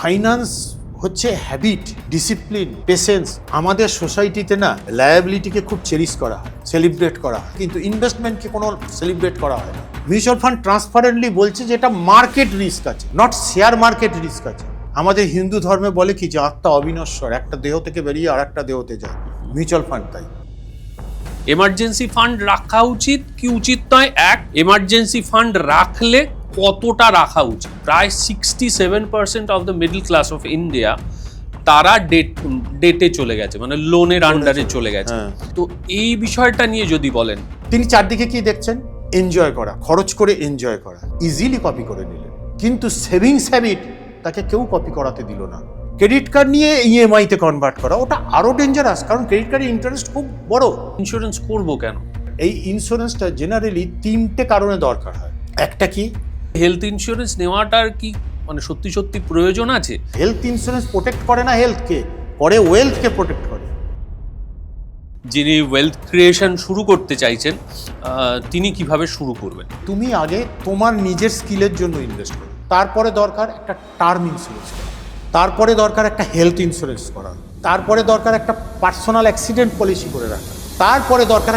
Finance হচ্ছে habit, discipline, patience. আমাদের সোসাইটিতে না লায়াবিলিটিকে খুব চেরিশ করা হয়, সেলিব্রেট করা হয়, কিন্তু ইনভেস্টমেন্টকে কোনো সেলিব্রেট করা হয় না। মিউচুয়াল ফান্ড ট্রান্সপারেন্টলি বলছে যে এটা মার্কেট রিস্ক আছে, নট শেয়ার মার্কেট রিস্ক আছে। আমাদের হিন্দু ধর্মে বলে কি যে আত্মা অবিনশ্বর, একটা দেহ থেকে বেরিয়ে আর একটা দেহতে যায়। মিউচুয়াল ফান্ড তাই। এমার্জেন্সি ফান্ড রাখা উচিত কি উচিত নয়? এমার্জেন্সি ফান্ড রাখলে কতটা রাখা উচিত? প্রায় 67% of the middle class of India তারা ডেটে চলে গেছে, মানে লোনের আন্ডারে চলে গেছে। তো এই বিষয়টা নিয়ে যদি বলেন। তিনি চারদিকে কি দেখছেন? এনজয় করা, খরচ করে এনজয় করা, ইজিলি কপি করে নিলেন। কিন্তু সেভিংস হ্যাবিট তাকে কেউ কপি করাতে দিল না। ক্রেডিট কার্ড নিয়ে ইএমআইতে কনভার্ট করা, ওটা আরো ডেঞ্জারাস, কারণ ক্রেডিট কার্ডের ইন্টারেস্ট খুব বড়। ইন্স্যুরেন্স করবো কেন? এই ইন্স্যুরেন্সটা জেনারেলি তিনটে কারণে দরকার হয়। একটা কি, হেলথ ইন্স্যুরেন্স নেওয়াটার কি মানে সত্যি সত্যি প্রয়োজন আছে? হেলথ ইন্স্যুরেন্স প্রোটেক্ট করে না হেলথকে, করে ওয়েলথকে প্রোটেক্ট করে। যিনি ওয়েলথ ক্রিয়েশন শুরু করতে চাইছেন তিনি কিভাবে শুরু করবেন? তুমি আগে তোমার নিজের স্কিলের জন্য ইনভেস্ট করো, তারপরে দরকার একটা টার্ম ইন্স্যুরেন্স করা, তারপরে দরকার একটা হেলথ ইন্স্যুরেন্স করা, তারপরে দরকার একটা পার্সোনাল অ্যাক্সিডেন্ট পলিসি করে রাখা, তারপরে দরকার।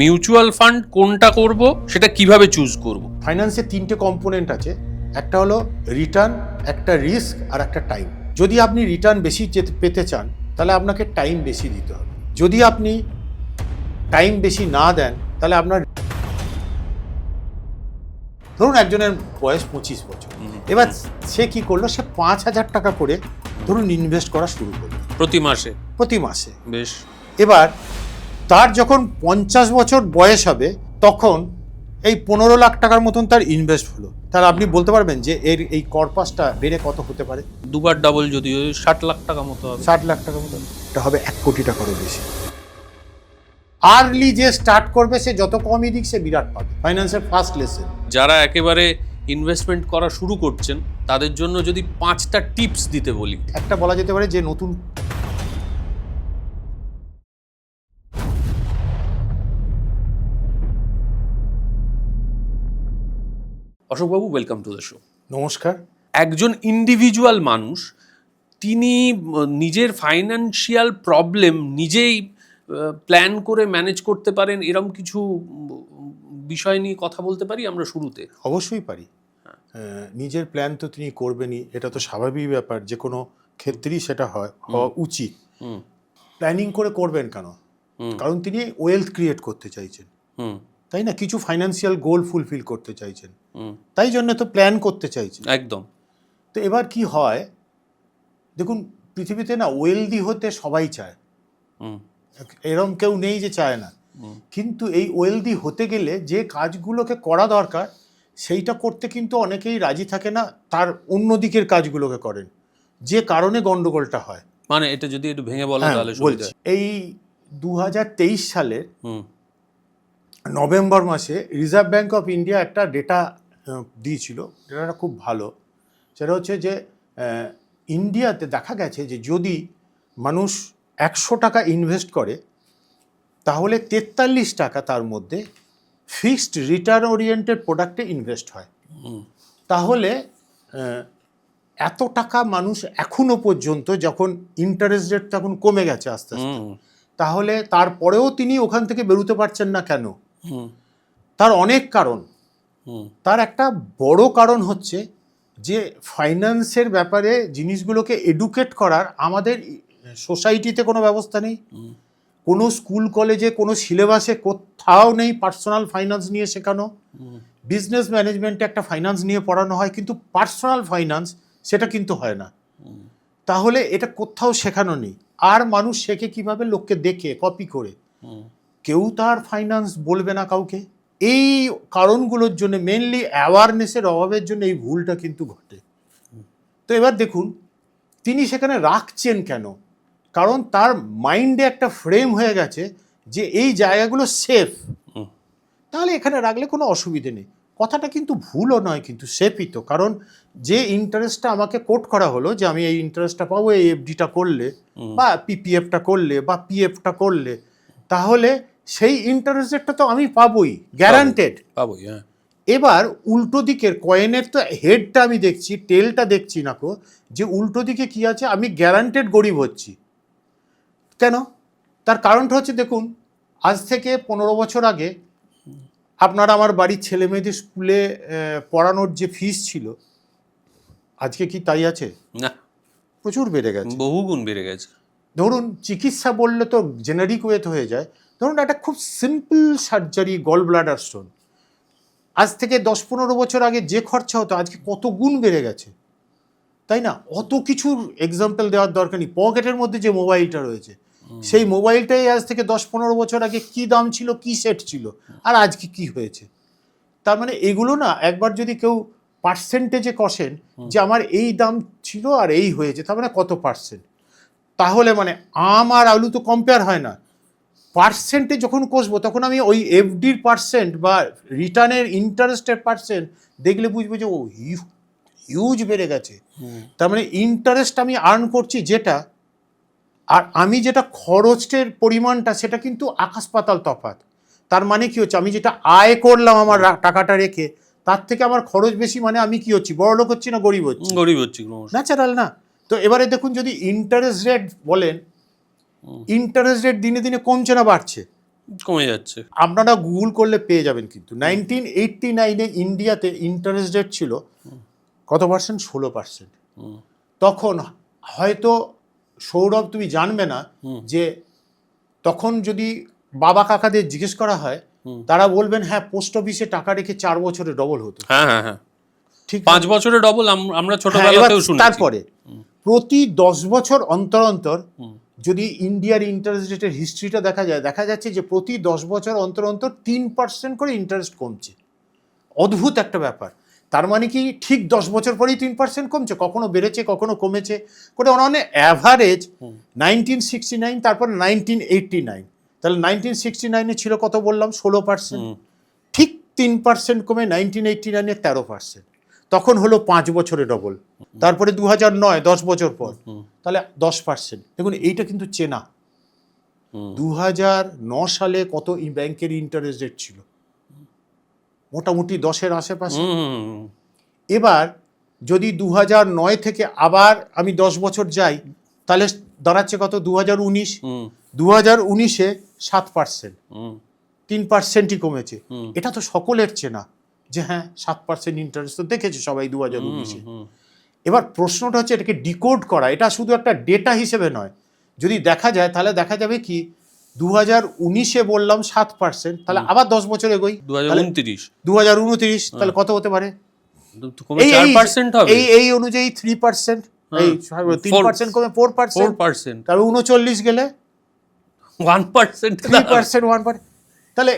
মিউচুয়াল ফান্ড কোনটা করব, সেটা কিভাবে চুজ করব? ফাইন্যান্সে তিনটে কম্পোনেন্ট আছে, একটা হলো রিটার্ন, একটা রিস্ক আর একটা টাইম। যদি আপনি রিটার্ন বেশি পেতে চান তাহলে আপনাকে টাইম বেশি দিতে হবে। যদি আপনি টাইম বেশি না দেন তাহলে আপনার, ধরুন একজনের বয়স 25 বছর, এবার সে কি করলো, সে 5,000 টাকা করে ধরুন ইনভেস্ট করা শুরু করলো প্রতি মাসে। বেশ। এবার তার যখন 50 বছর বয়স হবে তখন এই 15 লাখ টাকার মতন তার ইনভেস্ট হলো। তাহলে আপনি বলতে পারবেন যে এর এই কর্পাসটা বেড়ে কত হতে পারে? দুবার ডাবল, যদি 60 লাখ টাকা মতো হবে। 60 লাখ টাকার মতন, এটা হবে 1 কোটি টাকারও বেশি। আর্লি যে স্টার্ট করবে সে যত কমই দিক সে বিরাট পাবে। ফাইন্যান্সের ফার্স্ট লেসন। যারা একেবারে ইনভেস্টমেন্ট করা শুরু করছেন তাদের জন্য যদি 5টা টিপস দিতে বলি। একটা বলা যেতে পারে যে নতুন অশোকবাবু, ওয়েলকাম টু দ্য শো। নমস্কার। একজন ইন্ডিভিজুয়াল মানুষ, তিনি নিজের ফাইন্যান্সিয়াল প্রবলেম নিজেই প্ল্যান করে ম্যানেজ করতে পারেন, এরকম কিছু বিষয় নিয়ে কথা বলতে পারি আমরা শুরুতে? অবশ্যই পারি। নিজের প্ল্যান তো তিনি করবেনই, এটা তো স্বাভাবিক ব্যাপার, যে কোনো ক্ষেত্রেই সেটা হওয়া উচিত। প্ল্যানিং করে করবেন কেন? কারণ তিনি ওয়েলথ ক্রিয়েট করতে চাইছেন, তাই না? কিছু ফাইন্যান্সিয়াল গোল ফুলফিল করতে চাইছেন, তাই জন্য তো প্ল্যান করতে চাইছেন। একদম। তো এবার কি হয়, দেখুন পৃথিবীতে না ওয়েলদি হতে সবাই চায়, এরকম কেউ নেই যে চায় না। কিন্তু এই ওয়েলদি হতে গেলে যে কাজগুলোকে করা দরকার সেইটা করতে কিন্তু অনেকেই রাজি থাকে না, তার অন্য দিকের কাজগুলোকে করেন, যে কারণে গন্ডগোলটা হয়। মানে এটা যদি একটু ভেঙে বলেন তাহলে সুবিধা হয়। এই 2023 সালের নভেম্বর মাসে রিজার্ভ ব্যাঙ্ক অফ ইন্ডিয়া একটা ডেটা দিয়েছিল, ডেটাটা খুব ভালো। সেটা হচ্ছে যে ইন্ডিয়াতে দেখা গেছে যে যদি মানুষ 100 টাকা ইনভেস্ট করে তাহলে 43 টাকা তার মধ্যে ফিক্সড রিটার্ন ওরিয়েন্টেড প্রোডাক্টে ইনভেস্ট হয়। তাহলে এত টাকা মানুষ এখনো পর্যন্ত, যখন ইন্টারেস্ট রেট তখন কমে গেছে আস্তে আস্তে, তাহলে তারপরেও তিনি ওখান থেকে বেরোতে পারছেন না কেন? তার অনেক কারণ। তার একটা বড় কারণ হচ্ছে যে ফাইন্যান্সের ব্যাপারে জিনিসগুলোকে এডুকেট করার আমাদের সোসাইটিতে কোনো ব্যবস্থা নেই। কোনো স্কুল কলেজে কোনো সিলেবাসে কোথাও নেই পার্সোনাল ফাইন্যান্স নিয়ে শেখানো। বিজনেস ম্যানেজমেন্টে একটা ফাইন্যান্স নিয়ে পড়ানো হয়, কিন্তু পার্সোনাল ফাইন্যান্স সেটা কিন্তু হয় না। তাহলে এটা কোথাও শেখানো নেই। আর মানুষ শেখে কিভাবে? লোককে দেখে, কপি করে। কেউ তার ফাইন্যান্স বলবে না কাউকে। এই কারণগুলোর জন্য, মেনলি অ্যাওয়ারনেসের অভাবের জন্য এই ভুলটা কিন্তু ঘটে। তো এবার দেখুন তিনি সেখানে রাখছেন কেন? কারণ তার মাইন্ডে একটা ফ্রেম হয়ে গেছে যে এই জায়গাগুলো সেফ, তাহলে এখানে রাখলে কোনো অসুবিধে নেই। কথাটা কিন্তু ভুলও নয়, কিন্তু সেফই তো। কারণ যে ইন্টারেস্টটা আমাকে কোট করা হলো যে আমি এই ইন্টারেস্টটা পাবো এই এফডিটা করলে, বা পিপিএফটা করলে, বা পিএফটা করলে, তাহলে সেই ইন্টারেস্ট রেটটা তো আমি পাবোই, গ্যারান্টেড পাবোই। হ্যাঁ, এবার উল্টো দিকের কয়েনের তো হেডটা আমি দেখছি, টেলটা দেখছি না কো, যে উল্টো দিকে কি আছে, আমি গ্যারান্টেড গরিব হচ্ছি। কেন? তার কারণটা হচ্ছে, দেখুন, আজ থেকে 15 বছর আগে আপনার আমার বাড়ির ছেলে মেয়েদের স্কুলে পড়ানোর যে ফিস ছিল, আজকে কি তাই আছে? না, প্রচুর বেড়ে গেছে। বহুগুণ বেড়ে গেছে। ধরুন চিকিৎসা বললে তো জেনারিক ওয়েতে হয়ে যায়। ধরুন একটা খুব simple surgery, gall bladder stone, আজ থেকে 10-15 বছর আগে যে খরচা হতো আজকে কত গুণ বেড়ে গেছে, তাই না? অত কিছুর এক্সাম্পল দেওয়ার দরকার নেই। পকেটের মধ্যে যে মোবাইলটা রয়েছে, সেই মোবাইলটাই আজ থেকে 10-15 বছর আগে কি দাম ছিল, কি সেট ছিল, আর আজকে কি হয়েছে। তার মানে এগুলো না একবার যদি কেউ পার্সেন্টেজে কষেন যে আমার এই দাম ছিল আর এই হয়েছে, তার মানে কত পার্সেন্ট, তাহলে মানে আম আর আলু তো কম্পেয়ার হয় না। পার্সেন্টে যখন কষবো তখন আমি ওই এফডির পার্সেন্ট বা রিটার্নের ইন্টারেস্টের পার্সেন্ট দেখলে বুঝবো যে ও হিউজ বেড়ে গেছে। তার মানে ইন্টারেস্ট আমি আর্ন করছি যেটা, আর আমি যেটা খরচের পরিমাণটা, সেটা কিন্তু আকাশ পাতাল তফাৎ। তার মানে কি হচ্ছে, আমি যেটা আয় করলাম আমার টাকাটা রেখে, তার থেকে আমার খরচ বেশি, মানে আমি কি হচ্ছি, বড় লোক হচ্ছি না গরিব হচ্ছি? গরিব হচ্ছি, ন্যাচারাল না? তো এবারে দেখুন, যদি ইন্টারেস্ট রেট বলেন, ইন্টারেস্ট রেট দিনে দিনে কমছে না বাড়ছে? কমে যাচ্ছে। আপনারা গুগল করলে পেয়ে যাবেন। কিন্তু 1989-এ ইন্ডিয়াতে ইন্টারেস্ট রেট ছিল কত পার্সেন্ট? 16%। তখন হয়তো সৌরভ তুমি জানবে না যে তখন যদি বাবা কাকাদের জিজ্ঞেস করা হয়, তারা বলবেন হ্যাঁ, পোস্ট অফিসে টাকা রেখে 4 বছরে ডবল হতো। হ্যাঁ হ্যাঁ হ্যাঁ, ঠিক 5 বছরে ডবল আমরা ছোটবেলাতেও শুনেছি। তারপরে প্রতি 10 বছর অন্তর অন্তর যদি ইন্ডিয়ার ইন্টারেস্ট রেটের হিস্ট্রিটা দেখা যাচ্ছে যে প্রতি 10 বছর অন্তর অন্তর 3% করে ইন্টারেস্ট কমছে। অদ্ভুত একটা ব্যাপার। তার মানে কি ঠিক 10 বছর পরেই 3% কমছে, কখনো বেড়েছে কখনো কমেছে করে, মানে অ্যাভারেজ 1969, তারপর 1989। তাহলে 1969-এ ছিল কত বললাম? 16%। ঠিক 3% কমে 1989-এ 13%। তখন হলো 5 বছরে ডবল। তারপরে 2009, 10 বছর পর, তাহলে 10%। দেখুন এইটা কিন্তু চেনা। 2009 সালে কত ব্যাংকের ইন্টারেস্ট রেট ছিল? মোটামুটি 10-এর আশেপাশে। এবার যদি 2009 থেকে আবার আমি 10 বছর যাই, তাহলে দাঁড়াচ্ছে কত? 2019। 2019-এ 7%, 3%ই কমেছে। এটা তো সকলের চেনা যে হ্যাঁ 7% ইন্টারেস্ট তো দেখেছে সবাই 2019-এ। এবার প্রশ্নটা হচ্ছে এটাকে ডিকোড করা। এটা শুধু একটা ডেটা হিসেবে নয়, যদি দেখা যায় তাহলে দেখা যাবে কি 2019-এ বললাম 7%, তাহলে আবার 10 বছর এগোই 2029, তাহলে কত হতে পারে? 4% হবে। এই অনুযায়ী 3%, এই 3% কমে 4%, তাহলে 39 গেলে 1%, 3%, 1%। তাহলে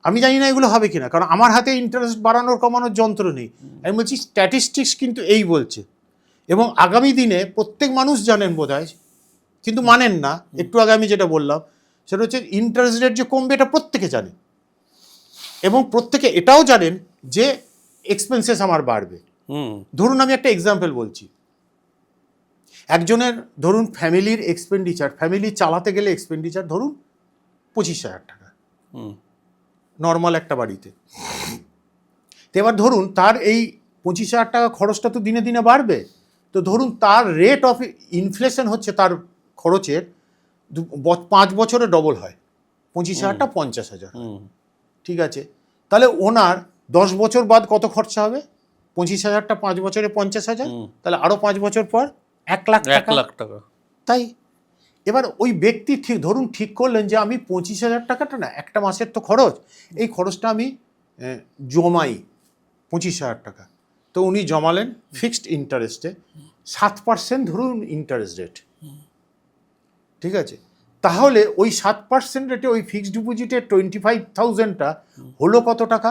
আমি জানি না এগুলো হবে কিনা, কারণ আমার হাতে ইন্টারেস্ট বাড়ানোর কমানোর যন্ত্র নেই। আমি বলছি স্ট্যাটিস্টিক্স কিন্তু এই বলছে, এবং আগামী দিনে প্রত্যেক মানুষ জানেন বোধহয়, কিন্তু মানেন না। একটু আগে আমি যেটা বললাম সেটা হচ্ছে ইন্টারেস্ট রেট যে কমবে এটা প্রত্যেকে জানে, এবং প্রত্যেকে এটাও জানেন যে এক্সপেন্সেস আমার বাড়বে। ধরুন আমি একটা এক্সাম্পল বলছি, একজনের ধরুন ফ্যামিলির এক্সপেন্ডিচার, ফ্যামিলি চালাতে গেলে এক্সপেন্ডিচার ধরুন 25,000 টাকা নর্মাল একটা বাড়িতে। তো এবার ধরুন তার এই 25,000 টাকা খরচটা তো দিনে দিনে বাড়বে। তো ধরুন তার রেট অফ ইনফ্লেশন হচ্ছে তার খরচের 5 বছরে ডবল হয়, 25,000টা 50,000। ঠিক আছে, তাহলে ওনার 10 বছর বাদ কত খরচা হবে? 25,000টা 5 বছরে 50,000, তাহলে আরো 5 বছর পর 1 লাখ টাকা। তাই এবার ওই ব্যক্তি ঠিক করলেন যে আমি 25,000 টাকাটা না, একটা মাসের তো খরচ, এই খরচটা আমি জমাই 25,000 টাকা। তো উনি জমালেন ফিক্সড ইন্টারেস্টে, 7% ধরুন ইন্টারেস্ট রেট। ঠিক আছে, তাহলে ওই 7% রেটে ওই ফিক্সড ডিপোজিটের 25,000টা হলো কত টাকা?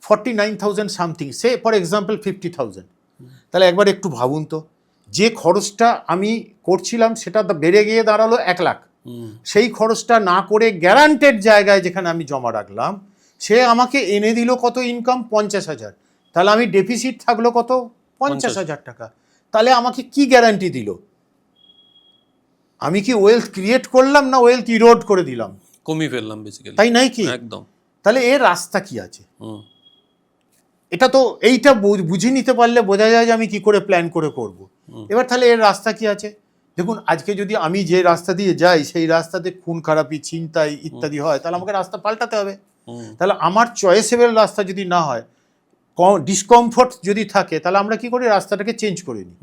49,000 সামথিং, সে ফর এক্সাম্পল 50,000। তাহলে একবার একটু ভাবুন তো, যে খরচটা আমি করছিলাম সেটা বেড়ে গিয়ে দাঁড়ালো 1 লাখ, সেই খরচটা না করে গ্যারান্টেড জায়গায় যেখানে আমি জমা রাখলাম, সে আমাকে এনে দিল কত ইনকাম? 50,000। তাহলে আমি ডেফিসিট থাকলো কত? 50,000 টাকা। তাহলে আমাকে কি গ্যারান্টি দিল? আমি কি ওয়েলথ ক্রিয়েট করলাম না ওয়েলথ ইরোড করে দিলাম? কমিয়ে ফেললাম বেসিক্যালি, তাই নাই কি? একদম। তাহলে এর রাস্তা কি আছে? এটা তো এইটা বুঝে নিতে পারলে বোঝা যায় যে আমি কি করে প্ল্যান করে করব। এবার তাহলে এর রাস্তা কি আছে? দেখুন, আজকে যদি আমি যে রাস্তা দিয়ে যাই সেই রাস্তাতে খুন খারাপি, ছিনতাই ইত্যাদি হয়, তাহলে আমাকে রাস্তা পাল্টাতে হবে। তাহলে আমার চয়েসেবল রাস্তা যদি না হয়, ডিসকমফোর্ট যদি থাকে, তাহলে আমরা কি করি? রাস্তাটাকে চেঞ্জ করে নিই।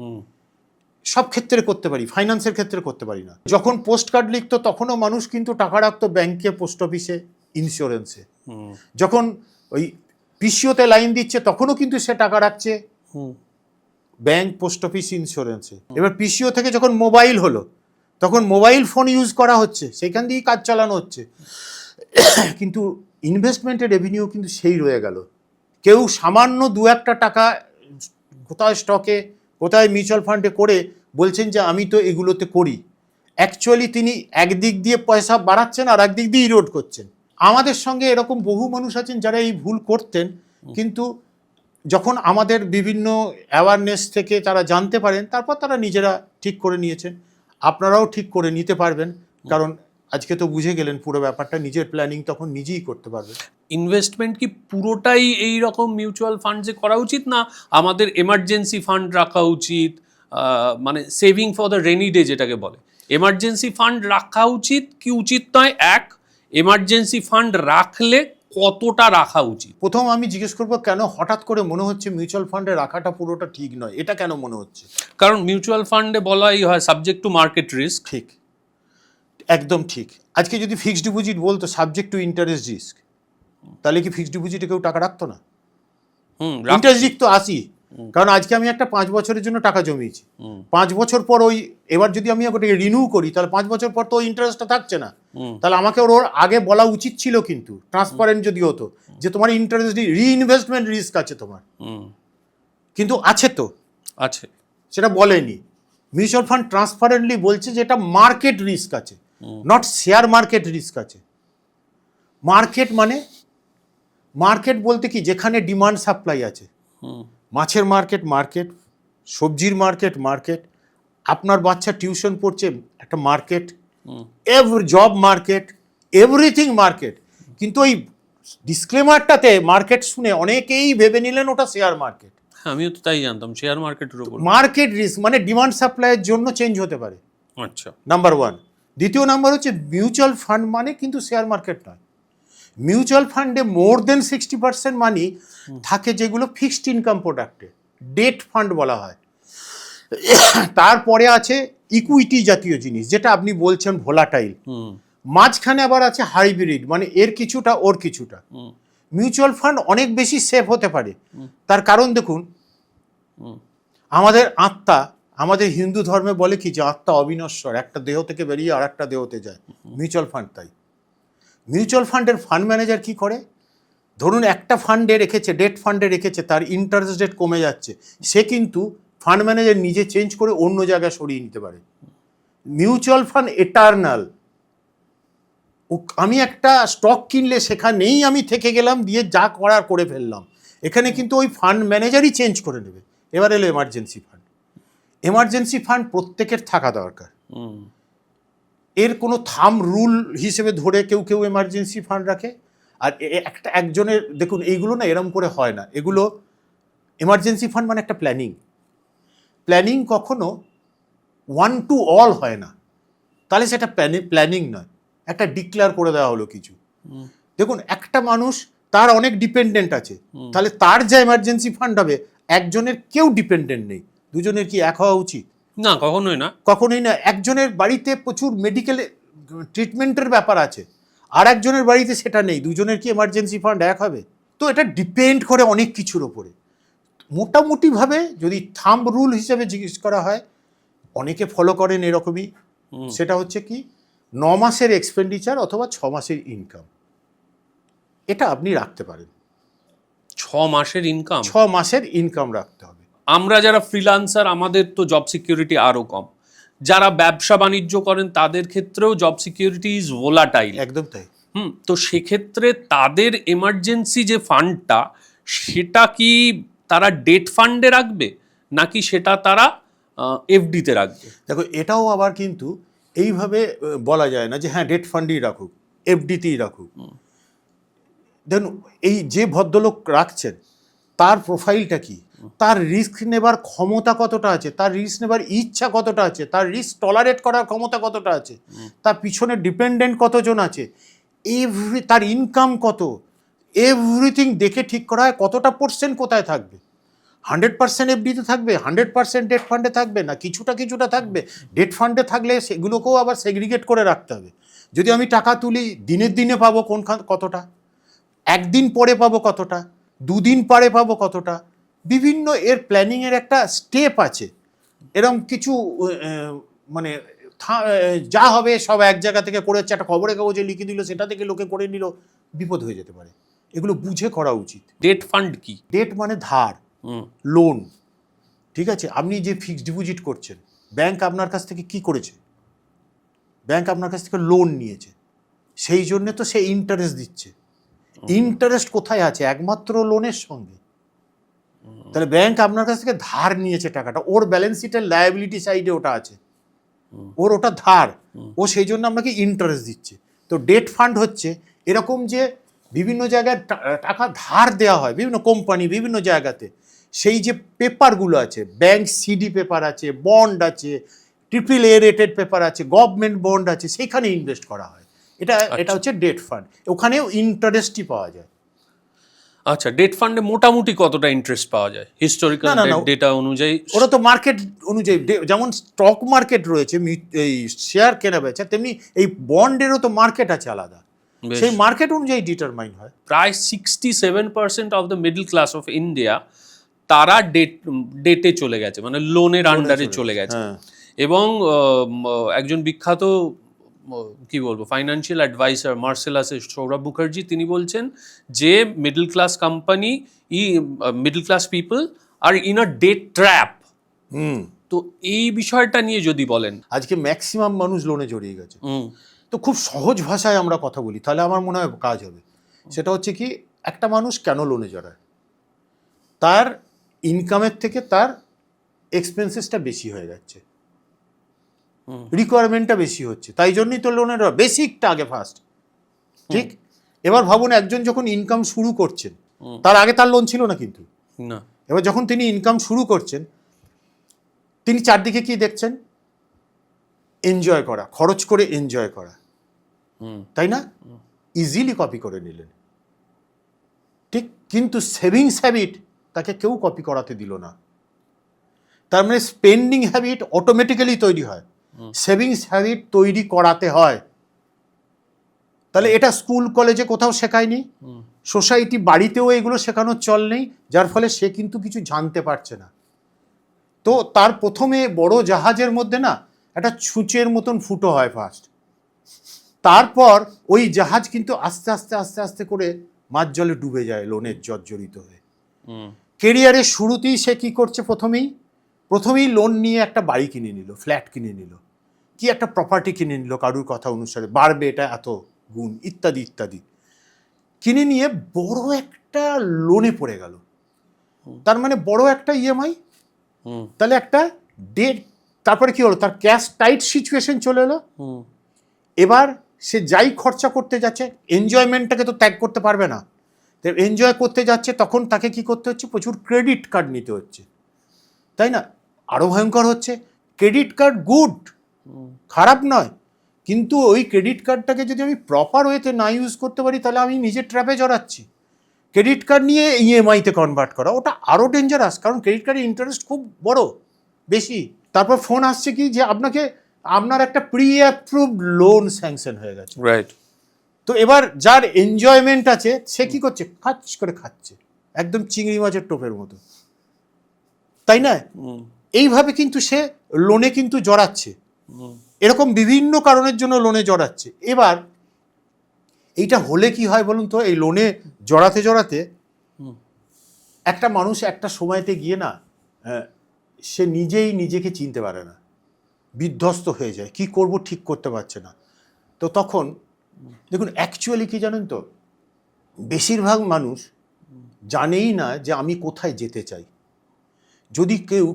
সব ক্ষেত্রে করতে পারি, ফাইন্যান্সের ক্ষেত্রে করতে পারি না। যখন পোস্ট কার্ড লিখতো তখনও মানুষ কিন্তু টাকা রাখতো ব্যাংকে, পোস্ট অফিসে, ইন্স্যুরেন্সে। যখন ওই পিসিওতে লাইন দিচ্ছে তখনও কিন্তু সে টাকা রাখছে ব্যাংক, পোস্ট অফিস, ইন্স্যুরেন্সে। এবার পিসিও থেকে যখন মোবাইল হলো তখন মোবাইল ফোন ইউজ করা হচ্ছে, সেখান দিয়েই কাজ চালানো হচ্ছে। কিন্তু ইনভেস্টমেন্টের রেভিনিউ কিন্তু সেই রয়ে গেল। কেউ সামান্য 2-1 টাকা কোথায় স্টকে, কোথায় মিউচুয়াল ফান্ডে করে বলছেন যে আমি তো এগুলোতে করি। অ্যাকচুয়ালি তিনি একদিক দিয়ে পয়সা বাড়াচ্ছেন আর একদিক দিয়ে ইরোড করছেন। আমাদের সঙ্গে এরকম বহু মানুষ আছেন যারা এই ভুল করতেন, কিন্তু যখন আমাদের বিভিন্ন অ্যাওয়ারনেস থেকে তারা জানতে পারেন, তারপর তারা নিজেরা ঠিক করে নিয়েছেন। আপনারাও ঠিক করে নিতে পারবেন, কারণ আজকে তো বুঝে গেলেন পুরো ব্যাপারটা। নিজের প্ল্যানিং তখন নিজেই করতে পারবেন। ইনভেস্টমেন্ট কি পুরোটাই এই রকম মিউচুয়াল ফান্ডে করা উচিত, না আমাদের এমার্জেন্সি ফান্ড রাখা উচিত? মানে saving for the rainy day যেটাকে বলে, এমার্জেন্সি ফান্ড রাখা উচিত কি উচিত নয়? এক, এমার্জেন্সি ফান্ড রাখলে কতটা রাখা উচিত? প্রথম আমি জিজ্ঞেস করবো, কেন হঠাৎ করে মনে হচ্ছে মিউচুয়াল ফান্ডে রাখাটা পুরোটা ঠিক নয়? এটা কেন মনে হচ্ছে? কারণ মিউচুয়াল ফান্ডে বলাই হয় সাবজেক্ট টু মার্কেট রিস্ক। ঠিক, একদম ঠিক। আজকে যদি ফিক্সড ডিপোজিট বলতো সাবজেক্ট টু ইন্টারেস্ট রিস্ক, তাহলে কি ফিক্সড ডিপোজিটে কেউ টাকা রাখতো না? ইন্টারেস্ট রিস্ক তো আসি। কারণ আজকে আমি একটা 5 বছরের জন্য টাকা জমিয়েছি, 5 বছর পর ওই, এবার যদি আমি ওটাকে রিনিউ করি তাহলে 5 বছর পর তো ওই ইন্টারেস্টটা থাকছে না। তাহলে আমাকে ওর আগে বলা উচিত ছিল, কিন্তু ট্রান্সপারেন্ট যদি হতো যে তোমার ইন্টারেস্ট রিইনভেস্টমেন্ট রিস্ক আছে তোমার, কিন্তু আছে তো, আছে, সেটা বলেনি। মিউচুয়াল ফান্ড ট্রান্সপারেন্টলি বলছে যে এটা মার্কেট রিস্ক আছে, নট শেয়ার মার্কেট রিস্ক আছে। মার্কেট মানে, মার্কেট বলতে কি, যেখানে ডিমান্ড সাপ্লাই আছে। মাছের মার্কেট মার্কেট, সবজির মার্কেট মার্কেট, আপনার বাচ্চা টিউশন পড়ছে একটা market, job market, everything market. কিন্তু ওই ডিসক্লেমারটাতে মার্কেট শুনে অনেকেই ভেবে নিলেন ওটা শেয়ার মার্কেট। আমিও তো তাই জানতাম, শেয়ার মার্কেটের উপর। মার্কেট রিস্ক মানে ডিমান্ড সাপ্লাইয়ের জন্য চেঞ্জ হতে পারে। আচ্ছা, নাম্বার 1। দ্বিতীয় নাম্বার হচ্ছে মিউচুয়াল ফান্ড মানে কিন্তু শেয়ার মার্কেট নয়। মিউচুয়াল ফান্ডে মোর দেন 60% মানি থাকে যেগুলো ফিক্সড ইনকাম প্রোডাক্টে, ডেট ফান্ড বলা হয়। তারপরে আছে ইকুইটি জাতীয় জিনিস, যেটা আপনি বলছেন ভোলাটাইল। মাঝখানে আবার আছে হাইব্রিড, মানে এর কিছুটা ওর কিছুটা। মিউচুয়াল ফান্ড অনেক বেশি সেফ হতে পারে। তার কারণ দেখুন, আমাদের আত্মা, আমাদের হিন্দু ধর্মে বলে কি যে আত্মা অবিনশ্বর, একটা দেহ থেকে বেরিয়ে আর একটা দেহতে যায়। মিউচুয়াল ফান্ড তাই। মিউচুয়াল ফান্ডের ফান্ড ম্যানেজার কি করে, ধরুন একটা ফান্ডে রেখেছে, ডেট ফান্ডে রেখেছে, তার ইন্টারেস্ট রেট কমে যাচ্ছে, সে কিন্তু ফান্ড ম্যানেজার নিজে চেঞ্জ করে অন্য জায়গায় সরিয়ে নিতে পারে। Mutual fund eternal. আমি একটা স্টক কিনলে সেখানেই আমি থেকে গেলাম, দিয়ে যা করার করে ফেললাম। এখানে কিন্তু ওই ফান্ড ম্যানেজারই চেঞ্জ করে নেবে। এবার এলো এমার্জেন্সি ফান্ড। এমার্জেন্সি ফান্ড প্রত্যেকের থাকা দরকার। এর কোনো থাম রুল হিসেবে ধরে কেউ কেউ এমার্জেন্সি ফান্ড রাখে, আর একজনের, দেখুন এইগুলো না এরম করে হয় না। এগুলো এমার্জেন্সি ফান্ড মানে একটা প্ল্যানিং কখনো 1 to all হয় না, তাহলে সেটা প্ল্যানিং নয়, একটা ডিক্লেয়ার করে দেওয়া হলো কিছু। দেখুন, একটা মানুষ, তার অনেক ডিপেন্ডেন্ট আছে, তাহলে তার যা এমার্জেন্সি ফান্ড হবে, একজনের কেউ ডিপেন্ডেন্ট নেই, দুজনের কি এক হওয়া উচিত? না, কখনোই না, কখনোই না। একজনের বাড়িতে প্রচুর মেডিকেল ট্রিটমেন্টের ব্যাপার আছে, আর একজনের বাড়িতে সেটা নেই, দুজনের কি এমার্জেন্সি ফান্ড এক হবে? তো এটা ডিপেন্ড করে অনেক কিছুর ওপরে। মোটামুটিভাবে যদি থাম্ব রুল হিসেবে জিজ্ঞেস করা হয়, অনেকে ফলো করেন এরকমই, সেটা হচ্ছে কি 9 মাসের এক্সপেন্ডিচার অথবা 6 মাসের ইনকাম, এটা আপনি রাখতে পারেন। 6 মাসের ইনকাম? 6 মাসের ইনকাম রাখতে হবে। আমরা যারা ফ্রিল্যান্সার, আমাদের তো জব সিকিউরিটি আরও কম। যারা ব্যবসা বাণিজ্য করেন তাদের ক্ষেত্রেও জব সিকিউরিটি ইজ ভোলাটাইল। একদম তাই। তো সেক্ষেত্রে তাদের এমার্জেন্সি যে ফান্ডটা, সেটা কি তারা ডেট ফান্ডে রাখবে, নাকি সেটা তারা এফডিতে রাখবে? দেখো, এটাও আবার কিন্তু এইভাবে বলা যায় না যে হ্যাঁ ডেট ফান্ডেই রাখুক, এফডিতেই রাখুক। দেখুন, এই যে ভদ্রলোক রাখছেন, তার প্রোফাইলটা কি, তার রিস্ক নেবার ক্ষমতা কতটা আছে, তার রিস্ক নেবার ইচ্ছা কতটা আছে, তার রিস্ক টলারেট করার ক্ষমতা কতটা আছে, তার পিছনে ডিপেন্ডেন্ট কতজন আছে, তার ইনকাম কত, এভরিথিং দেখে ঠিক করা হয় কতটা পার্সেন্ট কোথায় থাকবে। 100% এফডিতে থাকবে, 100% ডেট ফান্ডে থাকবে, না কিছুটা থাকবে। ডেট ফান্ডে থাকলে সেগুলোকেও আবার সেগ্রিগেট করে রাখতে হবে। যদি আমি টাকা তুলি দিনে পাবো কতটা, একদিন পরে পাবো কতটা, দুদিন পরে পাবো কতটা, বিভিন্ন এর প্ল্যানিংয়ের একটা স্টেপ আছে। এরকম কিছু মানে যা হবে সব এক জায়গা থেকে করে হচ্ছে, একটা খবরের কাগজে লিখে দিল, সেটা থেকে লোকে করে নিল, বিপদ হয়ে যেতে পারে। এগুলো বুঝে করা উচিত। ডেট ফান্ড কি? ডেট মানে ধার, লোন। ঠিক আছে, আপনি যে ফিক্সড ডিপোজিট করছেন, ব্যাংক আপনার কাছ থেকে কি করেছে? ব্যাংক আপনার কাছ থেকে লোন নিয়েছে, সেই জন্য তো সে ইন্টারেস্ট দিচ্ছে। ইন্টারেস্ট কোথায় আছে? একমাত্র লোনের সঙ্গে। তাহলে ব্যাংক আপনার কাছ থেকে ধার নিয়েছে টাকাটা, ওর ব্যালেন্স শিটের লায়াবিলিটি সাইডে ওটা আছে, ওর ওটা ধার, ও সেই জন্য আপনাকে ইন্টারেস্ট দিচ্ছে। তো ডেট ফান্ড হচ্ছে এরকম যে বিভিন্ন জায়গায় টাকা ধার দেওয়া হয়, বিভিন্ন কোম্পানি বিভিন্ন জায়গাতে, সেই যে পেপারগুলো আছে, ব্যাংক সিডি পেপার আছে, বন্ড আছে, AAA রেটেড পেপার আছে, গভর্নমেন্ট বন্ড আছে, সেখানে ইনভেস্ট করা হয়। এটা হচ্ছে ডেট ফান্ড। ওখানেও ইন্টারেস্টই পাওয়া যায়। আচ্ছা, ডেট ফান্ডে মোটামুটি কতটা ইন্টারেস্ট পাওয়া যায় হিস্টোরিক্যাল ডেটা অনুযায়ী? ওরা তো মার্কেট অনুযায়ী, যেমন স্টক মার্কেট রয়েছে এই শেয়ার কেনা বেচা, তেমনি এই বন্ডেরও তো মার্কেট আছে আলাদা, সেই মার্কেট অনুযায়ী ডিটারমাইন হয়। প্রায় 67% of the middle class of India তারা ডেটে চলে গেছে, মানে লোনের আন্ডারে চলে গেছে। এবং একজন বিখ্যাত কি বলবো ফাইন্যান্সিয়াল অ্যাডভাইসার মার্সেলাসের সৌরভ মুখার্জি, তিনি বলছেন যে middle class company middle class people are in a debt trap. তো এই বিষয়টা নিয়ে যদি বলেন। আজকে ম্যাক্সিমাম মানুষ লোনে জড়িয়ে গেছে। তো খুব সহজ ভাষায় আমরা কথা বলি, তাহলে আমার মনে হয় কাজ হবে। সেটা হচ্ছে কি, একটা মানুষ কেন লোনে জড়ায়? তার ইনকামের থেকে তার এক্সপেন্সেসটা বেশি হয়ে যাচ্ছে, রিকোয়ারমেন্টটা বেশি হচ্ছে, তাই জন্যই তো লোনের বেসিকটা আগে ফার্স্ট। ঠিক, এবার ভাবুন একজন যখন ইনকাম শুরু করছেন, তার আগে তার লোন ছিল না কিন্তু না, এবার যখন তিনি ইনকাম শুরু করছেন, তিনি চারদিকে কি দেখছেন? এনজয় করা, খরচ করে এনজয় করা, তাই না? ইজিলি কপি করে নিলেন। ঠিক, কিন্তু সেভিংস হ্যাবিট তাকে কেউ কপি করাতে দিল না। তার মানে স্পেন্ডিং হ্যাবিট অটোমেটিক্যালি তৈরি হয়, সেভিংস হ্যাবিট তৈরি করাতে হয়। তাহলে এটা স্কুল কলেজে কোথাও শেখায়নি, সোসাইটি বাড়িতেও এগুলো শেখানোর চল নেই, যার ফলে সে কিন্তু কিছু জানতে পারছে না। তো তার প্রথমে বড় জাহাজের মধ্যে না একটা ছুঁচের মতন ফুটো হয় ফার্স্ট, তারপর ওই জাহাজ কিন্তু আস্তে আস্তে আস্তে আস্তে করে মাঝ জলে ডুবে যায় লোনের জর্জরিত হয়ে। কেরিয়ারের শুরুতেই সে কি করছে? প্রথমেই লোন নিয়ে একটা বাড়ি কিনে নিল, ফ্ল্যাট কিনে নিল, কি একটা প্রপার্টি কিনে নিল কারুর কথা অনুসারে, বাড়বে এটা এত গুণ ইত্যাদি ইত্যাদি, কিনে নিয়ে বড় একটা লোনে পড়ে গেল। তার মানে বড় একটা ইএমআই, তাহলে একটা ডেট। তারপরে কি হলো? তার ক্যাশ টাইট সিচুয়েশন চলে এলো। এবার সে যাই খরচা করতে যাচ্ছে, এনজয়মেন্টটাকে তো ত্যাগ করতে পারবে না। এনজয় করতে যাচ্ছে, তখন তাকে কি করতে হচ্ছে? প্রচুর ক্রেডিট কার্ড নিতে হচ্ছে, তাই না? আরো ভয়ঙ্কর হচ্ছে, ক্রেডিট কার্ড গুড, খারাপ নয়, কিন্তু ওই ক্রেডিট কার্ডটাকে যদি আমি প্রপার ওয়েতে না ইউজ করতে পারি, তাহলে আমি নিজের ট্র্যাপে জড়াচ্ছি। ক্রেডিট কার্ড নিয়ে ইএমআইতে কনভার্ট করা, ওটা আরও ডেঞ্জারাস, কারণ ক্রেডিট কার্ডের ইন্টারেস্ট খুব বড়, বেশি। তারপর ফোন আসছে কি যে আপনার একটা প্রি অ্যাপ্রুভড লোন স্যাংশন হয়ে গেছে, রাইট। তো এবার যার এনজয়মেন্ট আছে সে কি করছে? খাচ করে খাচ্ছে, একদম চিংড়ি মাছের টোপের মতো, তাই না? এইভাবে কিন্তু সে লোনে কিন্তু জড়াচ্ছে, এরকম বিভিন্ন কারণের জন্য লোনে জড়াচ্ছে। এবার এইটা হলে কি হয় বলুন তো? এই লোনে জড়াতে জড়াতে একটা মানুষ একটা সময়তে গিয়ে না সে নিজেই নিজেকে চিনতে পারে না, বিধ্বস্ত হয়ে যায়, কি করব ঠিক করতে পারছে না। তো তখন দেখুন অ্যাকচুয়ালি কি জানেন তো, বেশিরভাগ মানুষ জানেই না যে আমি কোথায় যেতে চাই। যদি কেউ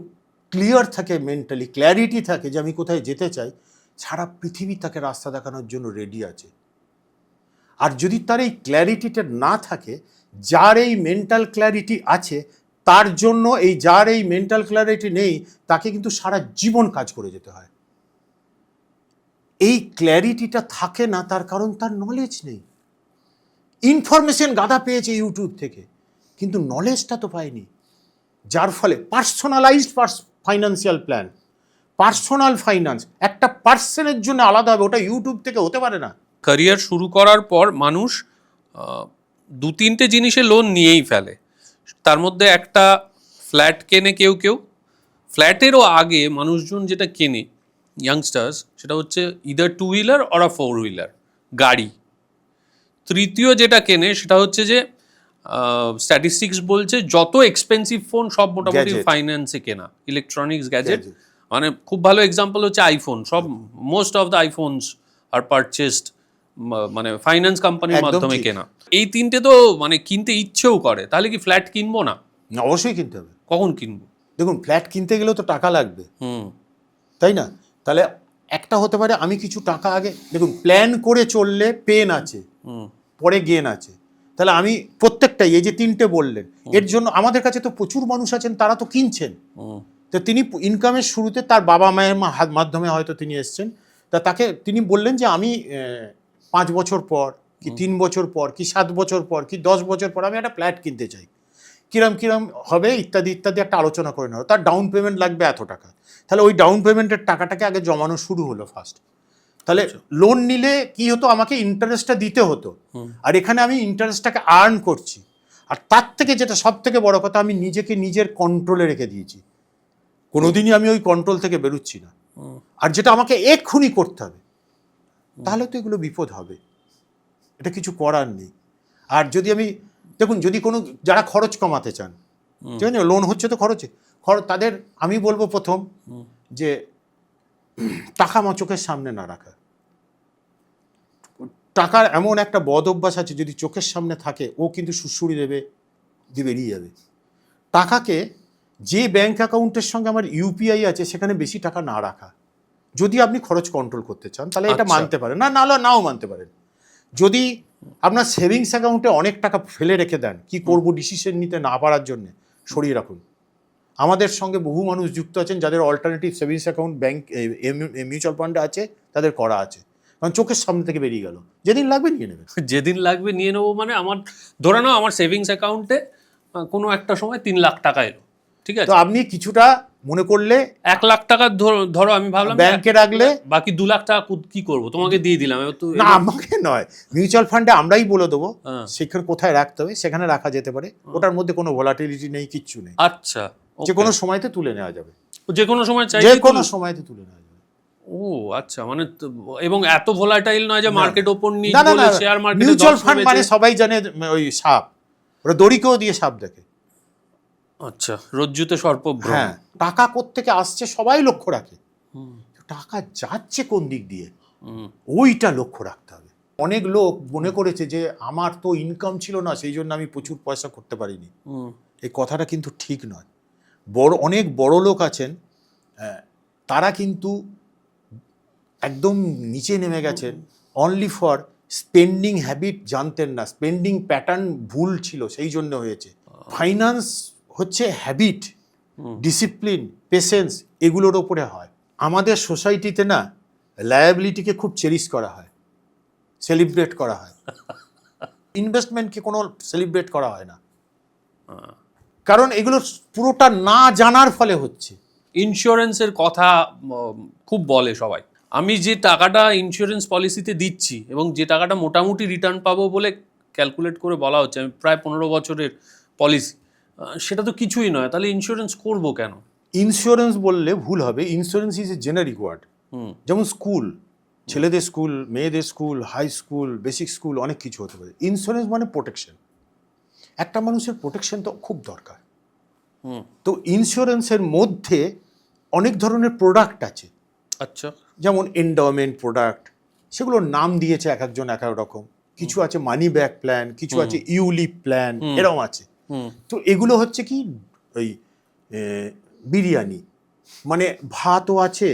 ক্লিয়ার থাকে, মেন্টালি ক্ল্যারিটি থাকে যে আমি কোথায় যেতে চাই, সারা পৃথিবী তাকে রাস্তা দেখানোর জন্য রেডি আছে। আর যদি তার এই ক্ল্যারিটিটা না থাকে, যার এই মেন্টাল ক্ল্যারিটি আছে, তার জন্য যার এই মেন্টাল ক্ল্যারিটি নেই তাকে কিন্তু সারা জীবন কাজ করে যেতে হয়। এই ক্ল্যারিটিটা থাকে না, তার কারণ তার নলেজ নেই। ইনফরমেশন গাদা পেয়েছে ইউটিউব থেকে, কিন্তু নলেজটা তো পায়নি। যার ফলে personalised financial plan, personal finance একটা পার্সনের জন্য আলাদা হবে, ওটা ইউটিউব থেকে হতে পারে না। ক্যারিয়ার শুরু করার পর মানুষ 2-3টে জিনিসে লোন নিয়েই ফেলে। তার মধ্যে একটা ফ্ল্যাট কেনে কেউ কেউ, ফ্ল্যাটেরও আগে মানুষজন যেটা কেনে ইয়াংস্টার্স সেটা হচ্ছে ইদার 2 হুইলার অর 4 হুইলার গাড়ি। তৃতীয় যেটা কেনে সেটা হচ্ছে যে স্ট্যাটিস্টিক্স বলছে যত এক্সপেন্সিভ ফোন সব মোটামুটি Gadget. ফাইন্যান্সে কেনা, ইলেকট্রনিক্স গ্যাজেট। Gadget. মানে খুব ভালো এক্সাম্পল হচ্ছে আইফোন, সব most of the iPhones are purchased মানে ফাইন্যান্স কোম্পানির একদম মাধ্যমে ঠিক। কেনা। এই তিনটে তো মানে কিনতে ইচ্ছেও করে, তাহলে কি ফ্ল্যাট কিনবো না? অবশ্যই কিনতে হবে। কখন কিনবো? দেখুন, ফ্ল্যাট কিনতে গেলেও তো টাকা লাগবে, তাই না? তাহলে একটা হতে পারে আমি কিছু টাকা আগে, দেখুন প্ল্যান করে চললে পেন আছে, পরে গেন আছে। তাহলে আমি প্রত্যেকটাই এই যে তিনটে বললেন, এর জন্য আমাদের কাছে তো প্রচুর মানুষ আছেন, তারা তো কিনছেন। তো তিনি ইনকামের শুরুতে তার বাবা মায়ের মাধ্যমে হয়তো তিনি এসছেন, তাকে তিনি বললেন যে আমি 5 বছর পর কি 3 বছর পর কি 7 বছর পর কি 10 বছর পর আমি একটা ফ্ল্যাট কিনতে চাই, কিরম কিরম হবে ইত্যাদি ইত্যাদি একটা আলোচনা করে নেওয়া। তার ডাউন পেমেন্ট লাগবে এত টাকা, তাহলে ওই ডাউন পেমেন্টের টাকাটাকে আগে জমানো শুরু হলো ফার্স্ট। তাহলে লোন নিলে কি হতো, আমাকে ইন্টারেস্টটা দিতে হতো, আর এখানে আমি ইন্টারেস্টটাকে আর্ন করছি। আর তার থেকে যেটা সব থেকে বড় কথা, আমি নিজেকে নিজের কন্ট্রোলে রেখে দিয়েছি, কোনোদিনই আমি ওই কন্ট্রোল থেকে বেরোচ্ছি না। আর যেটা আমাকে এক্ষুনি করতে হবে, তাহলে তো এগুলো বিপদ হবে, এটা কিছু করার নেই। আর যদি আমি দেখুন, যদি কোনো যারা খরচ কমাতে চান, ঠিক আছে, লোন হচ্ছে তো খরচ, তাদের আমি বলবো প্রথম যে টাকা চোখের সামনে না রাখা। টাকার এমন একটা বদ অভ্যাস আছে, যদি চোখের সামনে থাকে ও কিন্তু সুড়সুড়ি দেবে, দিয়ে বেরিয়ে যাবে। টাকাকে যে ব্যাংক অ্যাকাউন্টের সঙ্গে আমার ইউপিআই আছে সেখানে বেশি টাকা না রাখা, যদি আপনি খরচ কন্ট্রোল করতে চান তাহলে এটা মানতে পারেন, নাও মানতে পারেন। যদি আপনার সেভিংস অ্যাকাউন্টে অনেক টাকা ফেলে রেখে দেন, কি করব ডিসিশন নিতে না পারার জন্য, সরিয়ে রাখুন। আমাদের সঙ্গে বহু মানুষ যুক্ত আছেন যাদের alternative savings account bank mutual ফান্ডে আছে, তাদের করা আছে, কারণ চোখের সামনে থেকে বেরিয়ে গেল, যেদিন লাগবে নিয়ে নেবেন। যেদিন লাগবে নিয়ে নেবো, মানে আমার ধরে নাও আমার সেভিংস অ্যাকাউন্টে কোনো একটা সময় 3 লাখ টাকা এলো, ঠিক আছে, তো আপনি কিছুটা মনে করলে 1 লাখ টাকা ধরো আমি ভাবলাম ব্যাংকে রাখলে, বাকি 2 লাখ টাকা কি করবো, তোমাকে দিয়ে দিলাম। না আমাকে নয়, মিউচুয়াল ফান্ডে আমরাই বলে দেবো সেখানে কোথায় রাখতে হবে, সেখানে রাখা যেতে পারে। ওটার মধ্যে কোনো ভোলাটিলিটি নেই, কিচ্ছু নেই। আচ্ছা, যে কোনো সময়তে তুলে নেওয়া যাবে, যে কোনো সময় চাই, যে কোনো সময়তে তুলে নেওয়া যাবে। ও আচ্ছা, মানে এবং এত ভোলাটাইল নয় যে মার্কেট ওপেন নিয়ে না, বলে শেয়ার মার্কেটে মিউচুয়াল ফান্ড মানে সবাই জানে ওই সাপ, ওরা দড়িকেও দিয়ে সাপ দেখে। আচ্ছা, রজ্জুতে সর্পভ্রম। হ্যাঁ, টাকা কোত্থেকে আসছে সবাই লক্ষ্য রাখে, টাকা যাচ্ছে কোন দিক দিয়ে ওইটা লক্ষ্য রাখতে হবে। অনেক লোক মনে করেছে যে আমার তো ইনকাম ছিল না, সেই জন্য আমি প্রচুর পয়সা করতে পারিনি। এই কথাটা কিন্তু ঠিক নয়। অনেক বড় লোক আছেন, তারা কিন্তু একদম নিচে নেমে গেছেন অনলি ফর স্পেন্ডিং হ্যাবিট জানতেন না, স্পেন্ডিং প্যাটার্ন ভুল ছিল, সেই জন্য হয়েছে। ফাইন্যান্স হচ্ছে হ্যাবিট, ডিসিপ্লিন, পেশেন্স, এগুলোর ওপরে হয়। আমাদের সোসাইটিতে না লায়াবিলিটিকে খুব চেরিশ করা হয়, সেলিব্রেট করা হয়, ইনভেস্টমেন্টকে কোনো সেলিব্রেট করা হয় না, কারণ এগুলো পুরোটা না জানার ফলে হচ্ছে। ইন্স্যুরেন্সের কথা খুব বলে সবাই। আমি যে টাকাটা ইন্স্যুরেন্স পলিসিতে দিচ্ছি এবং যে টাকাটা মোটামুটি রিটার্ন পাবো বলে ক্যালকুলেট করে বলা হচ্ছে, আমি প্রায় 15 বছরের পলিসি, সেটা তো কিছুই নয়, তাহলে ইন্স্যুরেন্স করবো কেন? ইন্স্যুরেন্স বললে ভুল হবে, insurance is a generic word. যেমন স্কুল, ছেলেদের স্কুল, মেয়েদের school, high school, basic school, অনেক কিছু হতে পারে। ইন্স্যুরেন্স মানে প্রোটেকশন, একটা মানুষের প্রোটেকশন তো খুব দরকার। তো ইন্স্যুরেন্সের মধ্যে অনেক ধরনের প্রোডাক্ট আছে। আচ্ছা, যেমন এন্ডাওমেন্ট প্রোডাক্ট, সেগুলোর নাম দিয়েছে এক একজন এক এক রকম, কিছু আছে মানি ব্যাক প্ল্যান, কিছু আছে ইউলিপ প্ল্যান, এরকম আছে। তো এগুলো হচ্ছে কি ওই বিরিয়ানি, মানে ভাতও আছে,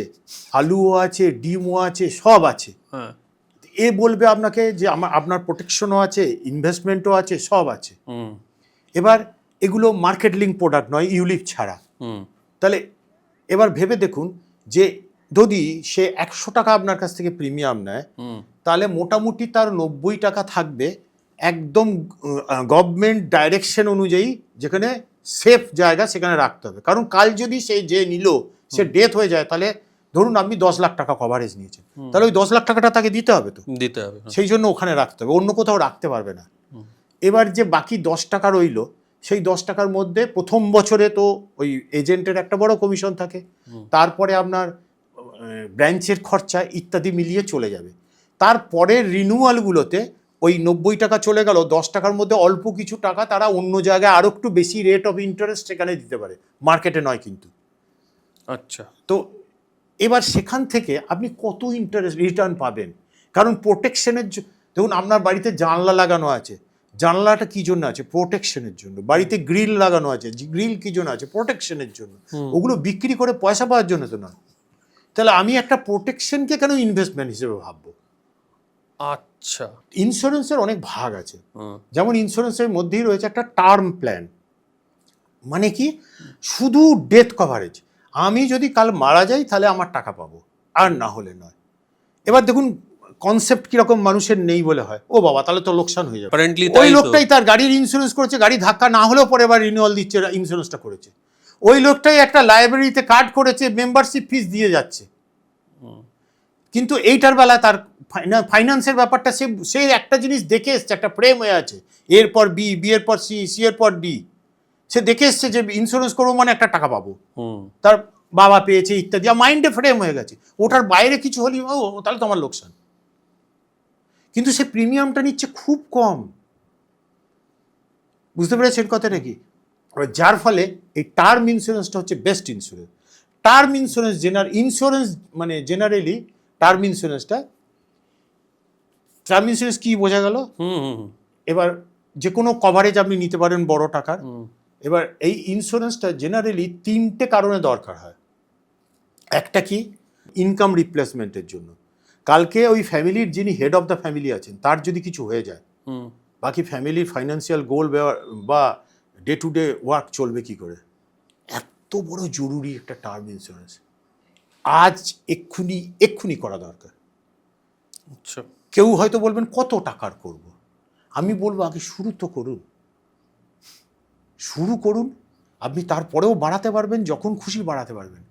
আলুও আছে, ডিমও আছে, সব আছে। এ বলবে আপনাকে যে আপনার প্রোটেকশনও আছে, ইনভেস্টমেন্টও আছে, সব আছে। এবার এগুলো মার্কেট লিঙ্ক প্রোডাক্ট নয়, ইউলিপ ছাড়া। তাহলে এবার ভেবে দেখুন যে যদি সে 100 টাকা আপনার কাছ থেকে প্রিমিয়াম নেয়, তাহলে মোটামুটি তার 90 টাকা থাকবে একদম গভর্নমেন্ট ডাইরেকশন অনুযায়ী, যেখানে সেফ জায়গা সেখানে রাখতে হবে। কারণ কাল যদি সে যে নিল সে ডেথ হয়ে যায়, তাহলে ধরুন আপনি 10 লাখ টাকা কভারেজ নিয়েছেন, তাহলে ওই 10 লাখ টাকাটা তাকে দিতে হবে, তো দিতে হবে, সেই জন্য ওখানে রাখতে হবে, অন্য কোথাও রাখতে পারবে না। এবার যে বাকি 10 টাকা রইল, সেই 10 টাকার মধ্যে প্রথম বছরে তো ওই এজেন্টের একটা বড় কমিশন থাকে, তারপরে আপনার ব্রাঞ্চের খরচা ইত্যাদি মিলিয়ে চলে যাবে। তারপরের রিনিউয়ালগুলোতে ওই 90 টাকা চলে গেল, 10 টাকার মধ্যে অল্প কিছু টাকা তারা অন্য জায়গায় আরও একটু বেশি রেট অফ ইন্টারেস্ট সেখানে দিতে পারে, মার্কেটে নয় কিন্তু। আচ্ছা, তো এবার সেখান থেকে আপনি কত ইন্টারেস্ট রিটার্ন পাবেন? কারণ প্রোটেকশনের, দেখুন আপনার বাড়িতে জানলা লাগানো আছে, জানলাটা কি জন্য আছে? প্রোটেকশনের জন্য। বাড়িতে গ্রিল লাগানো আছে, গ্রিল কি জন্য আছে? প্রোটেকশনের জন্য। ওগুলো বিক্রি করে পয়সা পাওয়ার জন্য তো না। তাহলে আমি একটা প্রোটেকশনকে কেন ইনভেস্টমেন্ট হিসেবে ভাববো? আচ্ছা, ইন্স্যুরেন্সের অনেক ভাগ আছে। যেমন ইন্স্যুরেন্সের মধ্যেই রয়েছে একটা টার্ম প্ল্যান, মানে কি শুধু ডেথ কভারেজ, আমি যদি কাল মারা যাই তাহলে আমার টাকা পাবো, আর না হলে নয়। এবার দেখুন কনসেপ্ট কিরকম মানুষের নেই বলে হয়, ও বাবা তাহলে তো লোকসান হয়ে যাবে। Apparently ওই তাই তো। লোকটাই তার গাড়ির ইন্স্যুরেন্স করেছে, গাড়ি ধাক্কা না হলেও পরে এবার রিনিউয়াল দিচ্ছে, ইন্স্যুরেন্সটা করেছে। ওই লোকটাই একটা লাইব্রেরিতে কার্ড করেছে, মেম্বারশিপ ফিস দিয়ে যাচ্ছে, কিন্তু এইটার বেলা তার ফাইন্যান্সের ব্যাপারটা সে একটা জিনিস দেখে এসছে, একটা প্রেম হয়ে আছে, এরপর বি, বি এর পর সি, সি এর পর ডি। সে দেখে এসছে যে ইন্স্যুরেন্স করবো মানে একটা টাকা পাবো, তার বাবা পেয়েছে ইত্যাদি, মাইন্ডে ফ্রেম হয়ে গেছে। ওটার বাইরে কিছু হলেই ও তাহলে তো আমার লোকসান। কিন্তু সে প্রিমিয়ামটা নিচ্ছে খুব কম, বুঝতে পেরেছেন কথাটা কি? যার ফলে এই টার্ম ইন্স্যুরেন্সটা হচ্ছে বেস্ট ইন্স্যুরেন্স। টার্ম ইন্স্যুরেন্স মানে জেনারেলি টার্ম ইন্স্যুরেন্স কি বোঝা গেল? এবার যে কোনো কভারেজ আপনি নিতে পারেন বড় টাকার। এবার এই ইন্স্যুরেন্সটা জেনারেলি 3টে কারণে দরকার হয়। একটা কি, ইনকাম রিপ্লেসমেন্টের জন্য। কালকে ওই ফ্যামিলির যিনি হেড অফ দ্য ফ্যামিলি আছেন তার যদি কিছু হয়ে যায়, বাকি ফ্যামিলির ফাইন্যান্সিয়াল গোল বা ডে টু ডে ওয়ার্ক চলবে কি করে? এত বড় জরুরি একটা টার্ম ইন্স্যুরেন্স আজ এক্ষুনি করা দরকার। আচ্ছা, কেউ হয়তো বলবেন কত টাকার করব, আমি বলবো আগে শুরু করুন। আপনি তারপরেও বাড়াতে পারবেন, যখন খুশি বাড়াতে পারবেন।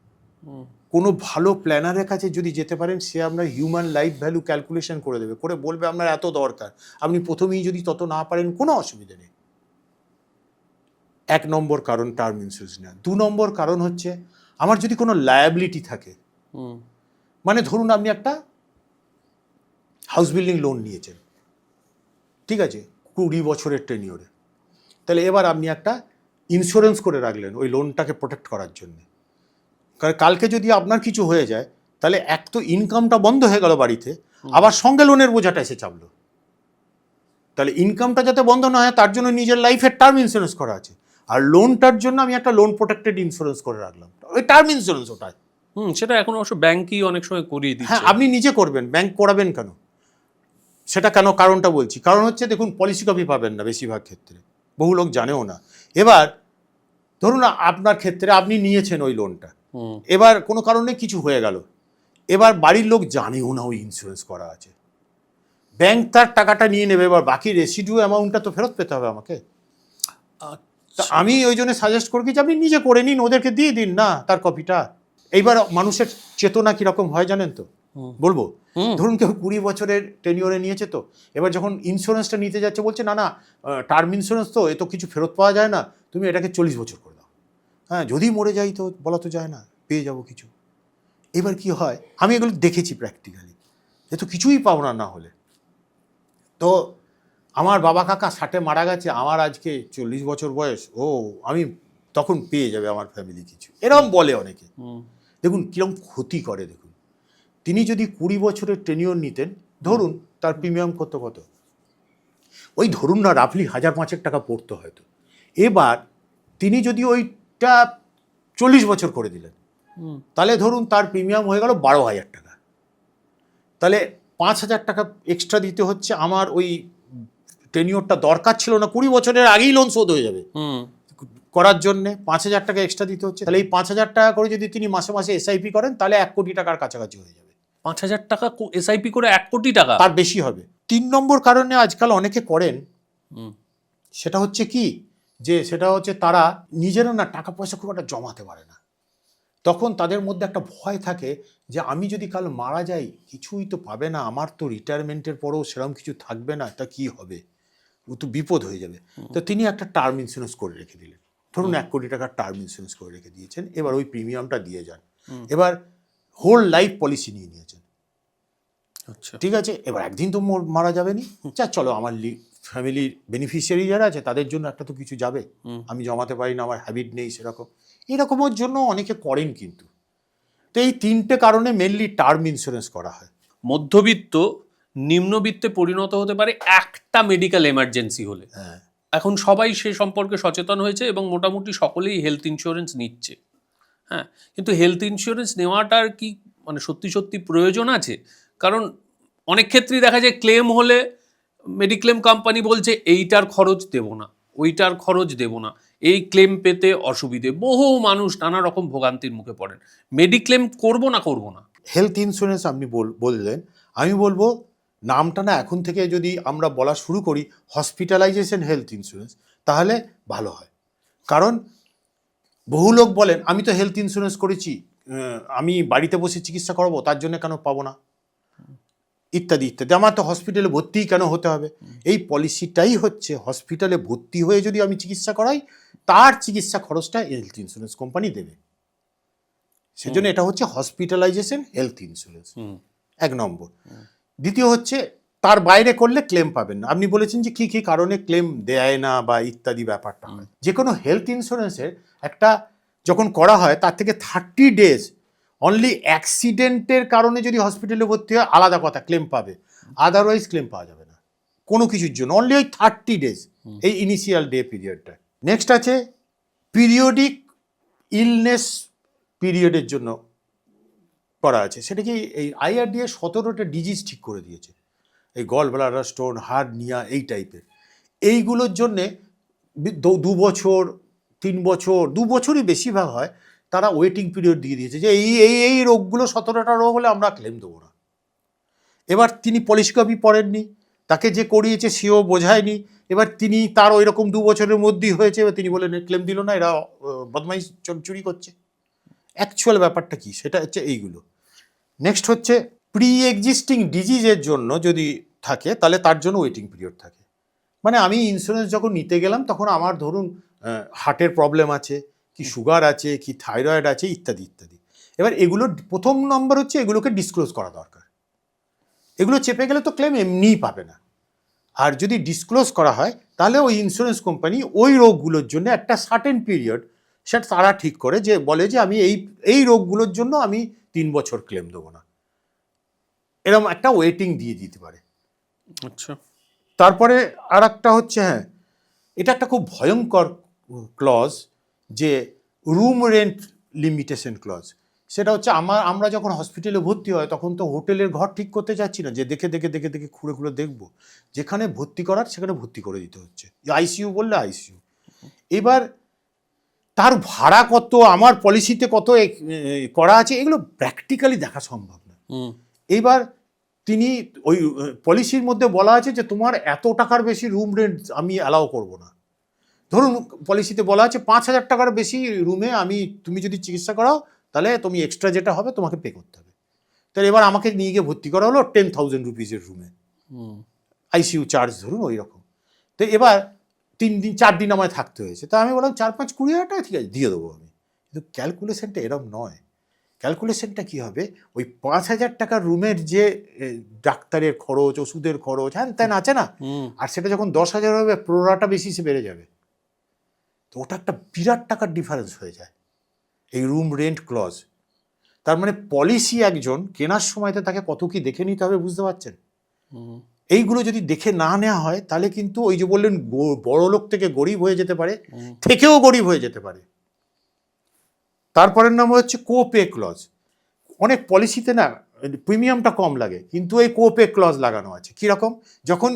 কোনো ভালো প্ল্যানারের কাছে যদি যেতে পারেন, সে আপনার হিউম্যান লাইফ ভ্যালু ক্যালকুলেশন করে দেবে, করে বলবে আপনার এত দরকার, আপনি প্রথমেই যদি তত না পারেন কোনো অসুবিধা নেই। 1 নম্বর কারণ টার্ম ইন্স্যুরেন্স নেওয়া। 2 নম্বর কারণ হচ্ছে আমার যদি কোনো লায়াবিলিটি থাকে, মানে ধরুন আপনি একটা হাউস বিল্ডিং লোন নিয়েছেন, ঠিক আছে, 20 বছরের টেনিওরে, তাহলে এবার আপনি একটা ইন্স্যুরেন্স করে রাখলেন ওই লোনটাকে প্রোটেক্ট করার জন্য। কারণ কালকে যদি আপনার কিছু হয়ে যায়, তাহলে এক তো ইনকামটা বন্ধ হয়ে গেল বাড়িতে, আবার সঙ্গে লোনের বোঝাটা এসে চাপলো। তাহলে ইনকামটা যাতে বন্ধ না হয় তার জন্য নিজের লাইফের টার্ম ইন্স্যুরেন্স করা আছে, আর লোনটার জন্য আমি একটা লোন প্রোটেক্টেড ইন্স্যুরেন্স করে রাখলাম, ওই টার্ম ইন্স্যুরেন্স ওটাই। সেটা এখন অবশ্য ব্যাংকই অনেক সময় করিয়ে দিচ্ছে। হ্যাঁ, আপনি নিজে করবেন, ব্যাংক করাবেন কেন? সেটা কেন, কারণটা বলছি। কারণ হচ্ছে দেখুন, পলিসি কপি পাবেন না বেশিরভাগ ক্ষেত্রে, বহু লোক জানেও না। এবার ধরুন আপনার ক্ষেত্রে আপনি নিয়েছেন ওই লোনটা, এবার কোনো কারণে কিছু হয়ে গেল, এবার বাড়ির লোক জানেও না ওই ইন্স্যুরেন্স করা আছে, ব্যাংক তার টাকাটা নিয়ে নেবে, এবার বাকি রেসিডিউ অ্যামাউন্টটা তো ফেরত পেতে হবে আমাকে। তা আমি ওই জন্য সাজেস্ট করি যে আপনি নিজে করে নিন, ওদেরকে দিয়ে দিন না তার কপিটা। এইবার মানুষের চেতনা কীরকম হয় জানেন তো, বলবো। ধরুন কেউ 20 বছরের টেনিওরে নিয়েছে, তো এবার যখন ইন্স্যুরেন্সটা নিতে যাচ্ছে বলছে না টার্ম ইন্স্যুরেন্স তো, এ তো কিছু ফেরত পাওয়া যায় না, তুমি এটাকে 40 বছর করে দাও। হ্যাঁ, যদি মরে যাই তো বলা তো যায় না, পেয়ে যাব কিছু। এবার কি হয়, আমি এগুলো দেখেছি প্র্যাকটিক্যালি, এ তো কিছুই পাও না হলে। তো আমার বাবা কাকা 60-এ মারা গেছে, আমার আজকে 40 বছর বয়স, আমি তখন পেয়ে যাবে আমার ফ্যামিলি কিছু, এরকম বলে অনেকে। দেখুন কীরকম ক্ষতি করে। দেখুন, তিনি যদি 20 বছরের টেনিওর নিতেন, ধরুন তার প্রিমিয়াম কত ওই ধরুন না রাফলি 1000-500 টাকা পড়তো হয়তো। এবার তিনি যদি ওইটা 40 বছর করে দিলেন, তাহলে ধরুন তার প্রিমিয়াম হয়ে গেল 12,000 টাকা। তাহলে 5,000 টাকা এক্সট্রা দিতে হচ্ছে, আমার ওই টেনিওরটা দরকার ছিল না, 20 বছরের আগেই লোন শোধ হয়ে যাবে, করার জন্যে 5,000 টাকা এক্সট্রা দিতে হচ্ছে। তাহলে এই 5,000 টাকা করে যদি তিনি মাসে মাসে এসআইপি করেন, তাহলে 1 কোটি টাকার কাছাকাছি হয়ে যাবে। 5,000 টাকা এসআইপি করে 1 কোটি টাকা? তার বেশি হবে। 3 নম্বর কারণে আজকাল অনেকে করেন, সেটা হচ্ছে কি, যে সেটা হচ্ছে তারা নিজেরা না টাকা পয়সা খুব একটা জমাতে পারে না। তখন তাদের মধ্যে একটা ভয় থাকে যে আমি যদি কাল মারা যাই, কিছুই তো পাবে না, আমার তো রিটায়ারমেন্টের পরেও সেরকম কিছু থাকবে না, তা কি হবে, ও তো বিপদ হয়ে যাবে। তো তিনি একটা টার্ম ইন্স্যুরেন্স করে রেখে দিলেন, ধরুন 1 কোটি টাকার টার্ম ইন্স্যুরেন্স করে রেখে দিয়েছেন। এবার ওই প্রিমিয়ামটা দিয়ে যান, এবার হোল লাইফ পলিসি নিয়ে নিয়েছেন। আচ্ছা, ঠিক আছে, এবার একদিন তো মারা যাবে নি, চলো আমার ফ্যামিলির বেনিফিশিয়ারি যারা আছে তাদের জন্য একটা তো কিছু যাবে, আমি জমাতে পারি না, আমার হ্যাবিট নেই সেরকম, এরকমের জন্য অনেকে করেন। কিন্তু তো এই 3টে কারণে মেনলি টার্ম ইন্স্যুরেন্স করা হয়। মধ্যবিত্ত নিম্নবিত্তে পরিণত হতে পারে একটা মেডিকেল এমার্জেন্সি হলে। হ্যাঁ, এখন সবাই সে সম্পর্কে সচেতন হয়েছে এবং মোটামুটি সকলেই হেলথ ইন্স্যুরেন্স নিচ্ছে। হ্যাঁ, কিন্তু হেলথ ইন্স্যুরেন্স নেওয়াটার কি মানে সত্যি সত্যি প্রয়োজন আছে? কারণ অনেক ক্ষেত্রেই দেখা যায় ক্লেম হলে মেডিক্লেম কোম্পানি বলছে এইটার খরচ দেব না, ওইটার খরচ দেব না, এই ক্লেম পেতে অসুবিধে, বহু মানুষ নানা রকম ভোগান্তির মুখে পড়েন। মেডিক্লেম করব না করব না? হেলথ ইন্স্যুরেন্স আপনি বললেন, আমি বলবো নামটা না এখন থেকে যদি আমরা বলা শুরু করি হসপিটালাইজেশন হেলথ ইন্স্যুরেন্স, তাহলে ভালো হয়। কারণ বহু লোক বলেন আমি তো হেলথ ইন্স্যুরেন্স করেছি, আমি বাড়িতে বসে চিকিৎসা করাবো, তার জন্য কেন পাবো না, ইত্যাদি ইত্যাদি, আমার তো হসপিটালে ভর্তি কেন হতে হবে। এই পলিসিটাই হচ্ছে হসপিটালে ভর্তি হয়ে যদি আমি চিকিৎসা করাই, তার চিকিৎসা খরচটা হেলথ ইন্স্যুরেন্স কোম্পানি দেবে। সেজন্য এটা হচ্ছে হসপিটালাইজেশন হেলথ ইন্স্যুরেন্স, 1 নম্বর। দ্বিতীয় হচ্ছে তার বাইরে করলে ক্লেম পাবেন না। আপনি বলেছেন যে কি কি কারণে ক্লেম দেয় না বা ইত্যাদি ব্যাপারটা হয়। যে কোনো হেলথ ইন্স্যুরেন্সের একটা যখন করা হয়, তার থেকে 30 ডেজ অনলি অ্যাক্সিডেন্টের কারণে যদি হসপিটালে ভর্তি হয় আলাদা কথা, ক্লেম পাবে, আদারওয়াইজ ক্লেম পাওয়া যাবে না কোনো কিছুর জন্য, অনলি ওই 30 ডেজ, এই ইনিশিয়াল ডে পিরিয়ডটা। নেক্সট আছে পিরিয়ডিক ইলনেস পিরিয়ডের জন্য করা আছে। সেটা কি এই আইআরডিএ 17টা ডিজিজ ঠিক করে দিয়েছে, এই গল ব্লাডার স্টোন, হার্নিয়া, এই টাইপের। এইগুলোর জন্যে 2 বছর 3 বছর, 2 বছরই বেশিরভাগ হয়, তারা ওয়েটিং পিরিয়ড দিয়ে দিয়েছে যে এই এই এই রোগগুলো 17টা রোগ হলে আমরা ক্লেম দেবো না। এবার তিনি পলিসি কপি পড়েননি, তাকে যে করিয়েছে সেও বোঝায়নি, এবার তিনি তার ওই রকম 2 বছরের মধ্যেই হয়েছে, এবার তিনি বলেন ক্লেম দিল না, এরা বদমাইশ চুরি করছে। অ্যাকচুয়াল ব্যাপারটা কি সেটা হচ্ছে এইগুলো। নেক্সট হচ্ছে প্রি এক্সিস্টিং ডিজিজের জন্য যদি থাকে, তাহলে তার জন্য ওয়েটিং পিরিয়ড থাকে। মানে আমি ইন্স্যুরেন্স যখন নিতে গেলাম, তখন আমার ধরুন হার্টের প্রবলেম আছে, কি সুগার আছে, কি থাইরয়েড আছে, ইত্যাদি ইত্যাদি। এবার এগুলো প্রথম নম্বর হচ্ছে এগুলোকে ডিসক্লোজ করা দরকার। এগুলো চেপে গেলে তো ক্লেম এমনিই পাবে না। আর যদি ডিসক্লোজ করা হয়, তাহলে ওই ইন্স্যুরেন্স কোম্পানি ওই রোগগুলোর জন্য একটা সার্টেন পিরিয়ড সেটা তারা ঠিক করে, যে বলে যে আমি এই রোগগুলোর জন্য আমি 3 বছর ক্লেম দেবো না, এরকম একটা ওয়েটিং দিয়ে দিতে পারে। আচ্ছা, তারপরে আর একটা হচ্ছে, হ্যাঁ এটা একটা খুব ভয়ঙ্কর ক্লজ, যে রুম রেন্ট লিমিটেশন ক্লজ। সেটা হচ্ছে আমরা যখন হসপিটালে ভর্তি হয়, তখন তো হোটেলের ঘর ঠিক করতে যাচ্ছি না যে দেখে দেখে দেখে দেখে খুঁড়ে খুঁড়ে দেখবো, যেখানে ভর্তি করার সেখানে ভর্তি করে দিতে হচ্ছে, আইসিইউ বললে আইসিইউ। এবার তার ভাড়া কত, আমার পলিসিতে কত করা আছে, এগুলো প্র্যাকটিক্যালি দেখা সম্ভব না। এইবার তিনি ওই পলিসির মধ্যে বলা আছে যে তোমার এত টাকার বেশি রুম রেন্ট আমি অ্যালাউ করব না। ধরুন পলিসিতে বলা আছে 5,000 টাকার বেশি রুমে তুমি যদি চিকিৎসা করাও, তাহলে তুমি এক্সট্রা যেটা হবে তোমাকে পে করতে হবে। তাহলে এবার আমাকে নিয়ে গিয়ে ভর্তি করা হলো 10,000 রুপিজের রুমে, আইসিইউ চার্জ ধরুন ওই রকম। তো এবার 3 দিন 4 দিন আমায় থাকতে হয়েছে। তা আমি বললাম 4-5-20,000 টাকা ঠিক আছে দিয়ে দেবো আমি, কিন্তু ক্যালকুলেশনটা এরকম নয়। ক্যালকুলেশনটা কী হবে, ওই 5,000 টাকার রুমের যে ডাক্তারের খরচ, ওষুধের খরচ, হ্যাঁ তেন আছে না, আর সেটা যখন 10,000 হবে প্রোরাটা বেশি সে বেড়ে যাবে। তো ওটা একটা বিরাট টাকার ডিফারেন্স হয়ে যায় এই রুম রেন্ট ক্লজ। তার মানে পলিসি একজন কেনার সময়তে তাকে কত কি দেখে নিতে হবে, বুঝতে পারছেন? এইগুলো যদি দেখে না নেওয়া হয়, তাহলে কিন্তু ওই যে বললেন বড় লোক থেকে গরিব হয়ে যেতে পারে, থেকেও গরিব হয়ে যেতে পারে। তারপরের নাম হচ্ছে কোপে ক্লজ। অনেক পলিসিতে না প্রিমিয়ামটা কম লাগে, কিন্তু এই কোপে ক্লজ লাগানো আছে। কীরকম? যখন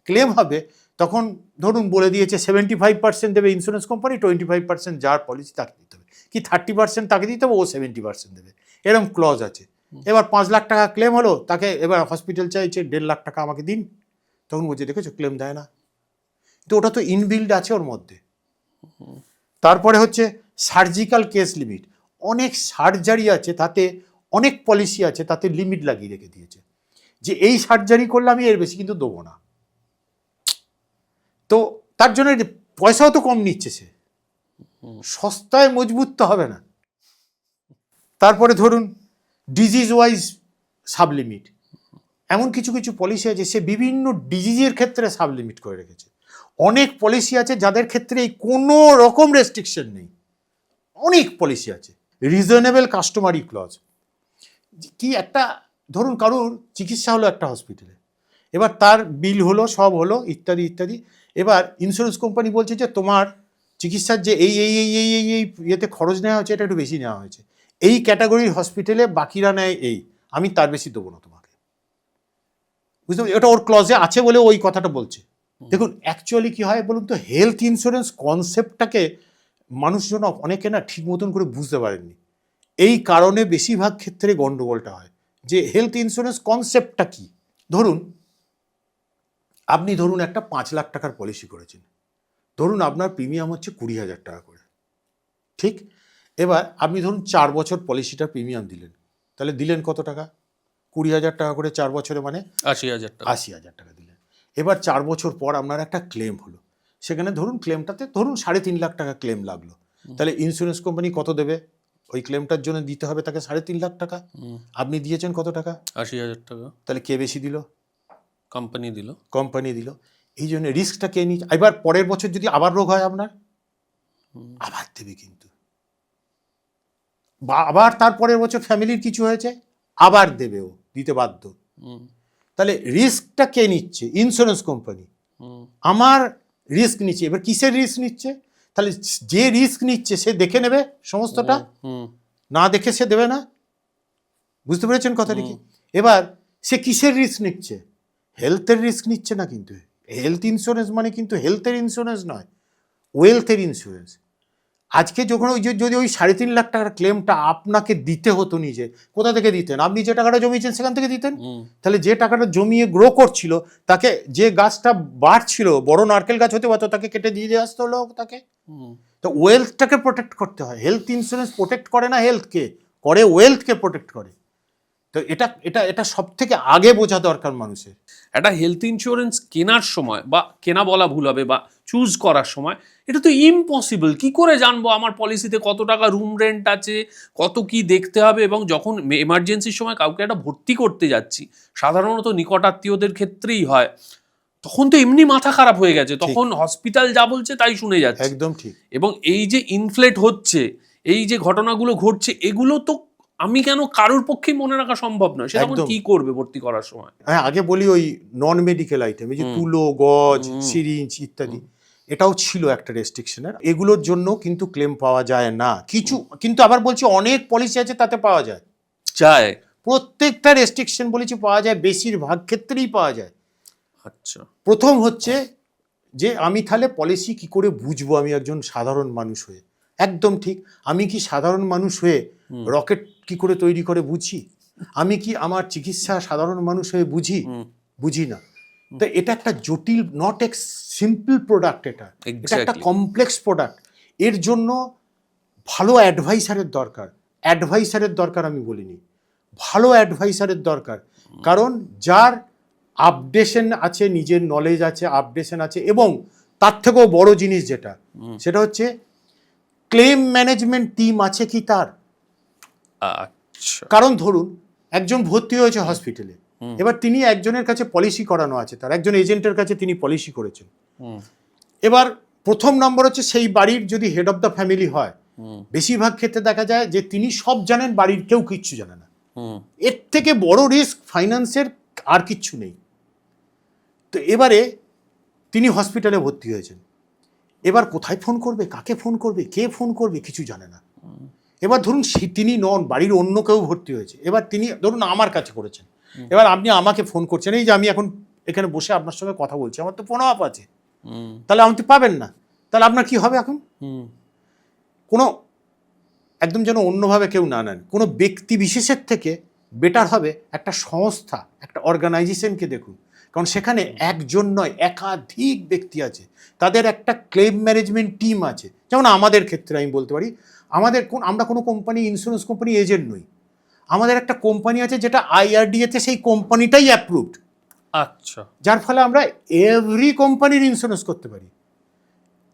ক্লেম হবে তখন ধরুন বলে দিয়েছে 75% দেবে ইন্স্যুরেন্স কোম্পানি, 25% যার পলিসি তাকে দিতে হবে, কি 30% তাকে দিতে হবে, ও 70% দেবে, এরকম ক্লজ আছে। এবার 5 লাখ টাকা ক্লেম হলো, তাকে এবার হসপিটাল চাইছে 1.5 লাখ টাকা আমাকে দিন, তখন বলছে দেখেছো ক্লেম দেয় না। তো ওটা তো ইনবিল্ড আছে ওর মধ্যে। তারপরে হচ্ছে সার্জিক্যাল কেস লিমিট, অনেক সার্জারি আছে তাতে, অনেক পলিসি আছে তাতে লিমিট লাগিয়ে রেখে দিয়েছে যে এই সার্জারি করলে আমি এর বেশি কিন্তু দেবো না। তো তার জন্য পয়সাও তো কম নিচ্ছে সে, সস্তায় মজবুত তো হবে না। তারপরে ধরুন ডিজিজ ওয়াইজ সাবলিমিট, এমন কিছু কিছু পলিসি আছে সে বিভিন্ন ডিজিজের ক্ষেত্রে সাবলিমিট করে রেখেছে। অনেক পলিসি আছে যাদের ক্ষেত্রে এই কোনো রকম রেস্ট্রিকশন নেই, অনেক পলিসি আছে। রিজনেবল কাস্টমারি ক্লজ, কি একটা ধরুন কারুর চিকিৎসা হলো একটা হসপিটালে, এবার তার বিল হলো, সব হলো, ইত্যাদি ইত্যাদি। এবার ইন্স্যুরেন্স কোম্পানি বলছে যে তোমার চিকিৎসার যে এই এই এই এই এই এই ইয়েতে খরচ নেওয়া হয়েছে এটা একটু বেশি নেওয়া হয়েছে, এই ক্যাটাগরির হসপিটালে বাকিরা নেয় এই, আমি তার বেশি দেবো না তোমাকে। বুঝতে পারছি, এটা ওর ক্লজে আছে বলে ওই কথাটা বলছে। দেখুন অ্যাকচুয়ালি কি হয় বলুন তো, হেলথ ইন্স্যুরেন্স কনসেপ্টটাকে মানুষজন অনেকে না ঠিক মতন করে বুঝতে পারেননি। এই কারণে বেশিরভাগ ক্ষেত্রে গন্ডগোলটা হয় যে হেলথ ইন্স্যুরেন্স কনসেপ্টটা কি। ধরুন আপনি ধরুন একটা 5 লাখ টাকার পলিসি করেছেন, ধরুন আপনার প্রিমিয়াম হচ্ছে 20,000 টাকা করে, ঠিক? এবার আপনি ধরুন 4 বছর পলিসিটার প্রিমিয়াম দিলেন, তাহলে দিলেন কত টাকা? 20,000 টাকা করে 4 বছরে, মানে 80,000 টাকা। 80,000 টাকা দিলেন। এবার 4 বছর পর আপনার একটা ক্লেম হলো, সেখানে ধরুন ক্লেমটাতে ধরুন 3.5 লাখ টাকা ক্লেম লাগলো, তাহলে ইন্স্যুরেন্স কোম্পানি কত দেবে? ওই ক্লেমটার জন্য দিতে হবে তাকে 3.5 লাখ টাকা। আপনি দিয়েছেন কত টাকা? 80,000 টাকা। তাহলে কে বেশি দিল? কোম্পানি দিল। কোম্পানি দিল। এই জন্য রিস্কটা কে নিচ্ছে? এবার পরের বছর যদি আবার রোগ হয় আপনার, আবার দেবে কিন্তু, বা আবার তার পরের বছর ফ্যামিলির কিছু হয়েছে, আবার দেবে, ও দিতে বাধ্য। তাহলে রিস্কটা কে নিচ্ছে? Insurance company. আমার রিস্ক নিচ্ছে, এবার কিসের রিস্ক নিচ্ছে? তাহলে যে রিস্ক নিচ্ছে সে দেখে নেবে সমস্তটা, না দেখে সে দেবে না। বুঝতে পেরেছেন কথাটা কি? এবার সে কিসের রিস্ক নিচ্ছে? হেলথের রিস্ক নিচ্ছে না, কিন্তু হেলথ ইন্স্যুরেন্স মানে কিন্তু হেলথের ইন্স্যুরেন্স নয়, ওয়েলথের ইন্স্যুরেন্স। আজকে যখন ওই যে যদি ওই 3.5 লাখ টাকার ক্লেমটা আপনাকে দিতে হতো, নিজে কোথা থেকে দিতেন? আপনি যে টাকাটা জমিয়েছেন সেখান থেকে দিতেন। তাহলে যে টাকাটা জমিয়ে গ্রো করছিল, তাকে যে গাছটা বাড়ছিল, বড় নারকেল গাছ হতে পারতো, তাকে কেটে দিয়ে আসতে হলো তাকে। তো ওয়েলথটাকে প্রোটেক্ট করতে হয়। হেলথ ইন্স্যুরেন্স প্রোটেক্ট করে না হেলথকে, করে ওয়েলথকে প্রোটেক্ট করে। তো এটা এটা এটা সব থেকে আগে বোঝা দরকার মানুষের। একটা হেলথ ইন্স্যুরেন্স কেনার সময়, বা কেনা বলা ভুল হবে, বা চুজ করার সময়, এটা তো ইম্পসিবল। কি করে জানবো আমার পলিসিতে কত টাকা রুম রেন্ট আছে, কত কি দেখতে হবে? এবং যখন এমার্জেন্সির সময় কাউকে একটা ভর্তি করতে যাচ্ছি, সাধারণত নিকটাত্মীয়দের ক্ষেত্রেই হয়, তখন তো এমনি মাথা খারাপ হয়ে গেছে, তখন হসপিটাল যা বলছে তাই শুনে যাচ্ছে। একদম ঠিক। এবং এই যে ইনফ্লেট হচ্ছে, এই যে ঘটনাগুলো ঘটছে, এগুলো তো আমি কেন কারোর পক্ষেই মনে রাখা সম্ভব নয়। সে তখন কি করবে ভর্তি করার সময়? হ্যাঁ, আগে বলি ওই নন মেডিকেল আইটেম, এই যে তুলো, গজ, সিরিঞ্জ ইত্যাদি, এটাও ছিল একটা রেস্ট্রিকশনের। এগুলোর জন্য কিন্তু ক্লেম পাওয়া যায় না কিছু, কিন্তু আবার বলছি অনেক পলিসি আছে তাতে পাওয়া যায়। চায় প্রত্যেকটা রেস্ট্রিকশন বলেছি পাওয়া যায়, বেশিরভাগ ক্ষেত্রেই পাওয়া যায়। আচ্ছা, প্রথম হচ্ছে যে আমি তাহলে পলিসি কি করে বুঝবো আমি একজন সাধারণ মানুষ হয়ে? একদম ঠিক। আমি কি সাধারণ মানুষ হয়ে রকেট কি করে তৈরি করে বুঝি? আমি কি আমার চিকিৎসা সাধারণ মানুষ হয়ে বুঝি? বুঝি না। তো এটা একটা জটিল, নট এ সিম্পল প্রোডাক্ট, এটা একটা কমপ্লেক্স প্রোডাক্ট। এর জন্য ভালো অ্যাডভাইসারের দরকার। অ্যাডভাইসারের দরকার আমি বলিনি, ভালো অ্যাডভাইসারের দরকার। কারণ যার আপডেশন আছে, নিজের নলেজ আছে, আপডেশন আছে, এবং তার থেকেও বড় জিনিস যেটা, সেটা হচ্ছে ক্লেম ম্যানেজমেন্ট টিম আছে কি তার। কারণ ধরুন একজন ভর্তি হয়েছে হসপিটালে, এবার তিনি একজনের কাছে পলিসি করানো আছে, তার একজন এজেন্টের কাছে তিনি পলিসি করেছেন। এবার প্রথম নম্বর হচ্ছে সেই বাড়ির যদি হেড অফ দ্য ফ্যামিলি হয়, বেশিরভাগ ক্ষেত্রে দেখা যায় যে তিনি সব জানেন, বাড়ির কেউ কিচ্ছু জানে না। এর থেকে বড় রিস্ক ফাইন্যান্সের আর কিচ্ছু নেই। তো এবারে তিনি হসপিটালে ভর্তি হয়েছেন, এবার কোথায় ফোন করবে, কাকে ফোন করবে, কে ফোন করবে, কিছু জানে না। এবার ধরুন তিনি নন, বাড়ির অন্য কেউ ভর্তি হয়েছে, এবার তিনি ধরুন আমার কাছে করেছেন, এবার আপনি আমাকে ফোন করছেন, এই যে আমি এখন এখানে বসে আপনার সঙ্গে কথা বলছি, আমার তো ফোন অফ আছে, তাহলে আপনি তো পাবেন না, তাহলে আপনার কি হবে এখন? কোনো একদম যেন অন্যভাবে কেউ না নেন, কোনো ব্যক্তি বিশেষের থেকে বেটার হবে একটা সংস্থা, একটা অর্গানাইজেশনকে দেখুন, কারণ সেখানে একজন নয় একাধিক ব্যক্তি আছে, তাদের একটা ক্লেম ম্যানেজমেন্ট টিম আছে। যেমন আমাদের ক্ষেত্রে আমি বলতে পারি, আমরা কোনো কোম্পানি, ইন্স্যুরেন্স কোম্পানি এজেন্ট নই, আমাদের একটা কোম্পানি আছে যেটা IRDA-তে সেই কোম্পানিটাই অ্যাপ্রুভড। আচ্ছা, যার ফলে আমরা এভরি কোম্পানির ইন্স্যুরেন্স করতে পারি।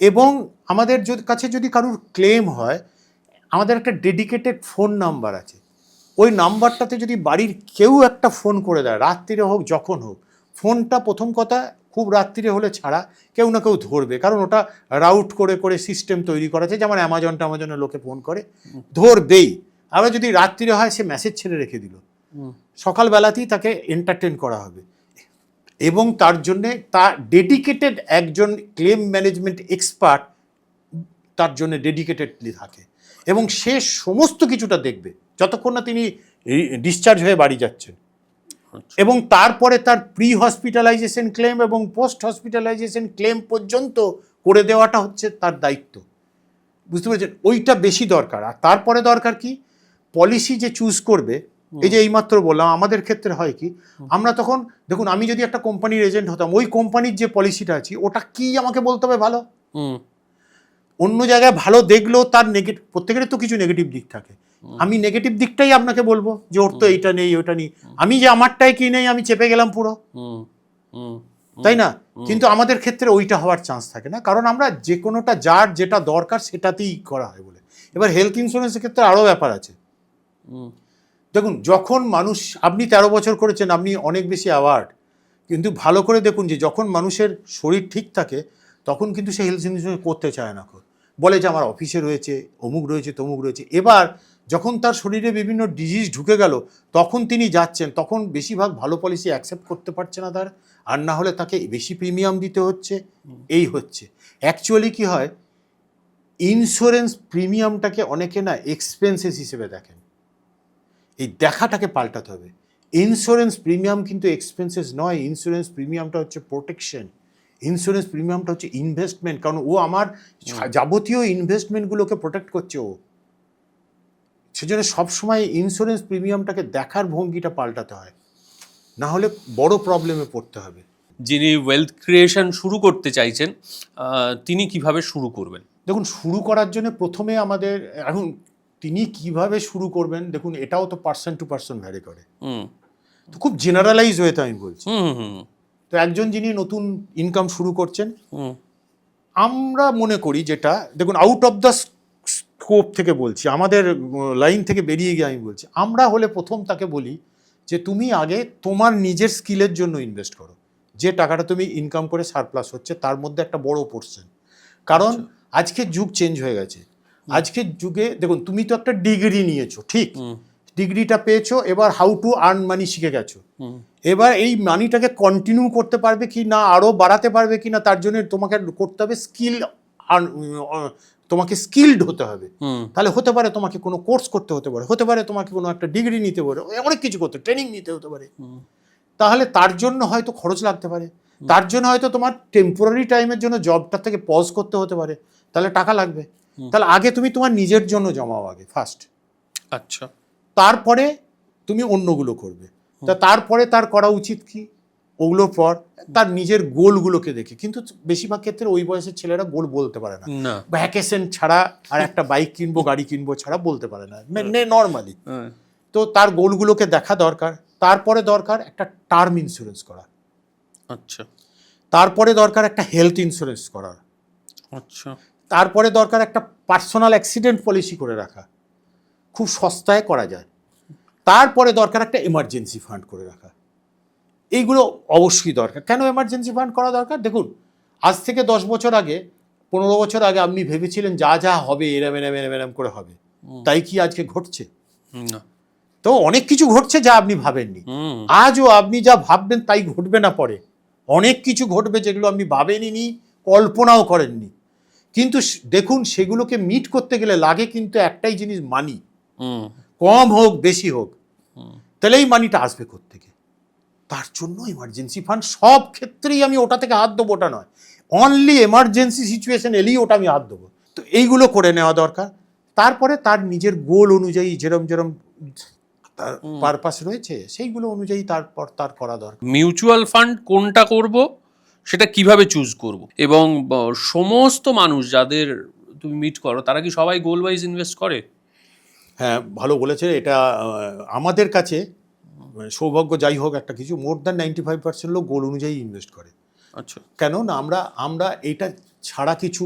এবং আমাদের কাছে যদি কারোর ক্লেম হয়, আমাদের একটা ডেডিকেটেড ফোন নাম্বার আছে, ওই নাম্বারটাতে যদি বাড়ির কেউ একটা ফোন করে দেয়, রাত্রিরে হোক যখন হোক, ফোনটা প্রথম কথা খুব রাত্রিরে হলে ছাড়া কেউ না কেউ ধরবে, কারণ ওটা রাউট করে করে সিস্টেম তৈরি করা আছে, যেমন অ্যামাজনের লোকে ফোন করে, ধরবেই। আবার যদি রাত্রিরে হয়, সে মেসেজ ছেড়ে রেখে দিল, সকালবেলাতেই তাকে এন্টারটেন করা হবে। এবং তার জন্যে তার ডেডিকেটেড একজন ক্লেম ম্যানেজমেন্ট এক্সপার্ট তার জন্য ডেডিকেটেডলি থাকে, এবং সে সমস্ত কিছুটা দেখবে যতক্ষণ না তিনি ডিসচার্জ হয়ে বাড়ি যাচ্ছেন। এবং তারপরে তার প্রি হসপিটালাইজেশন ক্লেম এবং পোস্ট হসপিটালাইজেশন ক্লেম পর্যন্ত করে দেওয়াটা হচ্ছে তার দায়িত্ব, বুঝতে পেরেছেন? ওইটা বেশি দরকার। আর তারপরে দরকার কি, পলিসি যে চুজ করবে, এই যে এইমাত্র বললাম আমাদের ক্ষেত্রে হয় কি, আমরা তখন দেখুন, আমি যদি একটা কোম্পানির এজেন্ট হতাম, ওই কোম্পানির যে পলিসিটা আছে ওটা কি আমাকে বলতে হবে ভালো, অন্য জায়গায় ভালো দেখলেও তার নেগেটিভ, প্রত্যেকের তো কিছু নেগেটিভ দিক থাকে, আমি নেগেটিভ দিকটাই আপনাকে বলবো যে ওর তো এইটা নেই ওটা নেই, আমি যে আমারটাই কি নেই আমি চেপে গেলাম পুরো, তাই না? কিন্তু আমাদের ক্ষেত্রে ওইটা হওয়ার চান্স থাকে না, কারণ আমরা যে কোনোটা যার যেটা দরকার সেটাতেই করা হয় বলে। এবার হেলথ ইন্স্যুরেন্সের ক্ষেত্রে আরও ব্যাপার আছে। দেখুন, যখন মানুষ, আপনি 13 বছর করেছেন, আপনি অনেক বেশি অ্যাওয়ার্ড, কিন্তু ভালো করে দেখুন যে যখন মানুষের শরীর ঠিক থাকে তখন কিন্তু সে হেলথ ইন্স্যুরেন্স করতে চায় না, বলে যে আমার অফিসে রয়েছে, অমুক রয়েছে, তমুক রয়েছে। এবার যখন তার শরীরে বিভিন্ন ডিজিজ ঢুকে গেল, তখন তিনি যাচ্ছেন, তখন বেশিরভাগ ভালো পলিসি অ্যাকসেপ্ট করতে পারছে না তার, আর না হলে তাকে বেশি প্রিমিয়াম দিতে হচ্ছে। এই হচ্ছে অ্যাকচুয়ালি কি হয়, ইন্স্যুরেন্স প্রিমিয়ামটাকে অনেকে না এক্সপেন্সেস হিসেবে দেখেন, এই দেখাটাকে পাল্টাতে হবে। ইন্স্যুরেন্স প্রিমিয়াম কিন্তু এক্সপেন্সেস নয়, ইন্স্যুরেন্স প্রিমিয়ামটা হচ্ছে প্রোটেকশন, ইন্স্যুরেন্স প্রিমিয়ামটা হচ্ছে ইনভেস্টমেন্ট, কারণ ও আমার যাবতীয় ইনভেস্টমেন্টগুলোকে প্রোটেক্ট করছে ও। সেজন্য সবসময় ইন্স্যুরেন্স প্রিমিয়ামটাকে দেখার ভঙ্গিটা পাল্টাতে হয়, না হলে বড় প্রবলেমে পড়তে হবে। যিনি ওয়েলথ ক্রিয়েশন শুরু করতে চাইছেন, তিনি কিভাবে শুরু করবেন? দেখুন, শুরু করার জন্য প্রথমে আমাদের, এখন তিনি কিভাবে শুরু করবেন, দেখুন এটাও তো পার্সন টু পার্সন ভ্যারি করে, তো খুব জেনারেলাইজ হয়ে তো আমি বলছি। তো একজন যিনি নতুন ইনকাম শুরু করছেন, আমরা মনে করি যেটা, দেখুন আউট অফ দ্য স্কোপ থেকে বলছি, আমাদের লাইন থেকে বেরিয়ে গিয়ে আমি বলছি, আমরা হলে প্রথম তাকে বলি যে তুমি আগে তোমার নিজের স্কিলের জন্য ইনভেস্ট করো, যে টাকাটা তুমি ইনকাম করে সারপ্লাস হচ্ছে তার মধ্যে একটা বড় পোর্শন। কারণ আজকের যুগ চেঞ্জ হয়ে গেছে, আজকের যুগে দেখুন, তুমি তো একটা ডিগ্রি নিয়েছো, ঠিক, ডিগ্রিটা পেয়েছো, এবার হাউ টু আর্ন মানি শিখে গেছো, এবার এই মানিটাকে কন্টিনিউ করতে পারবে কি না, আরও বাড়াতে পারবে কি না, তার জন্য তোমাকে করতে হবে স্কিল, তোমাকে স্কিলড হতে হবে। তাহলে হতে পারে তোমাকে কোনো কোর্স করতে হতে পারে, হতে পারে তোমাকে কোনো একটা ডিগ্রি নিতে পারে, অনেক কিছু করতে, ট্রেনিং নিতে হতে পারে। তাহলে তার জন্য হয়তো খরচ লাগতে পারে, তার জন্য হয়তো তোমার টেম্পোরারি টাইমের জন্য জবটা থেকে পজ করতে হতে পারে, তাহলে টাকা লাগবে। তাহলে আগে তুমি তোমার নিজের জন্য জমাও আগে ফার্স্ট, আচ্ছা, তারপরে তুমি অন্যগুলো করবে। তা তারপরে তার করা উচিত কি, ওগুলোর পর তার নিজের গোলগুলোকে দেখে। কিন্তু বেশিরভাগ ক্ষেত্রে ওই বয়সের ছেলেরা গোল বলতে পারে না, ভ্যাকেশন ছাড়া আর একটা বাইক কিনবো গাড়ি কিনবো ছাড়া বলতে পারে না নর্মালি। তো তার গোলগুলোকে দেখা দরকার। তারপরে দরকার একটা টার্ম ইন্স্যুরেন্স করা, আচ্ছা, তারপরে দরকার একটা হেলথ ইন্স্যুরেন্স করার, আচ্ছা, তারপরে দরকার একটা পার্সোনাল অ্যাক্সিডেন্ট পলিসি করে রাখা, খুব সস্তায় করা যায়, তারপরে দরকার একটা এমার্জেন্সি ফান্ড করে রাখা। এইগুলো অবশ্যই দরকার। কেন এমার্জেন্সি ফান্ড করা দরকার? দেখুন, আজ থেকে 10 বছর আগে, 15 বছর আগে আপনি ভেবেছিলেন যা যা হবে এরম এরম এরম এরম করে হবে, তাই কি আজকে ঘটছে? না। তো অনেক কিছু ঘটছে যা আপনি ভাবেননি। আজও আপনি যা ভাববেন তাই ঘটবে না, পরে অনেক কিছু ঘটবে যেগুলো আপনি ভাবেননি, কল্পনাও করেননি। কিন্তু দেখুন সেগুলোকে মিট করতে গেলে লাগে কিন্তু একটাই জিনিস, মানি। হুম কম হোক বেশি হোক, হুম তাহলে এই মানিটা আসবে কোত্থেকে? তার জন্য ইমার্জেন্সি ফান্ড সব ক্ষেত্রেই আমি ওটা থেকে হাত দেবো ওটা নয়, অনলি এমার্জেন্সি সিচুয়েশন এলেই ওটা আমি হাত দেবো। তো এইগুলো করে নেওয়া দরকার। তারপরে তার নিজের গোল অনুযায়ী যেরম যেরম তার পারপাস রয়েছে সেইগুলো অনুযায়ী তারপর তার করা দরকার। মিউচুয়াল ফান্ড কোনটা করব সেটা কিভাবে চুজ করব, এবং সমস্ত মানুষ যাদের তুমি মিট করো তারা কি সবাই গোল ওয়াইজ ইনভেস্ট করে? হ্যাঁ, ভালো বলেছে এটা। আমাদের কাছে সৌভাগ্য যাই হোক একটা কিছু, মোর দ্যান 95% লোক গোল অনুযায়ী ইনভেস্ট করে। আচ্ছা। কেন না, আমরা এটা ছাড়া কিছু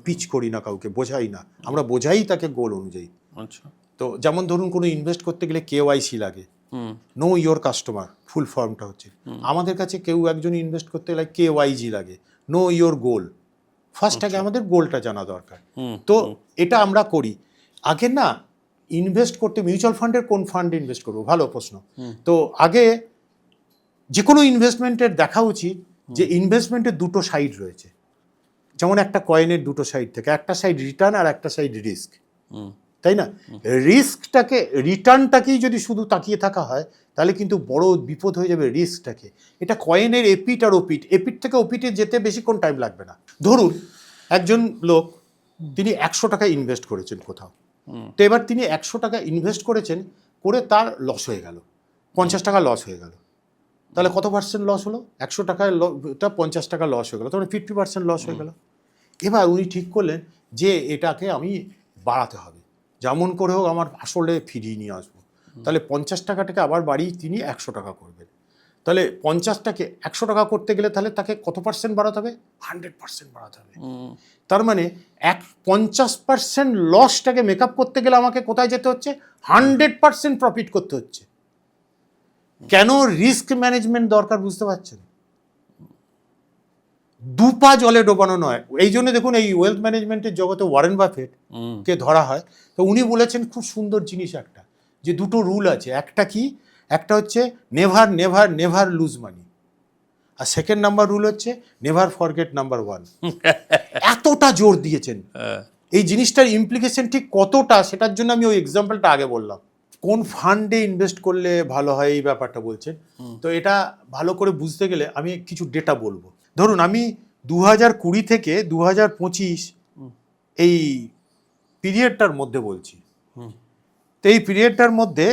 পিচ করি না, কাউকে বোঝাই না, আমরা বোঝাই তাকে গোল অনুযায়ী। আচ্ছা। তো যেমন ধরুন কোনো ইনভেস্ট করতে গেলে KYC লাগে, নো ইয়োর কাস্টমার, ফুল ফর্মটা হচ্ছে। আমাদের কাছে কেউ একজন ইনভেস্ট করতে গেলে KYG লাগে, নো ইয়োর গোল। ফার্স্ট আগে আমাদের গোলটা জানা দরকার। তো এটা আমরা করি। আগে না ইনভেস্ট করতে মিউচুয়াল ফান্ডের কোন ফান্ডে ইনভেস্ট করবো, ভালো প্রশ্ন। তো আগে যে কোনো ইনভেস্টমেন্টের দেখা উচিত যে ইনভেস্টমেন্টের দুটো সাইড রয়েছে। যেমন একটা কয়েনের দুটো সাইড থেকে, একটা সাইড রিটার্ন আর একটা সাইড রিস্ক, তাই না? রিস্কটাকে, রিটার্নটাকেই যদি শুধু তাকিয়ে থাকা হয় তাহলে কিন্তু বড় বিপদ হয়ে যাবে রিস্কটাকে। এটা কয়েনের এপিট আর ওপিট, এপিট থেকে ওপিটে যেতে বেশিক্ষণ টাইম লাগবে না। ধরুন একজন লোক তিনি 100 টাকা ইনভেস্ট করেছেন কোথাও, তো এবার তিনি 100 টাকা ইনভেস্ট করেছেন, করে তার লস হয়ে গেল, 50 টাকা লস হয়ে গেল। তাহলে কত পার্সেন্ট লস হলো? 100 টাকায় 50 টাকা লস হয়ে গেল, তাহলে 50% লস হয়ে গেল। এবার উনি ঠিক করলেন যে এটাকে আমি বাড়াতে হবে, যেমন করে হোক আমার আসলে ফিরিয়ে নিয়ে আসবো। তাহলে 50 টাকাটাকে আবার বাড়িয়ে তিনি 100 টাকা করবেন। তাহলে 50টাকে 100 টাকা করতে গেলে তাহলে তাকে কত পার্সেন্ট বাড়াতে হবে? 100% বাড়াতে হবে। তার মানে 50% লসটাকে মেকআপ করতে গেলে আমাকে কোথায় যেতে হচ্ছে? 100% প্রফিট করতে হচ্ছে। কেন রিস্ক ম্যানেজমেন্ট দরকার বুঝতে পারছেন? দুপা জলে ডোবানো নয়। এই জন্য দেখুন এই ওয়েলথ ম্যানেজমেন্টের জগতে ওয়ারেন বাফেট কে ধরা হয়, তো উনি বলেছেন খুব সুন্দর জিনিস একটা, যে দুটো রুল আছে। একটা কি? একটা হচ্ছে নেভার নেভার নেভার লুজ মানি, আর সেকেন্ড নাম্বার রুল হচ্ছে নেভার ফরগেট নাম্বার 1। এতটা জোর দিয়েছেন, এই জিনিসটার ইমপ্লিকেশন ঠিক কতটা সেটার জন্য আমি ওই এক্সাম্পলটা আগে বললাম। কোন ফান্ডে ইনভেস্ট করলে ভালো হয় এই ব্যাপারটা বলছেন, তো এটা ভালো করে বুঝতে গেলে আমি কিছু ডেটা বলবো। ধরুন আমি 2020 থেকে 2025 এই পিরিয়ডটার মধ্যে বলছি। তো এই পিরিয়ডটার মধ্যে